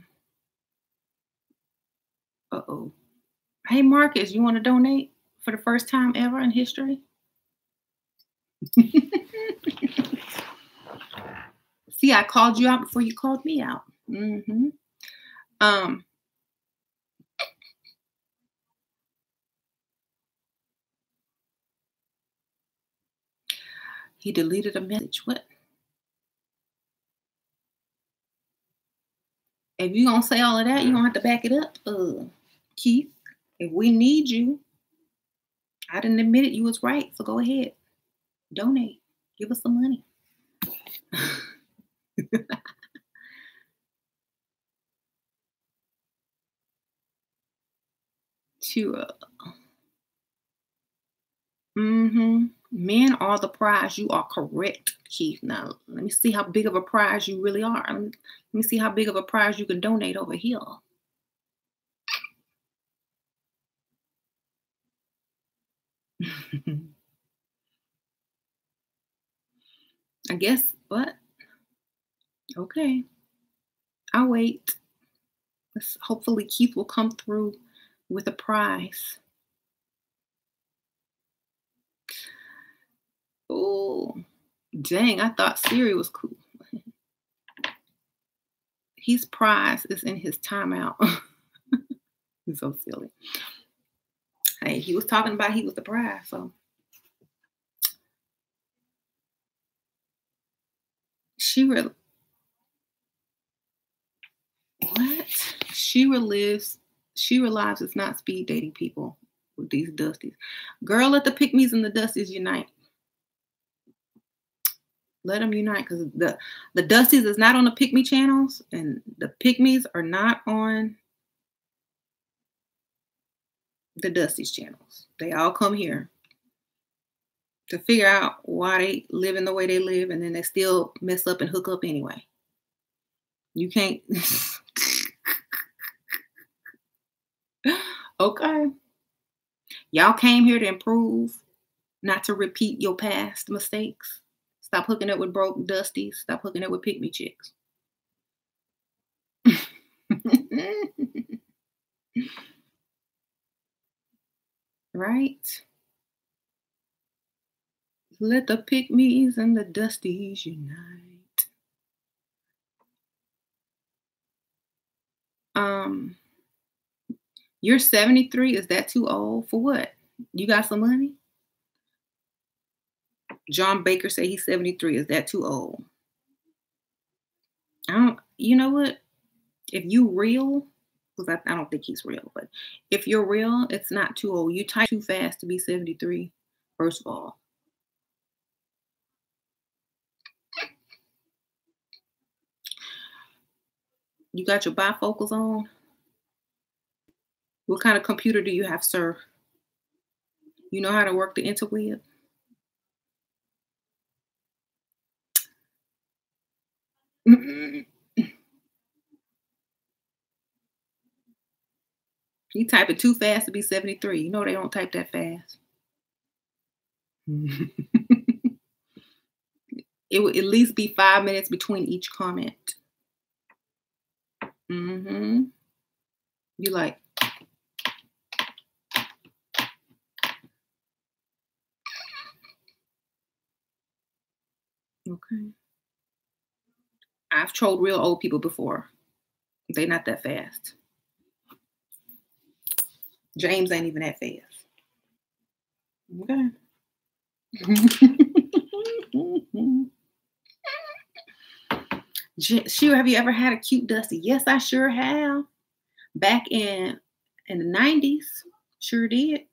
Hey Marcus, you want to donate for the first time ever in history? See, I called you out before you called me out. Mm-hmm. He deleted a message. What? If you gonna say all of that, you gonna have to back it up, Keith. If we need you, I didn't admit it. You was right, so go ahead, donate. Give us some money. Sure. Men are the prize. You are correct, Keith. Now, let me see how big of a prize you really are. Let me see how big of a prize you can donate over here. I guess what? Okay. I'll wait. Hopefully Keith will come through with a prize. Oh, dang, I thought Siri was cool. His prize is in his timeout. He's so silly. Hey, he was talking about he was the prize, so. What? She realizes not speed dating people with these dusties. Girl, let the pick-me's and the dusties unite. Let them unite because the dusties is not on the pick-me channels and the pick-me's are not on the dusties channels. They all come here to figure out why they live in the way they live, and then they still mess up and hook up anyway. You can't. Okay. Y'all came here to improve, not to repeat your past mistakes. Stop hooking up with broke dusties. Stop hooking up with pick-me chicks. Right? Let the pick-me's and the dusties unite. You're 73. Is that too old? For what? You got some money? John Baker said he's 73. Is that too old? You know what? If you real, because I don't think he's real, but if you're real, it's not too old. You type too fast to be 73, first of all. You got your bifocals on? What kind of computer do you have, sir? You know how to work the interweb? You type it too fast to be 73. You know they don't type that fast. It would at least be 5 minutes between each comment. You like, okay. I've trolled real old people before. They're not that fast. James ain't even that fast. Okay. Sure, have you ever had a cute dusty? Yes, I sure have. Back in the 90s. Sure did.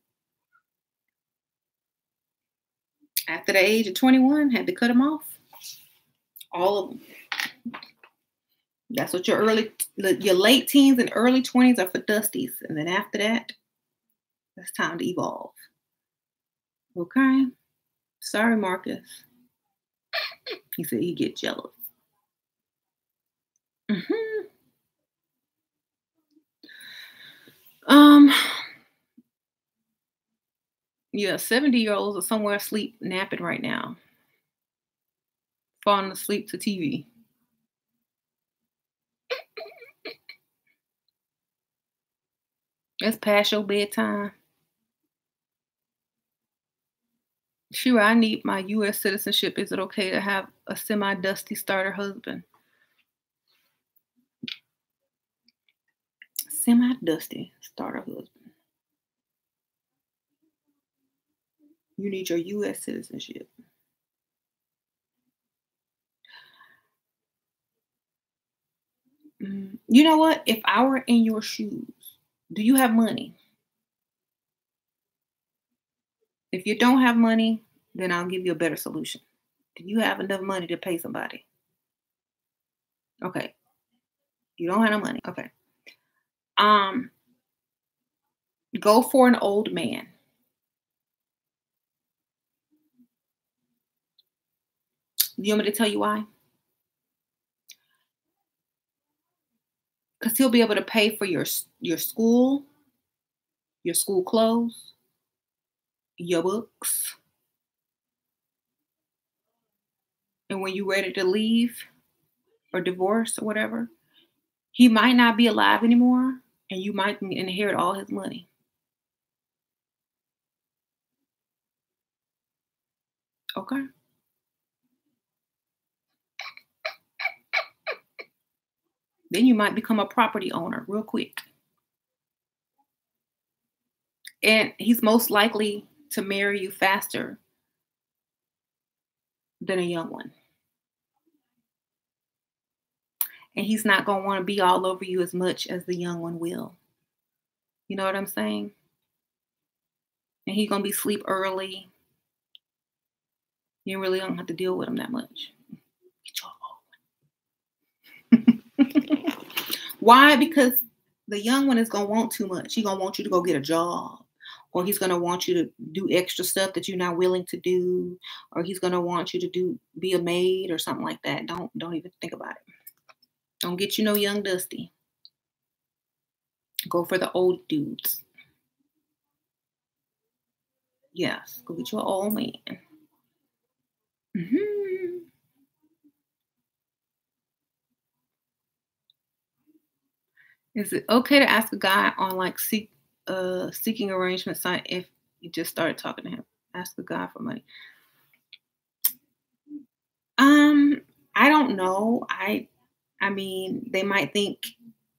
After the age of 21, had to cut them off. All of them. That's what your late teens and early 20s are for dusties. And then after that, it's time to evolve. Okay? Sorry, Marcus. He said he'd get jealous. Mm-hmm. Yeah, 70-year-olds are somewhere asleep, napping right now. Falling asleep to TV. It's past your bedtime. Shira, I need my U.S. citizenship. Is it okay to have a semi-dusty starter husband? Semi-dusty starter husband. You need your U.S. citizenship. You know what? If I were in your shoes, do you have money? If you don't have money, then I'll give you a better solution. Do you have enough money to pay somebody? Okay. You don't have no money. Okay. Go for an old man. You want me to tell you why? Because he'll be able to pay for your school clothes, your books. And when you're ready to leave or divorce or whatever, he might not be alive anymore and you might inherit all his money. Okay? Then you might become a property owner real quick. And he's most likely to marry you faster than a young one. And he's not going to want to be all over you as much as the young one will. You know what I'm saying? And he's going to be sleep early. You really don't have to deal with him that much. Why? Because the young one is going to want too much. He's going to want you to go get a job. Or he's going to want you to do extra stuff that you're not willing to do. Or he's going to want you to be a maid or something like that. Don't even think about it. Don't get you no young dusty. Go for the old dudes. Yes, go get you an old man. Mm-hmm. Is it okay to ask a guy on like seeking arrangement site if you just started talking to him? Ask a guy for money. I don't know. I mean, they might think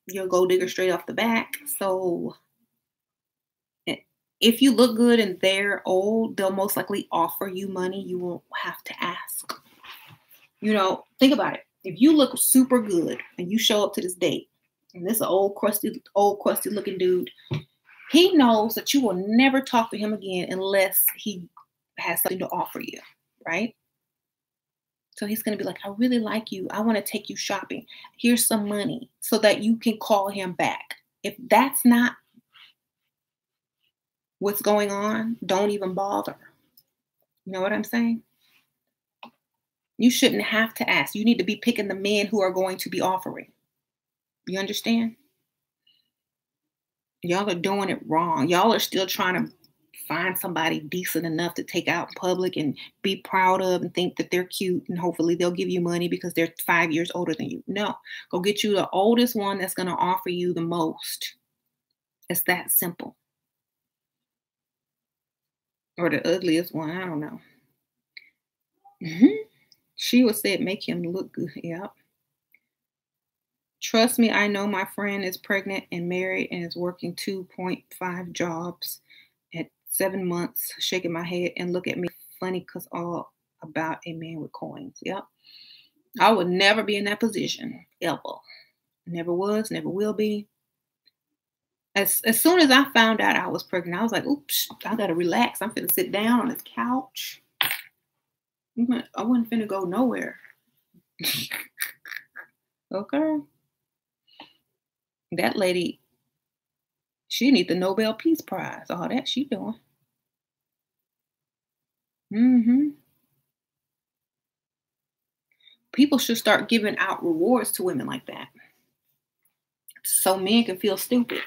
you're a gold digger straight off the back. So if you look good and they're old, they'll most likely offer you money. You won't have to ask. You know, think about it. If you look super good and you show up to this date, and this old crusty looking dude, he knows that you will never talk to him again unless he has something to offer you, right? So he's going to be like, I really like you. I want to take you shopping. Here's some money so that you can call him back. If that's not what's going on, don't even bother. You know what I'm saying? You shouldn't have to ask. You need to be picking the men who are going to be offering. You understand? Y'all are doing it wrong. Y'all are still trying to find somebody decent enough to take out in public and be proud of and think that they're cute and hopefully they'll give you money because they're 5 years older than you. No, go get you the oldest one that's going to offer you the most. It's that simple. Or the ugliest one. I don't know. She would say make him look good. Yep. Trust me, I know my friend is pregnant and married and is working 2.5 jobs at 7 months, shaking my head and look at me funny because all about a man with coins. Yep. I would never be in that position, ever. Never was, never will be. As soon as I found out I was pregnant, I was like, oops, I got to relax. I'm finna sit down on this couch. I wasn't finna go nowhere. Okay. That lady, she need the Nobel Peace Prize. All that she doing. Hmm. People should start giving out rewards to women like that, so men can feel stupid.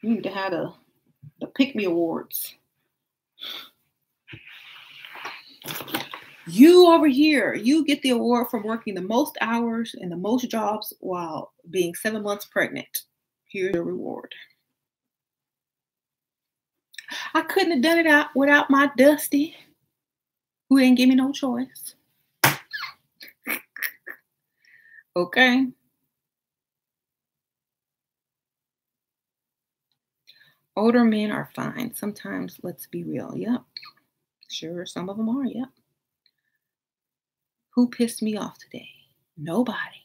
You need to have the pick me awards. You over here, you get the award from working the most hours and the most jobs while being 7 months pregnant. Here's your reward. I couldn't have done it out without my Dusty, who didn't give me no choice. Okay. Older men are fine. Sometimes, let's be real. Yep. Sure, some of them are. Yep. Who pissed me off today? Nobody.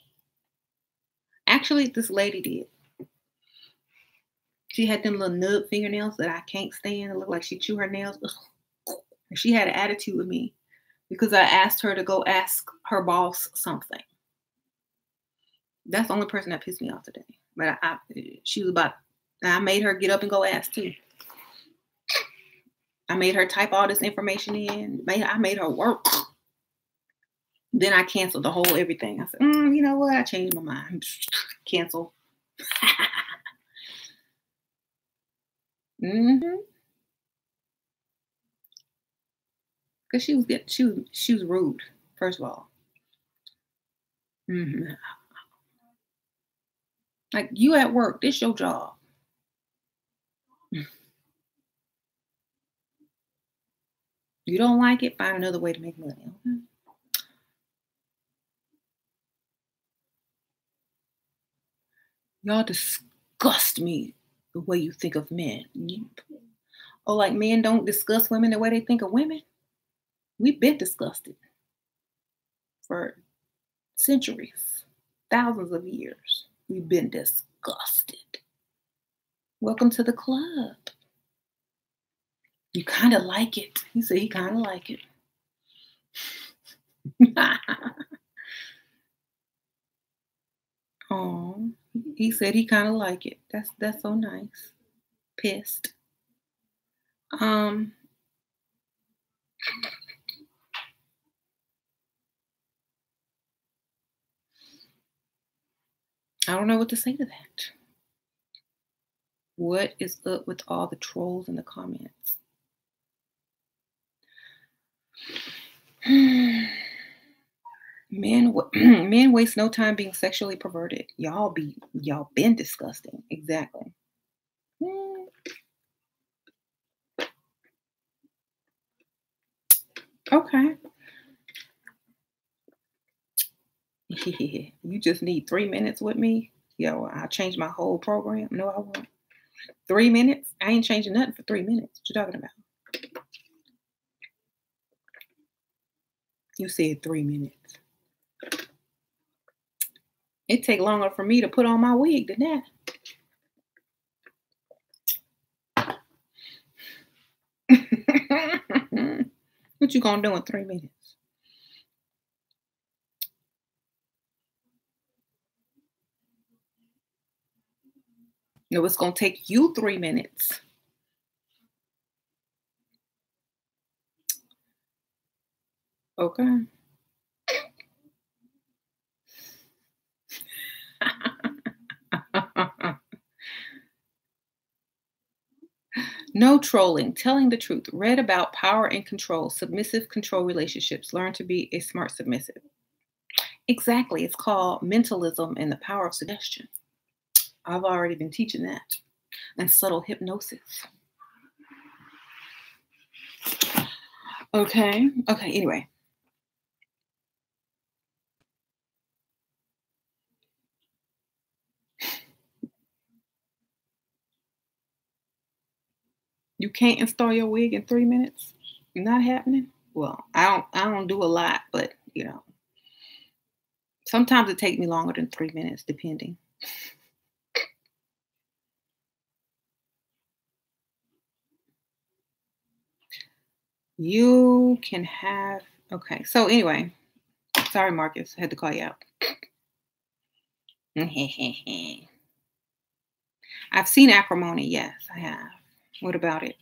Actually, this lady did. She had them little nub fingernails that I can't stand. It looked like she chewed her nails. Ugh. And she had an attitude with me because I asked her to go ask her boss something. That's the only person that pissed me off today. But she was about, I made her get up and go ask too. I made her type all this information in. I made her work. Then I canceled the whole everything. I said, you know what? I changed my mind. Cancel. Mm-hmm. Because she was rude, first of all. Mm-hmm. Like, you at work, this your job. You don't like it, find another way to make money. Okay? Y'all disgust me the way you think of men. Like men don't discuss women the way they think of women. We've been disgusted for centuries, thousands of years. We've been disgusted. Welcome to the club. You kind of like it. He said he kind of like it. Oh, he said he kind of like it. That's so nice. Pissed. Um, I don't know what to say to that. What is up with all the trolls in the comments? Men waste no time being sexually perverted. Y'all been disgusting. Exactly. Okay. You just need 3 minutes with me? Yo, I'll change my whole program. No, I won't. 3 minutes? I ain't changing nothing for 3 minutes. What you talking about? You said 3 minutes. It take longer for me to put on my wig than that. What you gonna do in 3 minutes? No, it's gonna take you 3 minutes. Okay. No trolling, telling the truth. Read about power and control, submissive control relationships. Learn to be a smart submissive. Exactly. It's called mentalism and the power of suggestion. I've already been teaching that. And subtle hypnosis. Okay. Anyway. You can't install your wig in 3 minutes? Not happening? Well, I don't do a lot, but sometimes it takes me longer than 3 minutes, depending. You can have, okay. So anyway, Sorry, Marcus. I had to call you out. I've seen acrimony. Yes, I have. What about it?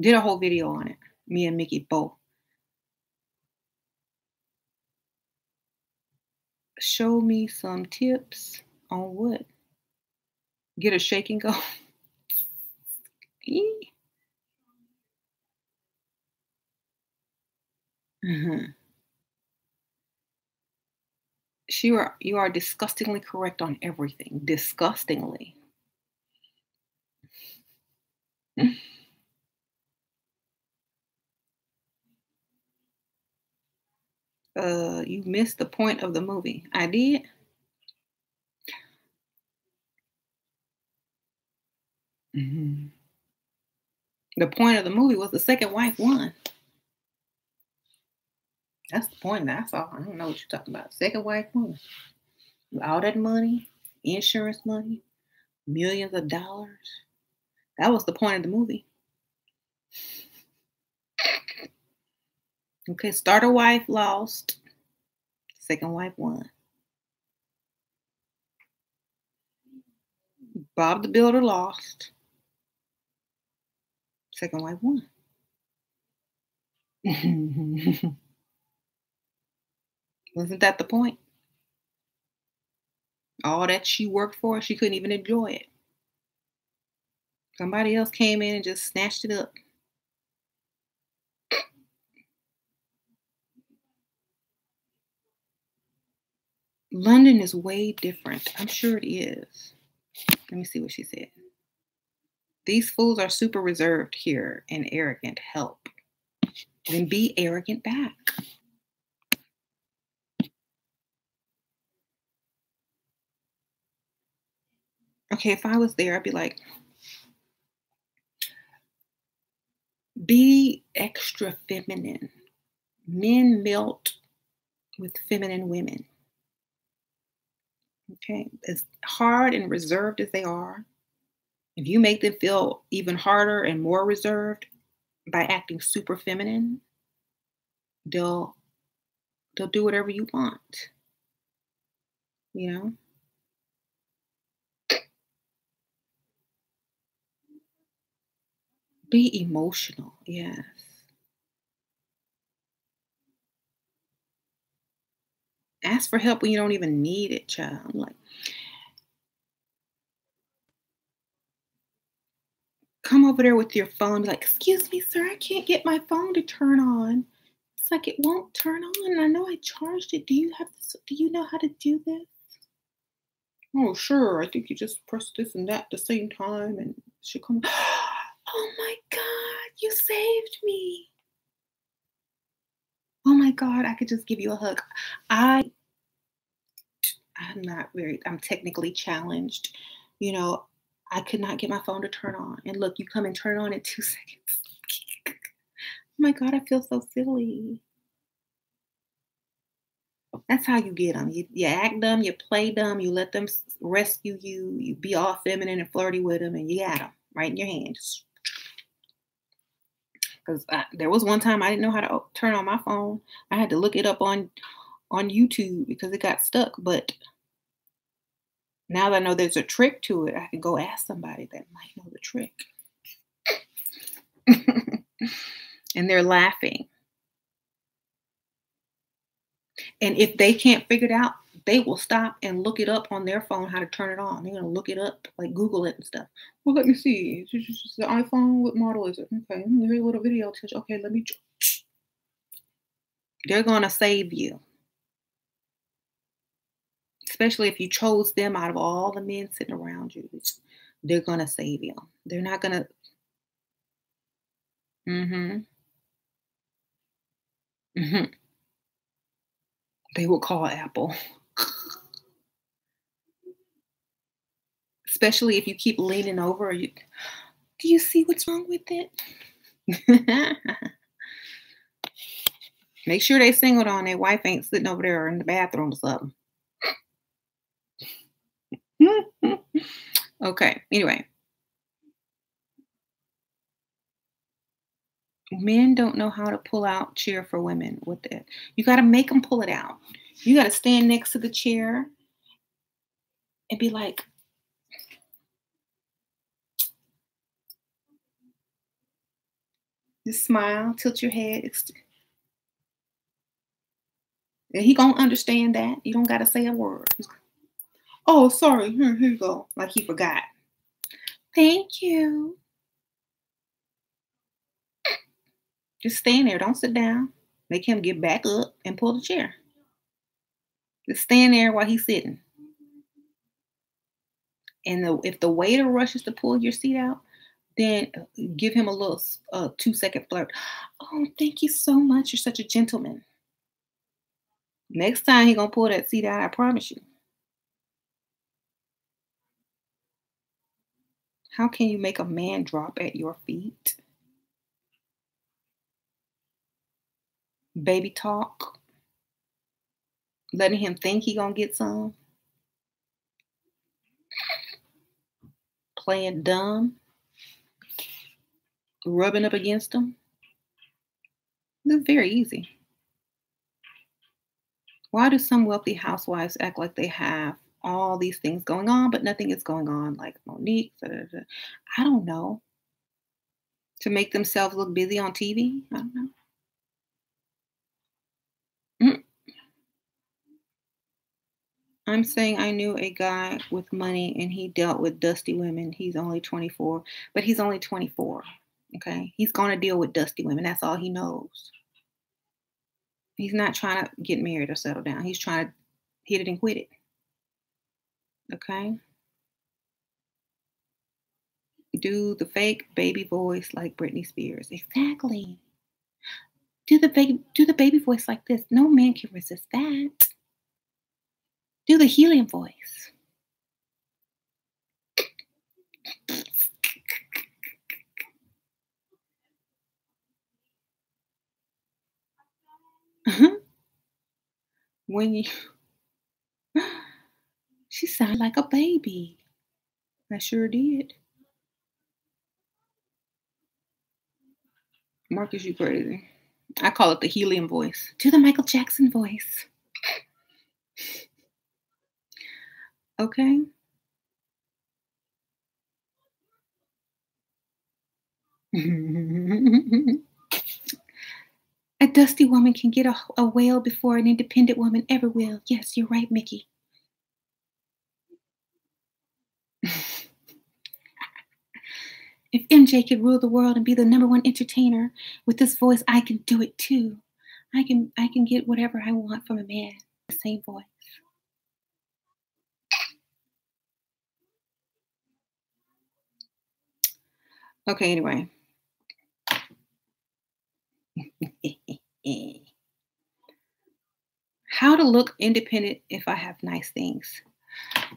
Did a whole video on it. Me and Mickey both. Show me some tips on what? Get a shake and go. Mm-hmm. You are disgustingly correct on everything. Disgustingly. You missed the point of the movie. I did. Mm-hmm. The point of the movie was the second wife won. That's the point. That's all. I don't know what you're talking about. Second wife won. All that money, insurance money, millions of dollars. That was the point of the movie. Okay, starter wife lost. Second wife won. Bob the Builder lost. Second wife won. Wasn't that the point? All that she worked for, she couldn't even enjoy it. Somebody else came in and just snatched it up. London is way different. I'm sure it is. Let me see what she said. These fools are super reserved here and arrogant. Help. Then be arrogant back. Okay, if I was there, I'd be like, be extra feminine. Men melt with feminine women. Okay, as hard and reserved as they are, if you make them feel even harder and more reserved by acting super feminine, they'll do whatever you want. You know? Be emotional. Yes. Ask for help when you don't even need it, child. I'm like, come over there with your phone. Be like, excuse me, sir, I can't get my phone to turn on. It's like it won't turn on. I know I charged it. Do you have this? Do you know how to do this? Oh, sure. I think you just press this and that at the same time, and she'll come. Oh my God, you saved me. Oh my God, I could just give you a hug. I'm technically challenged. You know, I could not get my phone to turn on. And look, you come and turn it on in 2 seconds. Oh my God, I feel so silly. That's how you get them. You act dumb, you play dumb, you let them rescue you, you be all feminine and flirty with them, and you got them right in your hands. Because there was one time I didn't know how to turn on my phone. I had to look it up on YouTube because it got stuck. But now that I know there's a trick to it, I can go ask somebody that might know the trick. And they're laughing. And if they can't figure it out, they will stop and look it up on their phone how to turn it on. They're going to look it up, like Google it and stuff. Well, let me see. It's just the iPhone. What model is it? Okay, here's a little video. Okay, let me. They're going to save you. Especially if you chose them out of all the men sitting around you. They're going to save you. They're not going to. Mm-hmm. Mm-hmm. They will call Apple. Especially if you keep leaning over. Do you see what's wrong with it? Make sure they singled on their wife ain't sitting over there in the bathroom or something. Okay, anyway. Men don't know how to pull out chair for women with it. You got to make them pull it out. You got to stand next to the chair and be like, just smile, tilt your head. And he gonna understand that. You don't gotta say a word. Oh, sorry. Here you go. Like he forgot. Thank you. Just stand there. Don't sit down. Make him get back up and pull the chair. Just stand there while he's sitting. And if the waiter rushes to pull your seat out, then give him a little 2-second flirt. Oh, thank you so much. You're such a gentleman. Next time he gonna pull that seat out, I promise you. How can you make a man drop at your feet? Baby talk. Letting him think he gonna get some. Playing dumb. Rubbing up against him. It's very easy. Why do some wealthy housewives act like they have all these things going on, but nothing is going on? Like Monique, I don't know. To make themselves look busy on TV? I don't know. Mm. I'm saying I knew a guy with money and he dealt with dusty women. He's only 24, but he's only 24. Okay. He's going to deal with dusty women. That's all he knows. He's not trying to get married or settle down. He's trying to hit it and quit it. Okay. Do the fake baby voice like Britney Spears. Exactly. Do the baby voice like this. No man can resist that. Do the helium voice. When you she sounded like a baby. I sure did. Marcus, you crazy. I call it the helium voice. Do the Michael Jackson voice. Okay. A dusty woman can get a whale before an independent woman ever will. Yes, you're right, Mickey. If MJ could rule the world and be the number one entertainer with this voice, I can do it too. I can get whatever I want from a man. The same voice. Okay, anyway. How to look independent if I have nice things.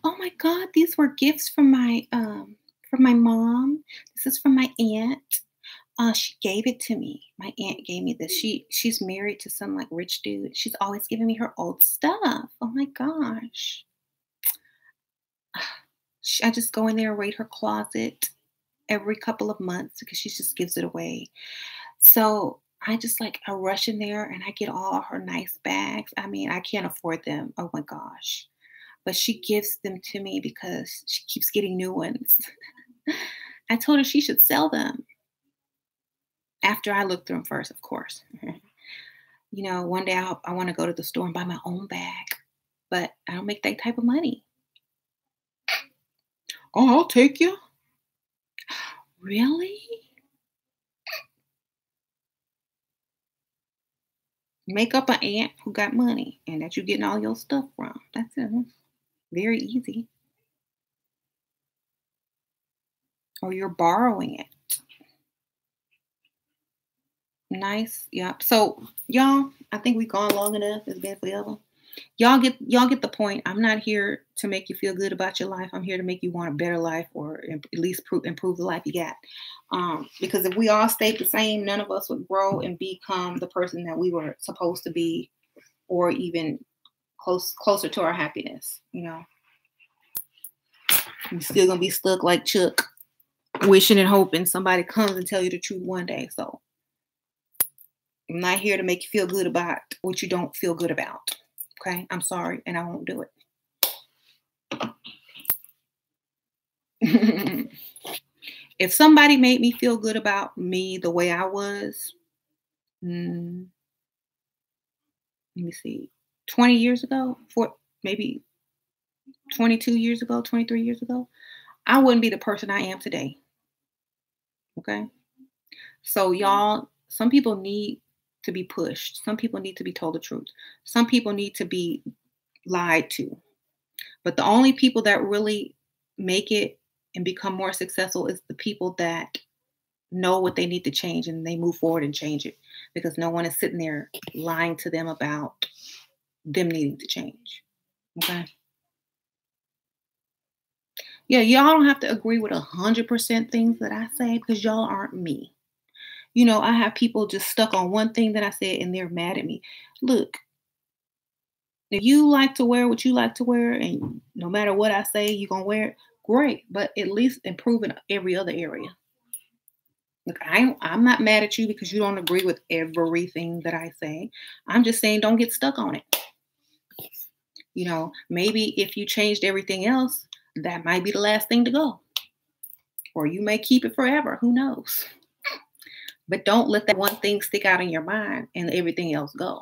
Oh my God, these were gifts from my mom. This is from my aunt. She gave it to me. My aunt gave me this. She's married to some like rich dude. She's always giving me her old stuff. Oh my gosh. I just go in there and raid her closet every couple of months because she just gives it away. So I rush in there and I get all her nice bags. I mean, I can't afford them. Oh my gosh. But she gives them to me because she keeps getting new ones. I told her she should sell them after I look through them first, of course. One day I want to go to the store and buy my own bag, but I don't make that type of money. Oh, I'll take you. Really? Make up an aunt who got money and that you're getting all your stuff from. That's it. Very easy. Or you're borrowing it. Nice. Yep. So y'all, I think we've gone long enough. It's been forever. Y'all get the point. I'm not here to make you feel good about your life. I'm here to make you want a better life, or at least improve the life you got. Because if we all stayed the same, none of us would grow and become the person that we were supposed to be, or even closer to our happiness. You're still gonna be stuck like Chuck, wishing and hoping somebody comes and tell you the truth one day. So I'm not here to make you feel good about what you don't feel good about. Okay? I'm sorry, and I won't do it. If somebody made me feel good about me the way I was, mm, let me see, 20 years ago, maybe 22 years ago, 23 years ago, I wouldn't be the person I am today. Okay? So, y'all, some people need to be pushed. Some people need to be told the truth. Some people need to be lied to. But the only people that really make it and become more successful is the people that know what they need to change and they move forward and change it, because no one is sitting there lying to them about them needing to change. Okay. Yeah, y'all don't have to agree with 100% things that I say because y'all aren't me. I have people just stuck on one thing that I said and they're mad at me. Look, if you like to wear what you like to wear, and no matter what I say, you're going to wear it, great. But at least improve in every other area. Look, I'm not mad at you because you don't agree with everything that I say. I'm just saying don't get stuck on it. Maybe if you changed everything else, that might be the last thing to go. Or you may keep it forever. Who knows? But don't let that one thing stick out in your mind and everything else go.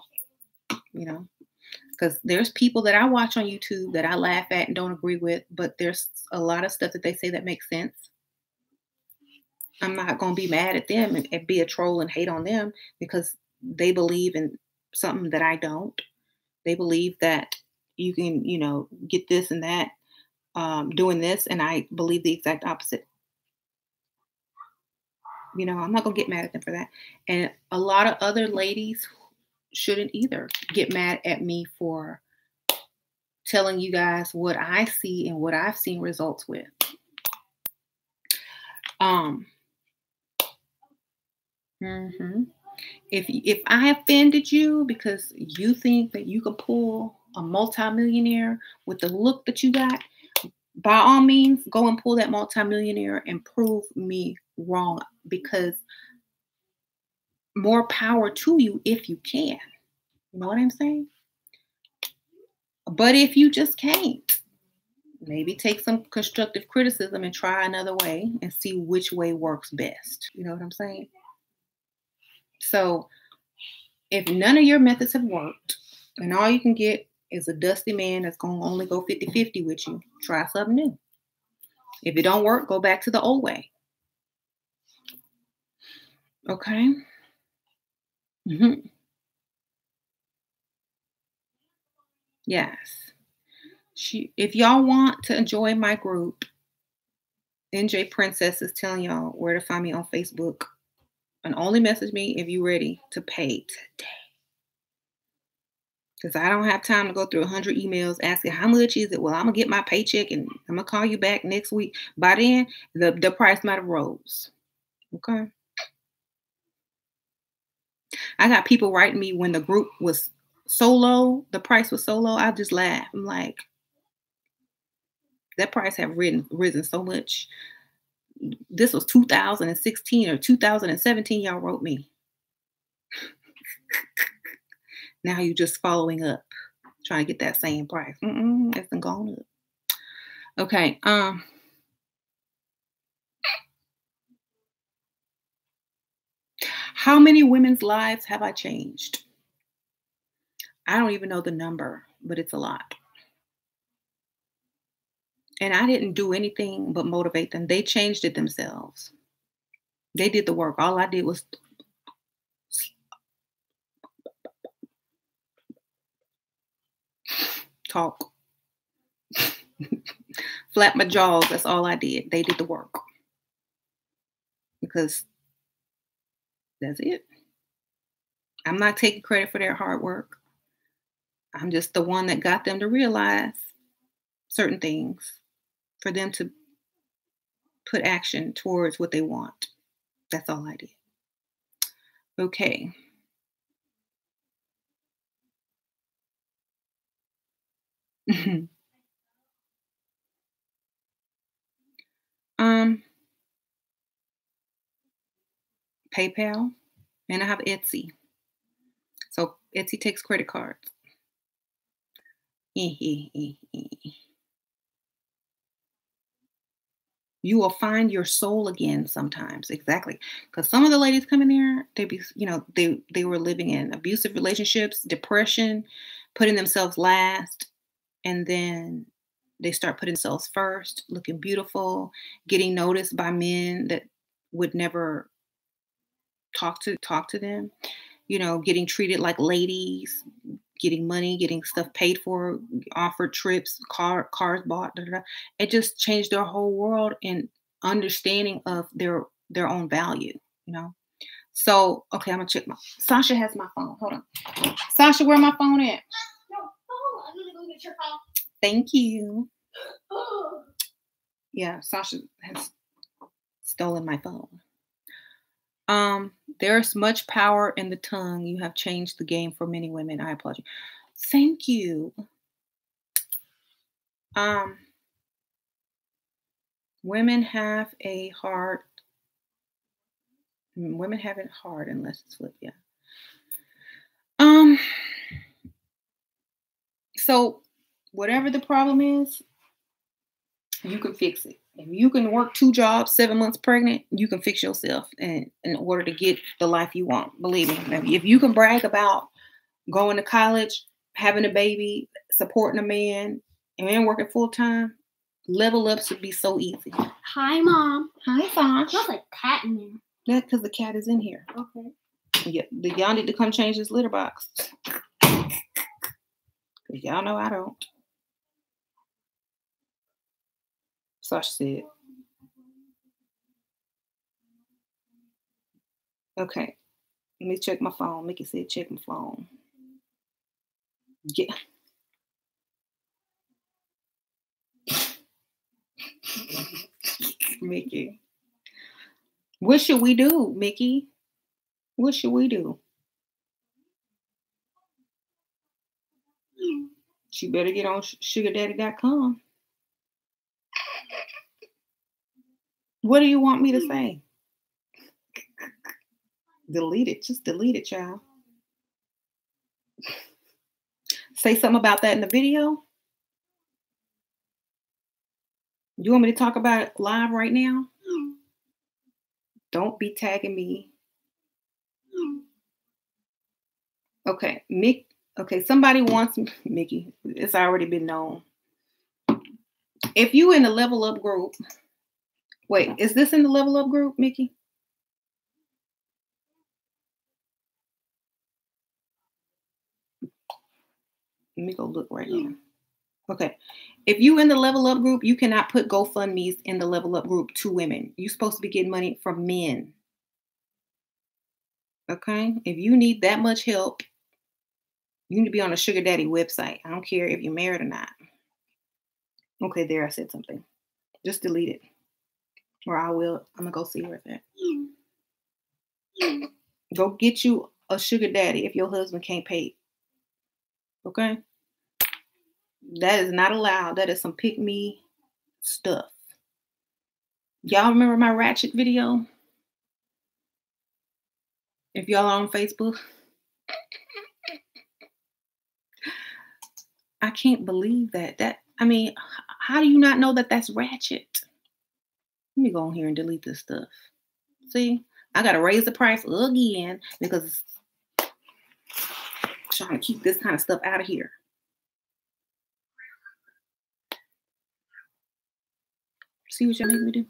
Because there's people that I watch on YouTube that I laugh at and don't agree with, but there's a lot of stuff that they say that makes sense. I'm not going to be mad at them and be a troll and hate on them because they believe in something that I don't. They believe that you can, get this and that doing this, and I believe the exact opposite. I'm not going to get mad at them for that. And a lot of other ladies shouldn't either get mad at me for telling you guys what I see and what I've seen results with. If I offended you because you think that you can pull a multimillionaire with the look that you got, by all means, go and pull that multimillionaire and prove me wrong, because more power to you if you can. You know what I'm saying? But if you just can't, maybe take some constructive criticism and try another way and see which way works best. You know what I'm saying? So if none of your methods have worked and all you can get is a dusty man that's going to only go 50-50 with you, try something new. If it don't work, go back to the old way. Okay? Mm-hmm. Yes. If y'all want to enjoy my group, NJ Princess is telling y'all where to find me on Facebook. And only message me if you're ready to pay today. Because I don't have time to go through 100 emails asking how much is it. Well, I'm going to get my paycheck and I'm going to call you back next week. By then, the price might have rose. Okay? I got people writing me when the group was so low, the price was so low, I just laugh. I'm like, that price have risen so much. This was 2016 or 2017, y'all wrote me. Now you're just following up, trying to get that same price. It's been gone up. Okay. How many women's lives have I changed? I don't even know the number, but it's a lot. And I didn't do anything but motivate them. They changed it themselves. They did the work. All I did was talk. Flap my jaws. That's all I did. They did the work. Because that's it. I'm not taking credit for their hard work. I'm just the one that got them to realize certain things for them to put action towards what they want. That's all I did. Okay. PayPal, and I have Etsy. So Etsy takes credit cards. You will find your soul again sometimes. Exactly. Because some of the ladies come in there, they were living in abusive relationships, depression, putting themselves last, and then they start putting themselves first, looking beautiful, getting noticed by men that would never talk to them, getting treated like ladies, getting money, getting stuff paid for, offered trips, cars bought. Da, da, da. It just changed their whole world and understanding of their own value. So okay, I'm gonna check my. Sasha has my phone. Hold on, Sasha, where my phone at? No, oh, I'm gonna go get your phone. Thank you. Yeah, Sasha has stolen my phone. There's much power in the tongue. You have changed the game for many women. I applaud you. Thank you. Um, women have a hard. Women have it hard unless it's flipped. Yeah. So whatever the problem is, you can fix it. If you can work 2 jobs, 7 months pregnant, you can fix yourself in order to get the life you want. Believe me. If you can brag about going to college, having a baby, supporting a man, and working full time, level up should be so easy. Hi, Mom. Hi, Fosh. Smells like cat in there. That's because the cat is in here. Okay. Yeah, y'all need to come change this litter box. Y'all know I don't. Sasha said. Okay. Let me check my phone. Mickey said check my phone. Yeah. Mickey. What should we do, Mickey? What should we do? She better get on sugardaddy.com. What do you want me to say? Delete it. Just delete it, child. Say something about that in the video. You want me to talk about it live right now? Don't be tagging me. Okay, Mick. Okay, somebody wants Mickey. It's already been known. If you in the level up group, wait, is this in the level up group, Mickey? Let me go look right now. Okay. If you in the level up group, you cannot put GoFundMe's in the level up group to women. You're supposed to be getting money from men. Okay. If you need that much help, you need to be on a sugar daddy website. I don't care if you're married or not. Okay, there I said something. Just delete it. Or I will. I'm gonna go see where it's at. Go get you a sugar daddy if your husband can't pay. Okay? That is not allowed. That is some pick me stuff. Y'all remember my ratchet video? If y'all are on Facebook. I can't believe that. How do you not know that that's ratchet? Let me go on here and delete this stuff. See, I got to raise the price again because I'm trying to keep this kind of stuff out of here. See what y'all make me do?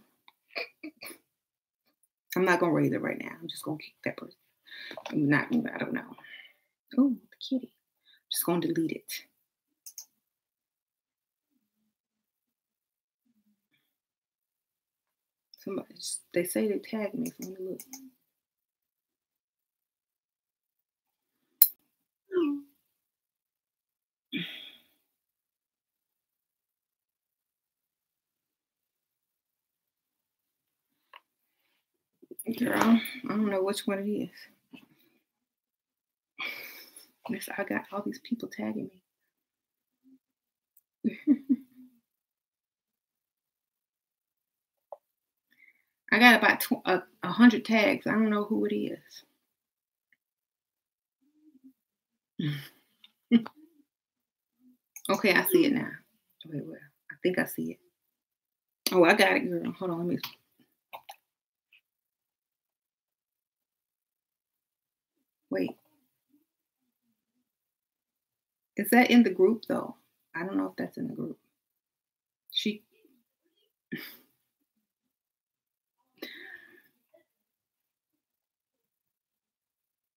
I'm not going to raise it right now. I'm just going to kick that person. I don't know. Oh, the kitty. I'm just going to delete it. Somebody, they say they tagged me. So let me look. Girl, I don't know which one it is. Yes, I got all these people tagging me. I got about 100 tags. I don't know who it is. Okay, I see it now. Wait, I think I see it. Oh, I got it, girl. Hold on, let me. Wait. Is that in the group though? I don't know if that's in the group. She.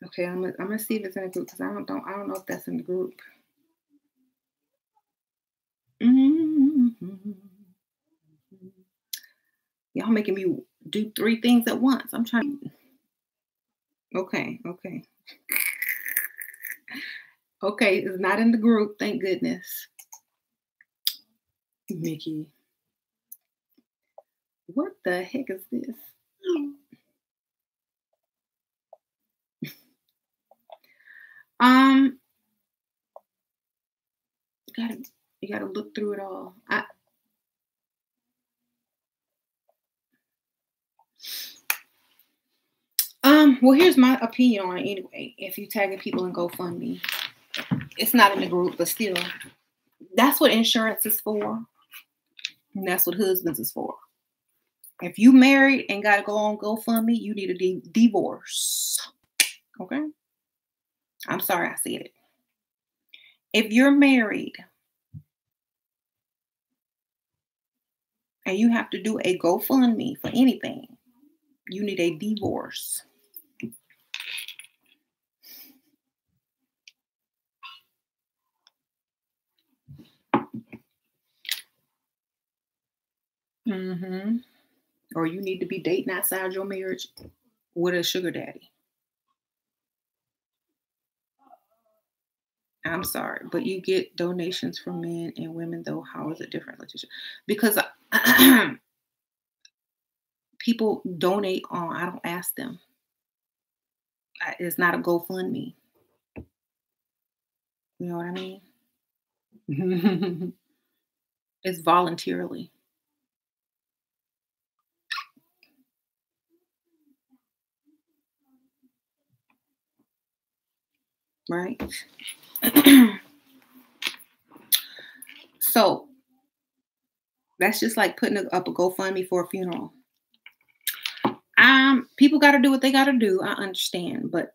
Okay, I'm gonna see if it's in the group because I don't know if that's in the group. Mhm. Y'all making me do 3 things at once. I'm trying. Okay, okay. Okay, it's not in the group, thank goodness. Mickey. What the heck is this? Um, you gotta look through it all. Well, here's my opinion on it anyway. If you tagging people in GoFundMe, it's not in the group, but still, that's what insurance is for. And that's what husbands is for. If you married and gotta go on GoFundMe, you need a divorce. Okay? I'm sorry I said it. If you're married and you have to do a GoFundMe for anything, you need a divorce. Mm-hmm. Or you need to be dating outside your marriage with a sugar daddy. I'm sorry, but you get donations from men and women, though. How is it different, Letitia? Because people donate on, I don't ask them. It's not a GoFundMe. You know what I mean? It's voluntarily. Right? So that's just like putting up a GoFundMe for a funeral. People got to do what they got to do. I understand, but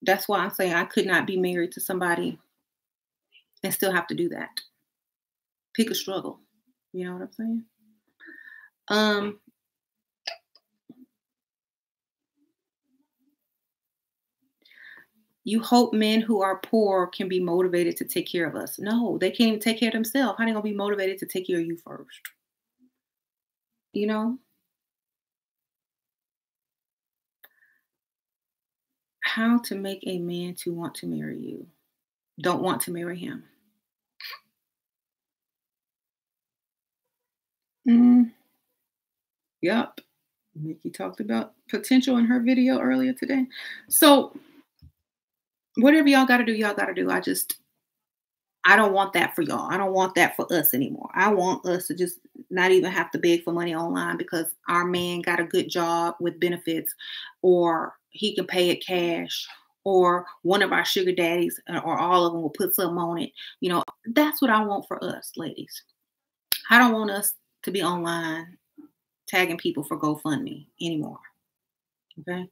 that's why I'm saying I could not be married to somebody and still have to do that. Pick a struggle. You know what I'm saying? You hope men who are poor can be motivated to take care of us. No, they can't even take care of themselves. How are they gonna be motivated to take care of you first? You know? How to make a man to want to marry you. Don't want to marry him. Yep. Nikki talked about potential in her video earlier today. So whatever y'all gotta do, y'all gotta do. I don't want that for y'all. I don't want that for us anymore. I want us to just not even have to beg for money online because our man got a good job with benefits, or he can pay it cash, or one of our sugar daddies or all of them will put something on it. You know, that's what I want for us, ladies. I don't want us to be online tagging people for GoFundMe anymore. Okay.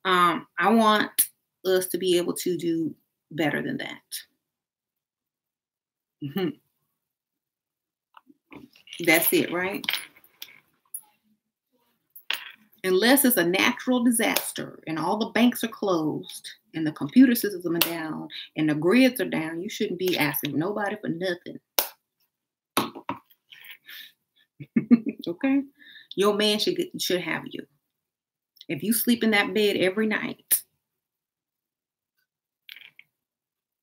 I want us to be able to do better than that. That's it, right? Unless it's a natural disaster and all the banks are closed and the computer systems are down and the grids are down, you shouldn't be asking nobody for nothing. Okay? Your man should have you. If you sleep in that bed every night,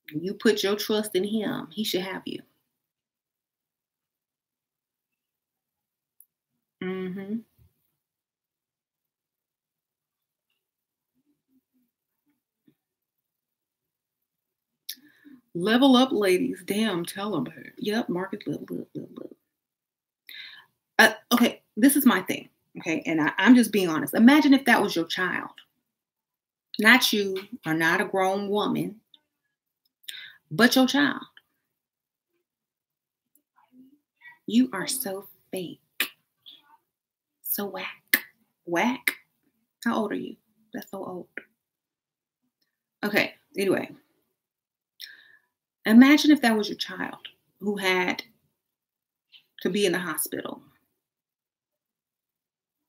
you put your trust in him, he should have you. Mm-hmm. Level up, ladies. Damn, tell them. Yep, market level up. Okay, this is my thing. Okay, and I'm just being honest. Imagine if that was your child. Not you, or not a grown woman, but your child. You are so fake. So whack. Whack? How old are you? That's so old. Okay, anyway. Imagine if that was your child who had to be in the hospital.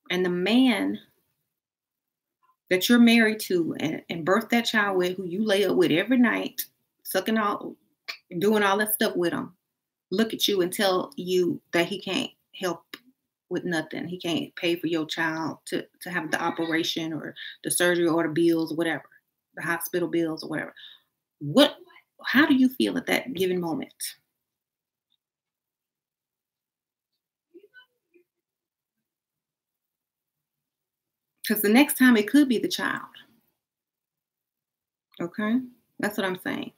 And the man that you're married to and birthed that child with, who you lay up with every night, sucking all, doing all that stuff with him, look at you and tell you that he can't help with nothing. He can't pay for your child to have the operation or the surgery or the bills or whatever, the hospital bills or whatever. How do you feel at that given moment? Because the next time it could be the child. Okay? That's what I'm saying.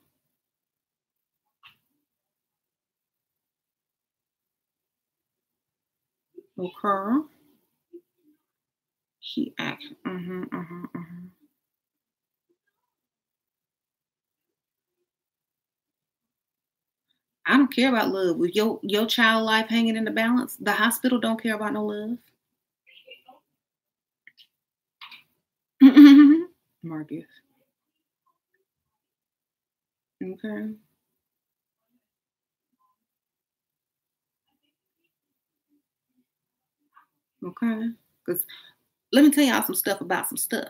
Okay. He act. I don't care about love. With your child life hanging in the balance, the hospital don't care about no love. Marcus. Okay. Okay. Because let me tell y'all some stuff about some stuff.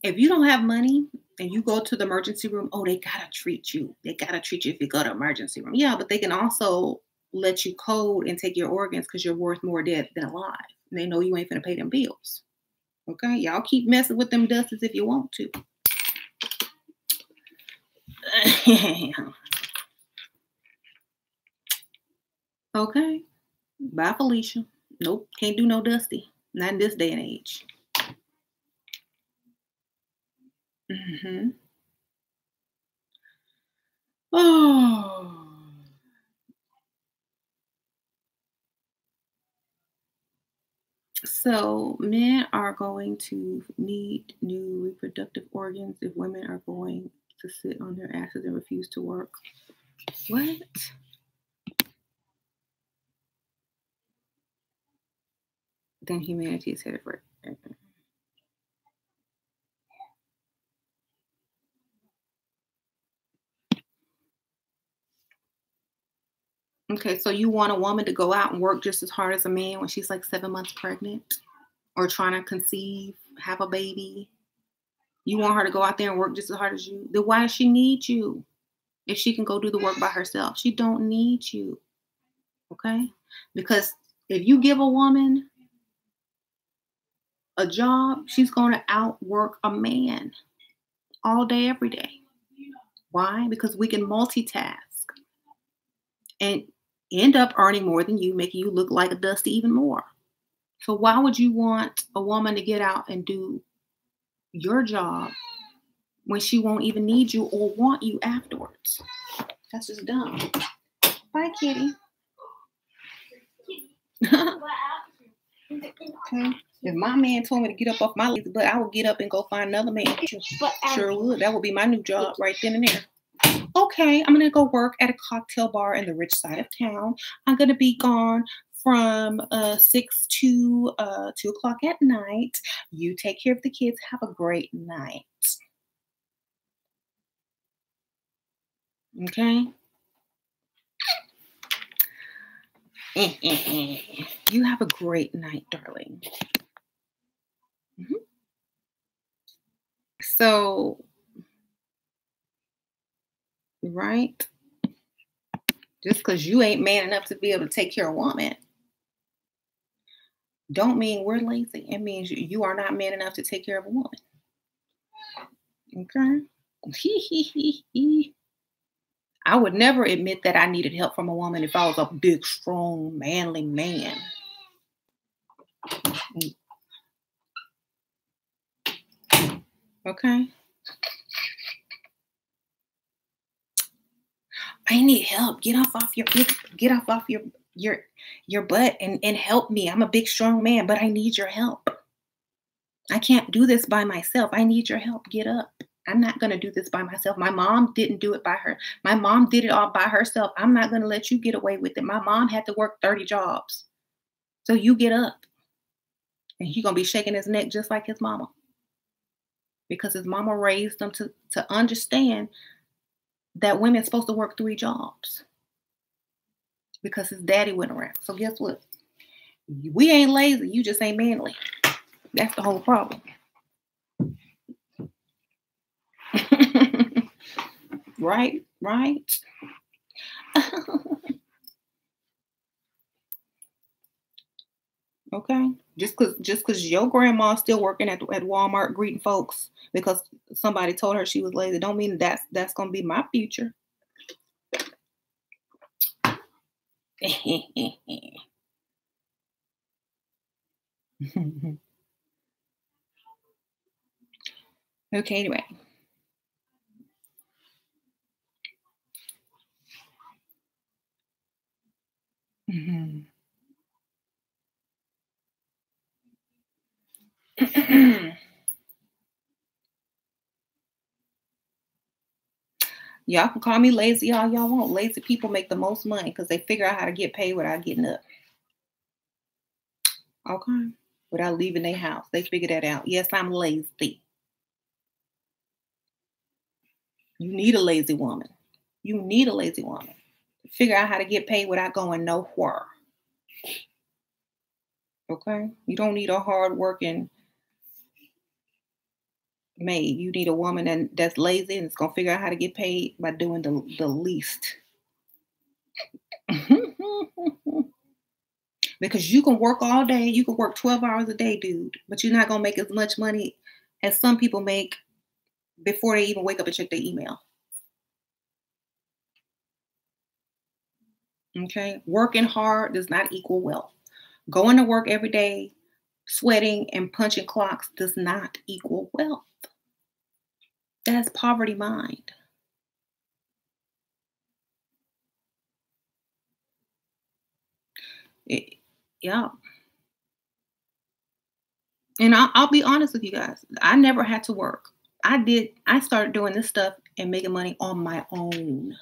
If you don't have money and you go to the emergency room, oh, they gotta treat you. They gotta treat you if you go to emergency room. Yeah, but they can also let you code and take your organs because you're worth more dead than alive. And they know you ain't gonna pay them bills. Okay, y'all keep messing with them dusters if you want to. Okay, bye, Felicia. Nope, can't do no dusty. Not in this day and age. Oh. So men are going to need new reproductive organs if women are going to sit on their asses and refuse to work. What? Then humanity is headed for it. Okay, so you want a woman to go out and work just as hard as a man when she's like 7 months pregnant or trying to conceive, have a baby. You want her to go out there and work just as hard as you. Then why does she need you? If she can go do the work by herself, she don't need you. Okay? Because if you give a woman a job, she's going to outwork a man all day, every day. Why? Because we can multitask and end up earning more than you, making you look like a dusty even more. So why would you want a woman to get out and do your job when she won't even need you or want you afterwards? That's just dumb. Bye, kitty. Okay. If my man told me to get up off my lazy butt, I would get up and go find another man. Sure would. That would be my new job right then and there. Okay, I'm gonna go work at a cocktail bar in the rich side of town. I'm gonna be gone from 6 to 2 o'clock at night. You take care of the kids. Have a great night. Okay. You have a great night, darling. So, right? Just because you ain't man enough to be able to take care of a woman, don't mean we're lazy. It means you are not man enough to take care of a woman. Okay? I would never admit that I needed help from a woman if I was a big, strong, manly man. Okay? I need help. Get off your butt and help me. I'm a big, strong man, but I need your help. I can't do this by myself. I need your help. Get up. I'm not going to do this by myself. My mom didn't do it by her. My mom did it all by herself. I'm not going to let you get away with it. My mom had to work 30 jobs. So you get up and he's going to be shaking his neck just like his mama because his mama raised him to understand that women's supposed to work 3 jobs because his daddy went around. So guess what? We ain't lazy. You just ain't manly. That's the whole problem. Right? Okay. Just cause your grandma's still working at Walmart greeting folks because somebody told her she was lazy, don't mean that's gonna be my future. Okay, anyway. Mhm. Y'all can call me lazy all y'all want. Lazy people make the most money because they figure out how to get paid without getting up. Okay. Without leaving their house. They figure that out. Yes, I'm lazy. You need a lazy woman. You need a lazy woman. Figure out how to get paid without going nowhere. Okay? You don't need a hard working maid. You need a woman that's lazy and is gonna figure out how to get paid by doing the least. Because you can work all day, you can work 12 hours a day, dude, but you're not gonna make as much money as some people make before they even wake up and check their email. Okay? Working hard does not equal wealth. Going to work every day, sweating and punching clocks does not equal wealth. That's poverty mind. Yeah. And I'll be honest with you guys. I never had to work. I started doing this stuff and making money on my own.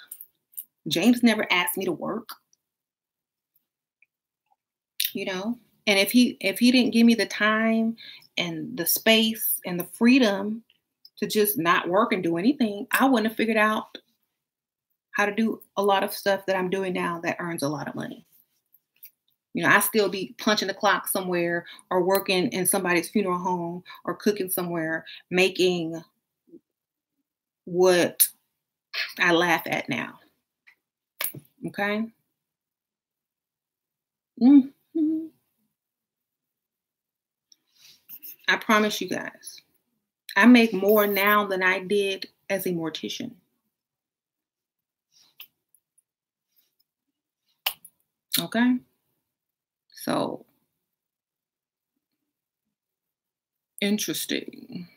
James never asked me to work, you know. And if he didn't give me the time and the space and the freedom to just not work and do anything, I wouldn't have figured out how to do a lot of stuff that I'm doing now that earns a lot of money. You know, I still be punching the clock somewhere or working in somebody's funeral home or cooking somewhere, making what I laugh at now. Okay. Mhm. I promise you guys, I make more now than I did as a mortician. Okay. So interesting.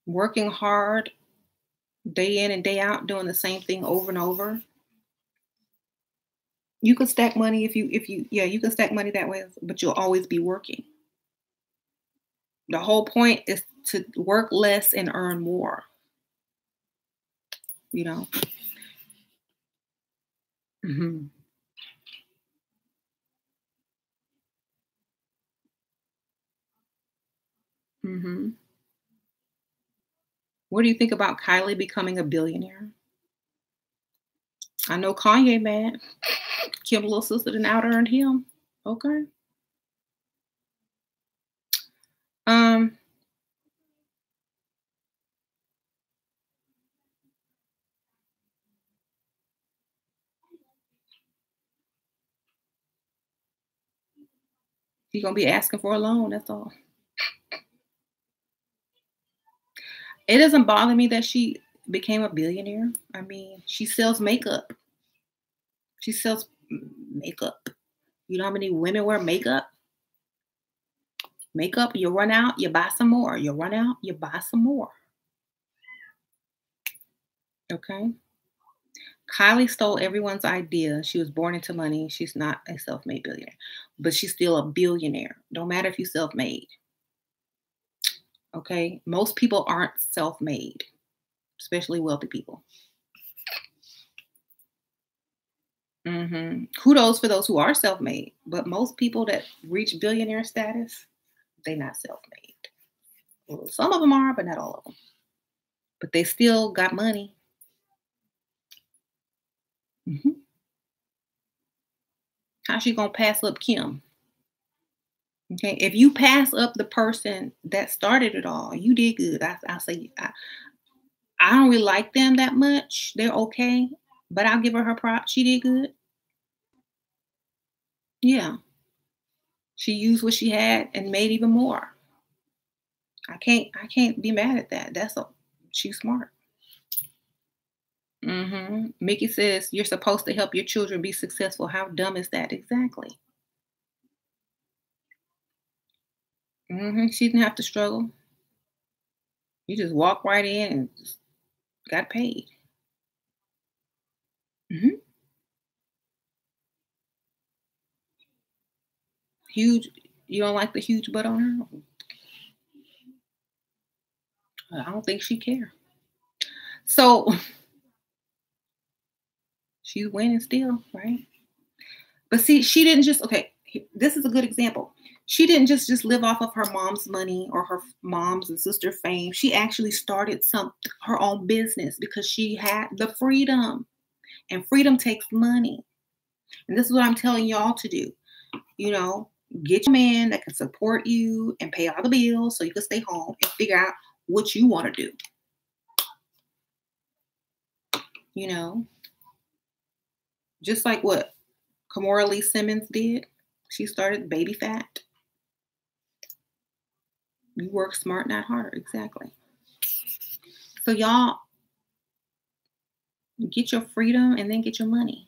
Working hard day in and day out, doing the same thing over and over. You could stack money if you you can stack money that way, but you'll always be working. The whole point is to work less and earn more, you know. Hmm. Hmm. What do you think about Kylie becoming a billionaire? I know Kanye mad. Kim little sister done out earned him. Okay. Um, he gonna be asking for a loan. That's all. It doesn't bother me that she became a billionaire. I mean, she sells makeup. She sells makeup. You know how many women wear makeup? Makeup, you run out, you buy some more. You run out, you buy some more. Okay. Kylie stole everyone's idea. She was born into money. She's not a self made billionaire, but she's still a billionaire. Don't matter if you self made. Okay. Most people aren't self-made, especially wealthy people. Kudos for those who are self-made, but most people that reach billionaire status, they're not self-made. Well, some of them are, but not all of them. But they still got money. hmm How's she gonna pass up Kim? Okay, if you pass up the person that started it all, you did good. I say I don't really like them that much. They're okay, but I'll give her her props. She did good. Yeah, she used what she had and made even more. I can't be mad at that. She's smart. Mickey says you're supposed to help your children be successful. How dumb is that? Exactly. She didn't have to struggle. You just walk right in and just got paid. hmm Huge. You don't like the huge butt on her? I don't think she care. So she's winning still, right? But see, she didn't just okay. This is a good example. She didn't just live off of her mom's money or her mom's and sister fame. She actually started her own business because she had the freedom, and freedom takes money. And this is what I'm telling y'all to do. You know, get your man that can support you and pay all the bills so you can stay home and figure out what you want to do. You know, just like what Kamora Lee Simmons did. She started Baby Fat. You work smart, not harder. Exactly. So y'all get your freedom and then get your money.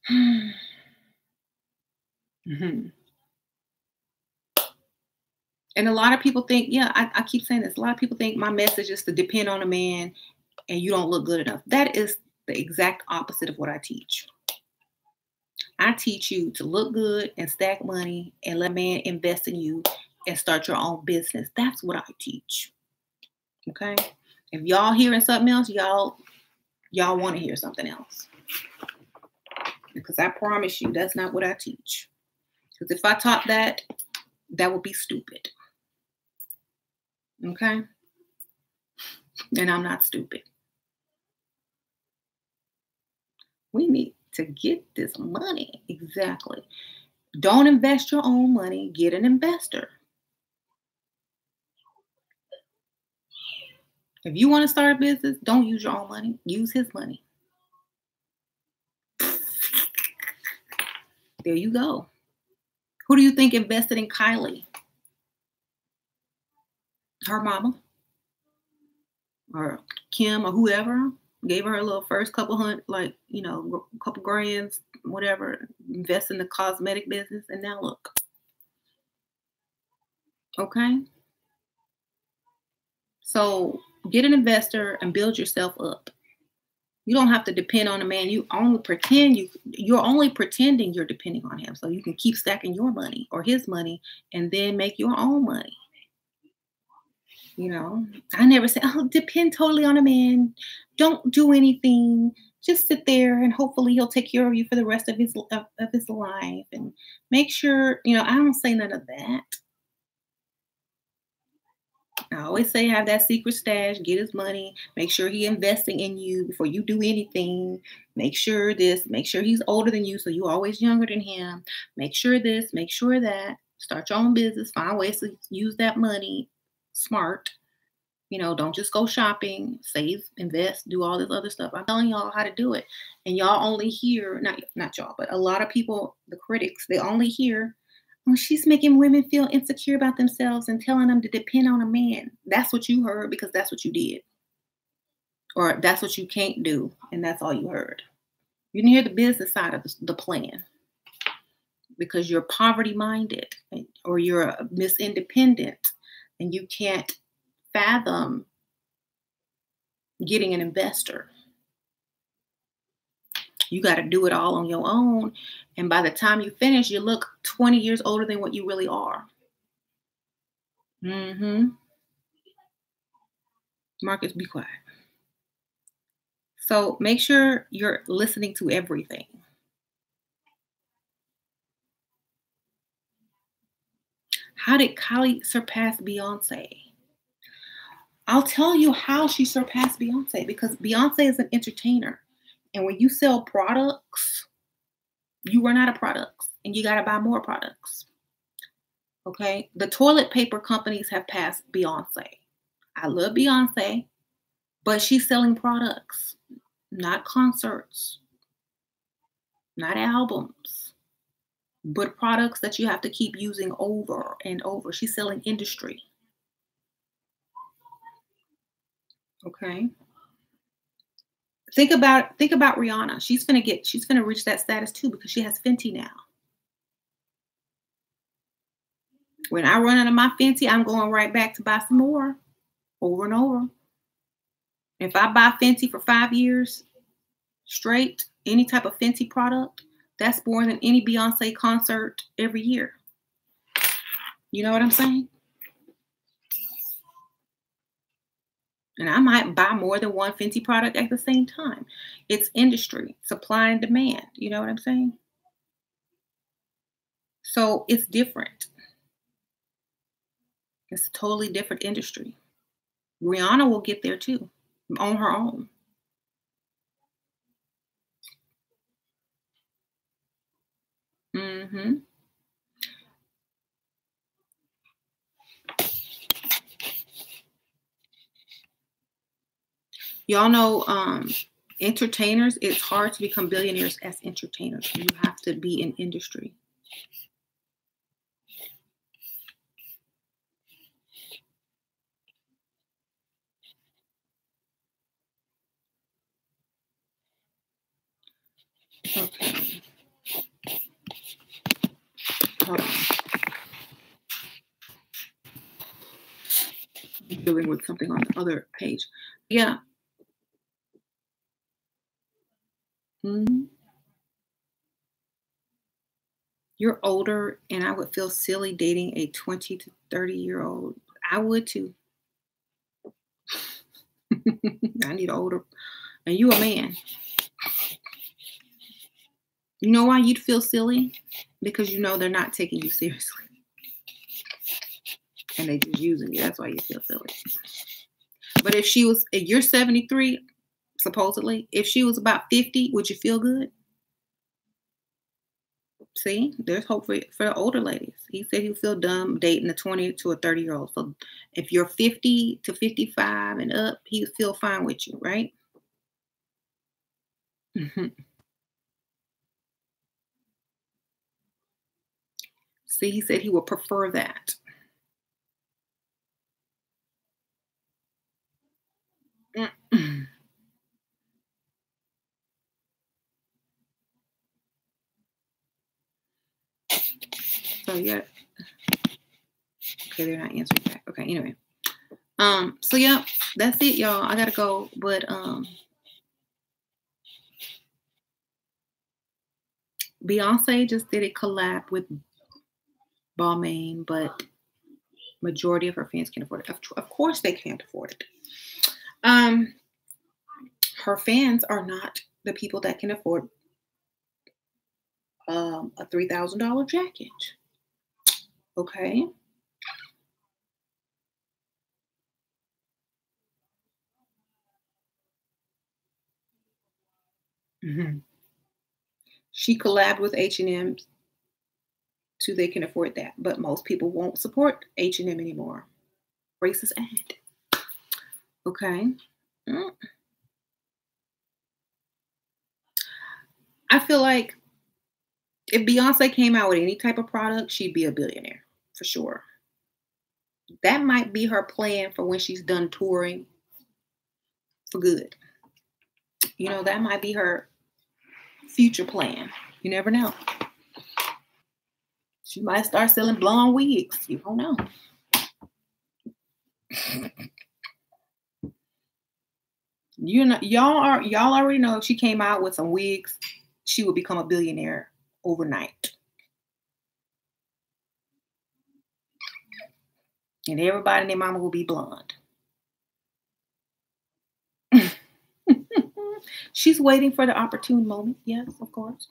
hmm And a lot of people think, yeah, I keep saying this. A lot of people think my message is to depend on a man and you don't look good enough. That is the exact opposite of what I teach. I teach you to look good and stack money and let a man invest in you and start your own business. That's what I teach. Okay. If y'all hearing something else, y'all want to hear something else. Because I promise you that's not what I teach. Because if I taught that, that would be stupid. Okay? And I'm not stupid. We need to get this money. Exactly. Don't invest your own money. Get an investor. If you want to start a business, don't use your own money. Use his money. There you go. Who do you think invested in Kylie? Her mama? Or Kim or whoever? Gave her a little first couple hundred, like, couple grands, whatever, invest in the cosmetic business. And now look. Okay? So get an investor and build yourself up. You don't have to depend on a man. You're only pretending you're depending on him. So you can keep stacking your money or his money and then make your own money. I never say, oh, depend totally on a man. Don't do anything. Just sit there and hopefully he'll take care of you for the rest of his life and make sure, I don't say none of that. I always say have that secret stash, get his money, make sure he investing in you before you do anything. Make sure he's older than you, so you always younger than him. Make sure this, make sure that. Start your own business, find ways to use that money smart. Don't just go shopping, save, invest, do all this other stuff. I'm telling y'all how to do it. And y'all only hear, not y'all, but a lot of people, the critics, they only hear, oh, she's making women feel insecure about themselves and telling them to depend on a man. That's what you heard because that's what you did. Or that's what you can't do. And that's all you heard. You didn't hear the business side of the plan because you're poverty minded or you're a Miss Independent and you can't fathom getting an investor. You got to do it all on your own. And by the time you finish, you look 20 years older than what you really are. Mm-hmm. Marcus, be quiet. So make sure you're listening to everything. How did Kylie surpass Beyonce? I'll tell you how she surpassed Beyonce because Beyonce is an entertainer. And when you sell products, you run out of products and you got to buy more products. Okay. The toilet paper companies have passed Beyonce. I love Beyonce, but she's selling products, not concerts, not albums, but products that you have to keep using over and over. She's selling industry. Okay. Think about Rihanna. She's gonna reach that status too because she has Fenty now. When I run out of my Fenty, I'm going right back to buy some more over and over. If I buy Fenty for 5 years straight, any type of Fenty product, that's more than any Beyonce concert every year. You know what I'm saying? And I might buy more than one Fenty product at the same time. It's industry, supply and demand. You know what I'm saying? So it's different. It's a totally different industry. Rihanna will get there too on her own. Hmm. Y'all know entertainers, it's hard to become billionaires as entertainers. You have to be in industry. Okay. Hold on. I'm dealing with something on the other page. Yeah. Mhm. You're older, and I would feel silly dating a 20 to 30-year-old. I would too. I need older. And you a man. You know why you'd feel silly? Because you know they're not taking you seriously. And they just using you. That's why you feel silly. But if you're 73, supposedly, if she was about 50, would you feel good? See, there's hope for the older ladies. He said he'll feel dumb dating a 20 to a 30-year-old. So if you're 50 to 55 and up, he'll feel fine with you, right? Mhm. See, he said he would prefer that. Mm. So yeah. Okay, they're not answering back. Okay, anyway. So yeah, that's it, y'all. I gotta go. But Beyonce just did a collab with Balmain, but majority of her fans can't afford it. Of course they can't afford it. Um, her fans are not the people that can afford a $3,000 jacket. Okay. Mhm. She collabed with H&M so they can afford that, but most people won't support H&M anymore. Racist ad. Okay. Mm. I feel like if Beyonce came out with any type of product, she'd be a billionaire for sure. That might be her plan for when she's done touring for good. You know, that might be her future plan. You never know. She might start selling blonde wigs. You don't know. Y'all already know if she came out with some wigs, she would become a billionaire overnight. And everybody and their mama will be blonde. She's waiting for the opportune moment. Yes, of course.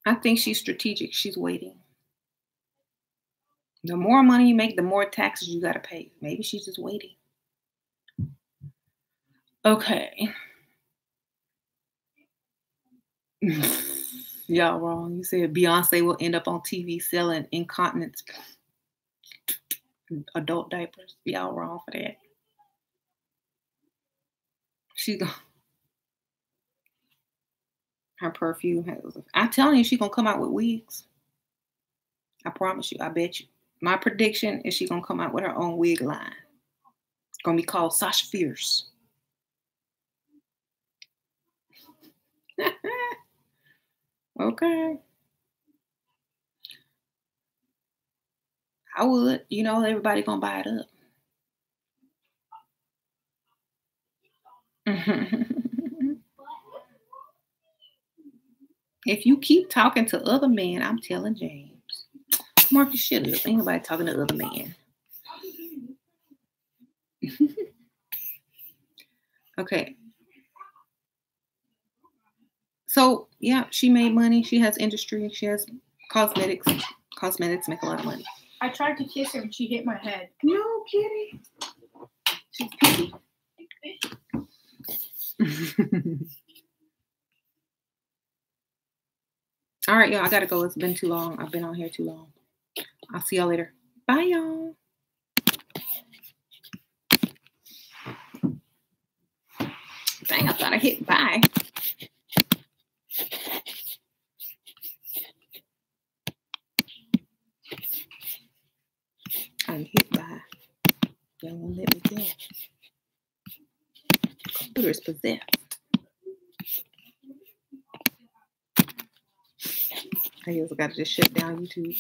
I think she's strategic. She's waiting. The more money you make, the more taxes you got to pay. Maybe she's just waiting. Okay. Y'all wrong. You said Beyonce will end up on TV selling incontinence adult diapers. Y'all wrong for that. Her perfume has. I'm telling you, she's gonna come out with wigs. I promise you. I bet you. My prediction is she's gonna come out with her own wig line. It's gonna be called Sasha Fierce. Okay. I would. You know, everybody gonna buy it up. If you keep talking to other men, I'm telling James. Marcus, shut up. Ain't nobody talking to other men. Okay. So, yeah, she made money. She has industry. She has cosmetics. Cosmetics make a lot of money. I tried to kiss her and she hit my head. No, kitty. She's picky. All right, y'all. I got to go. It's been too long. I've been on here too long. I'll see y'all later. Bye, y'all. Dang, I thought I hit bye. I hit bye. Y'all won't let me go. Computer is possessed. I guess I got to just shut down YouTube.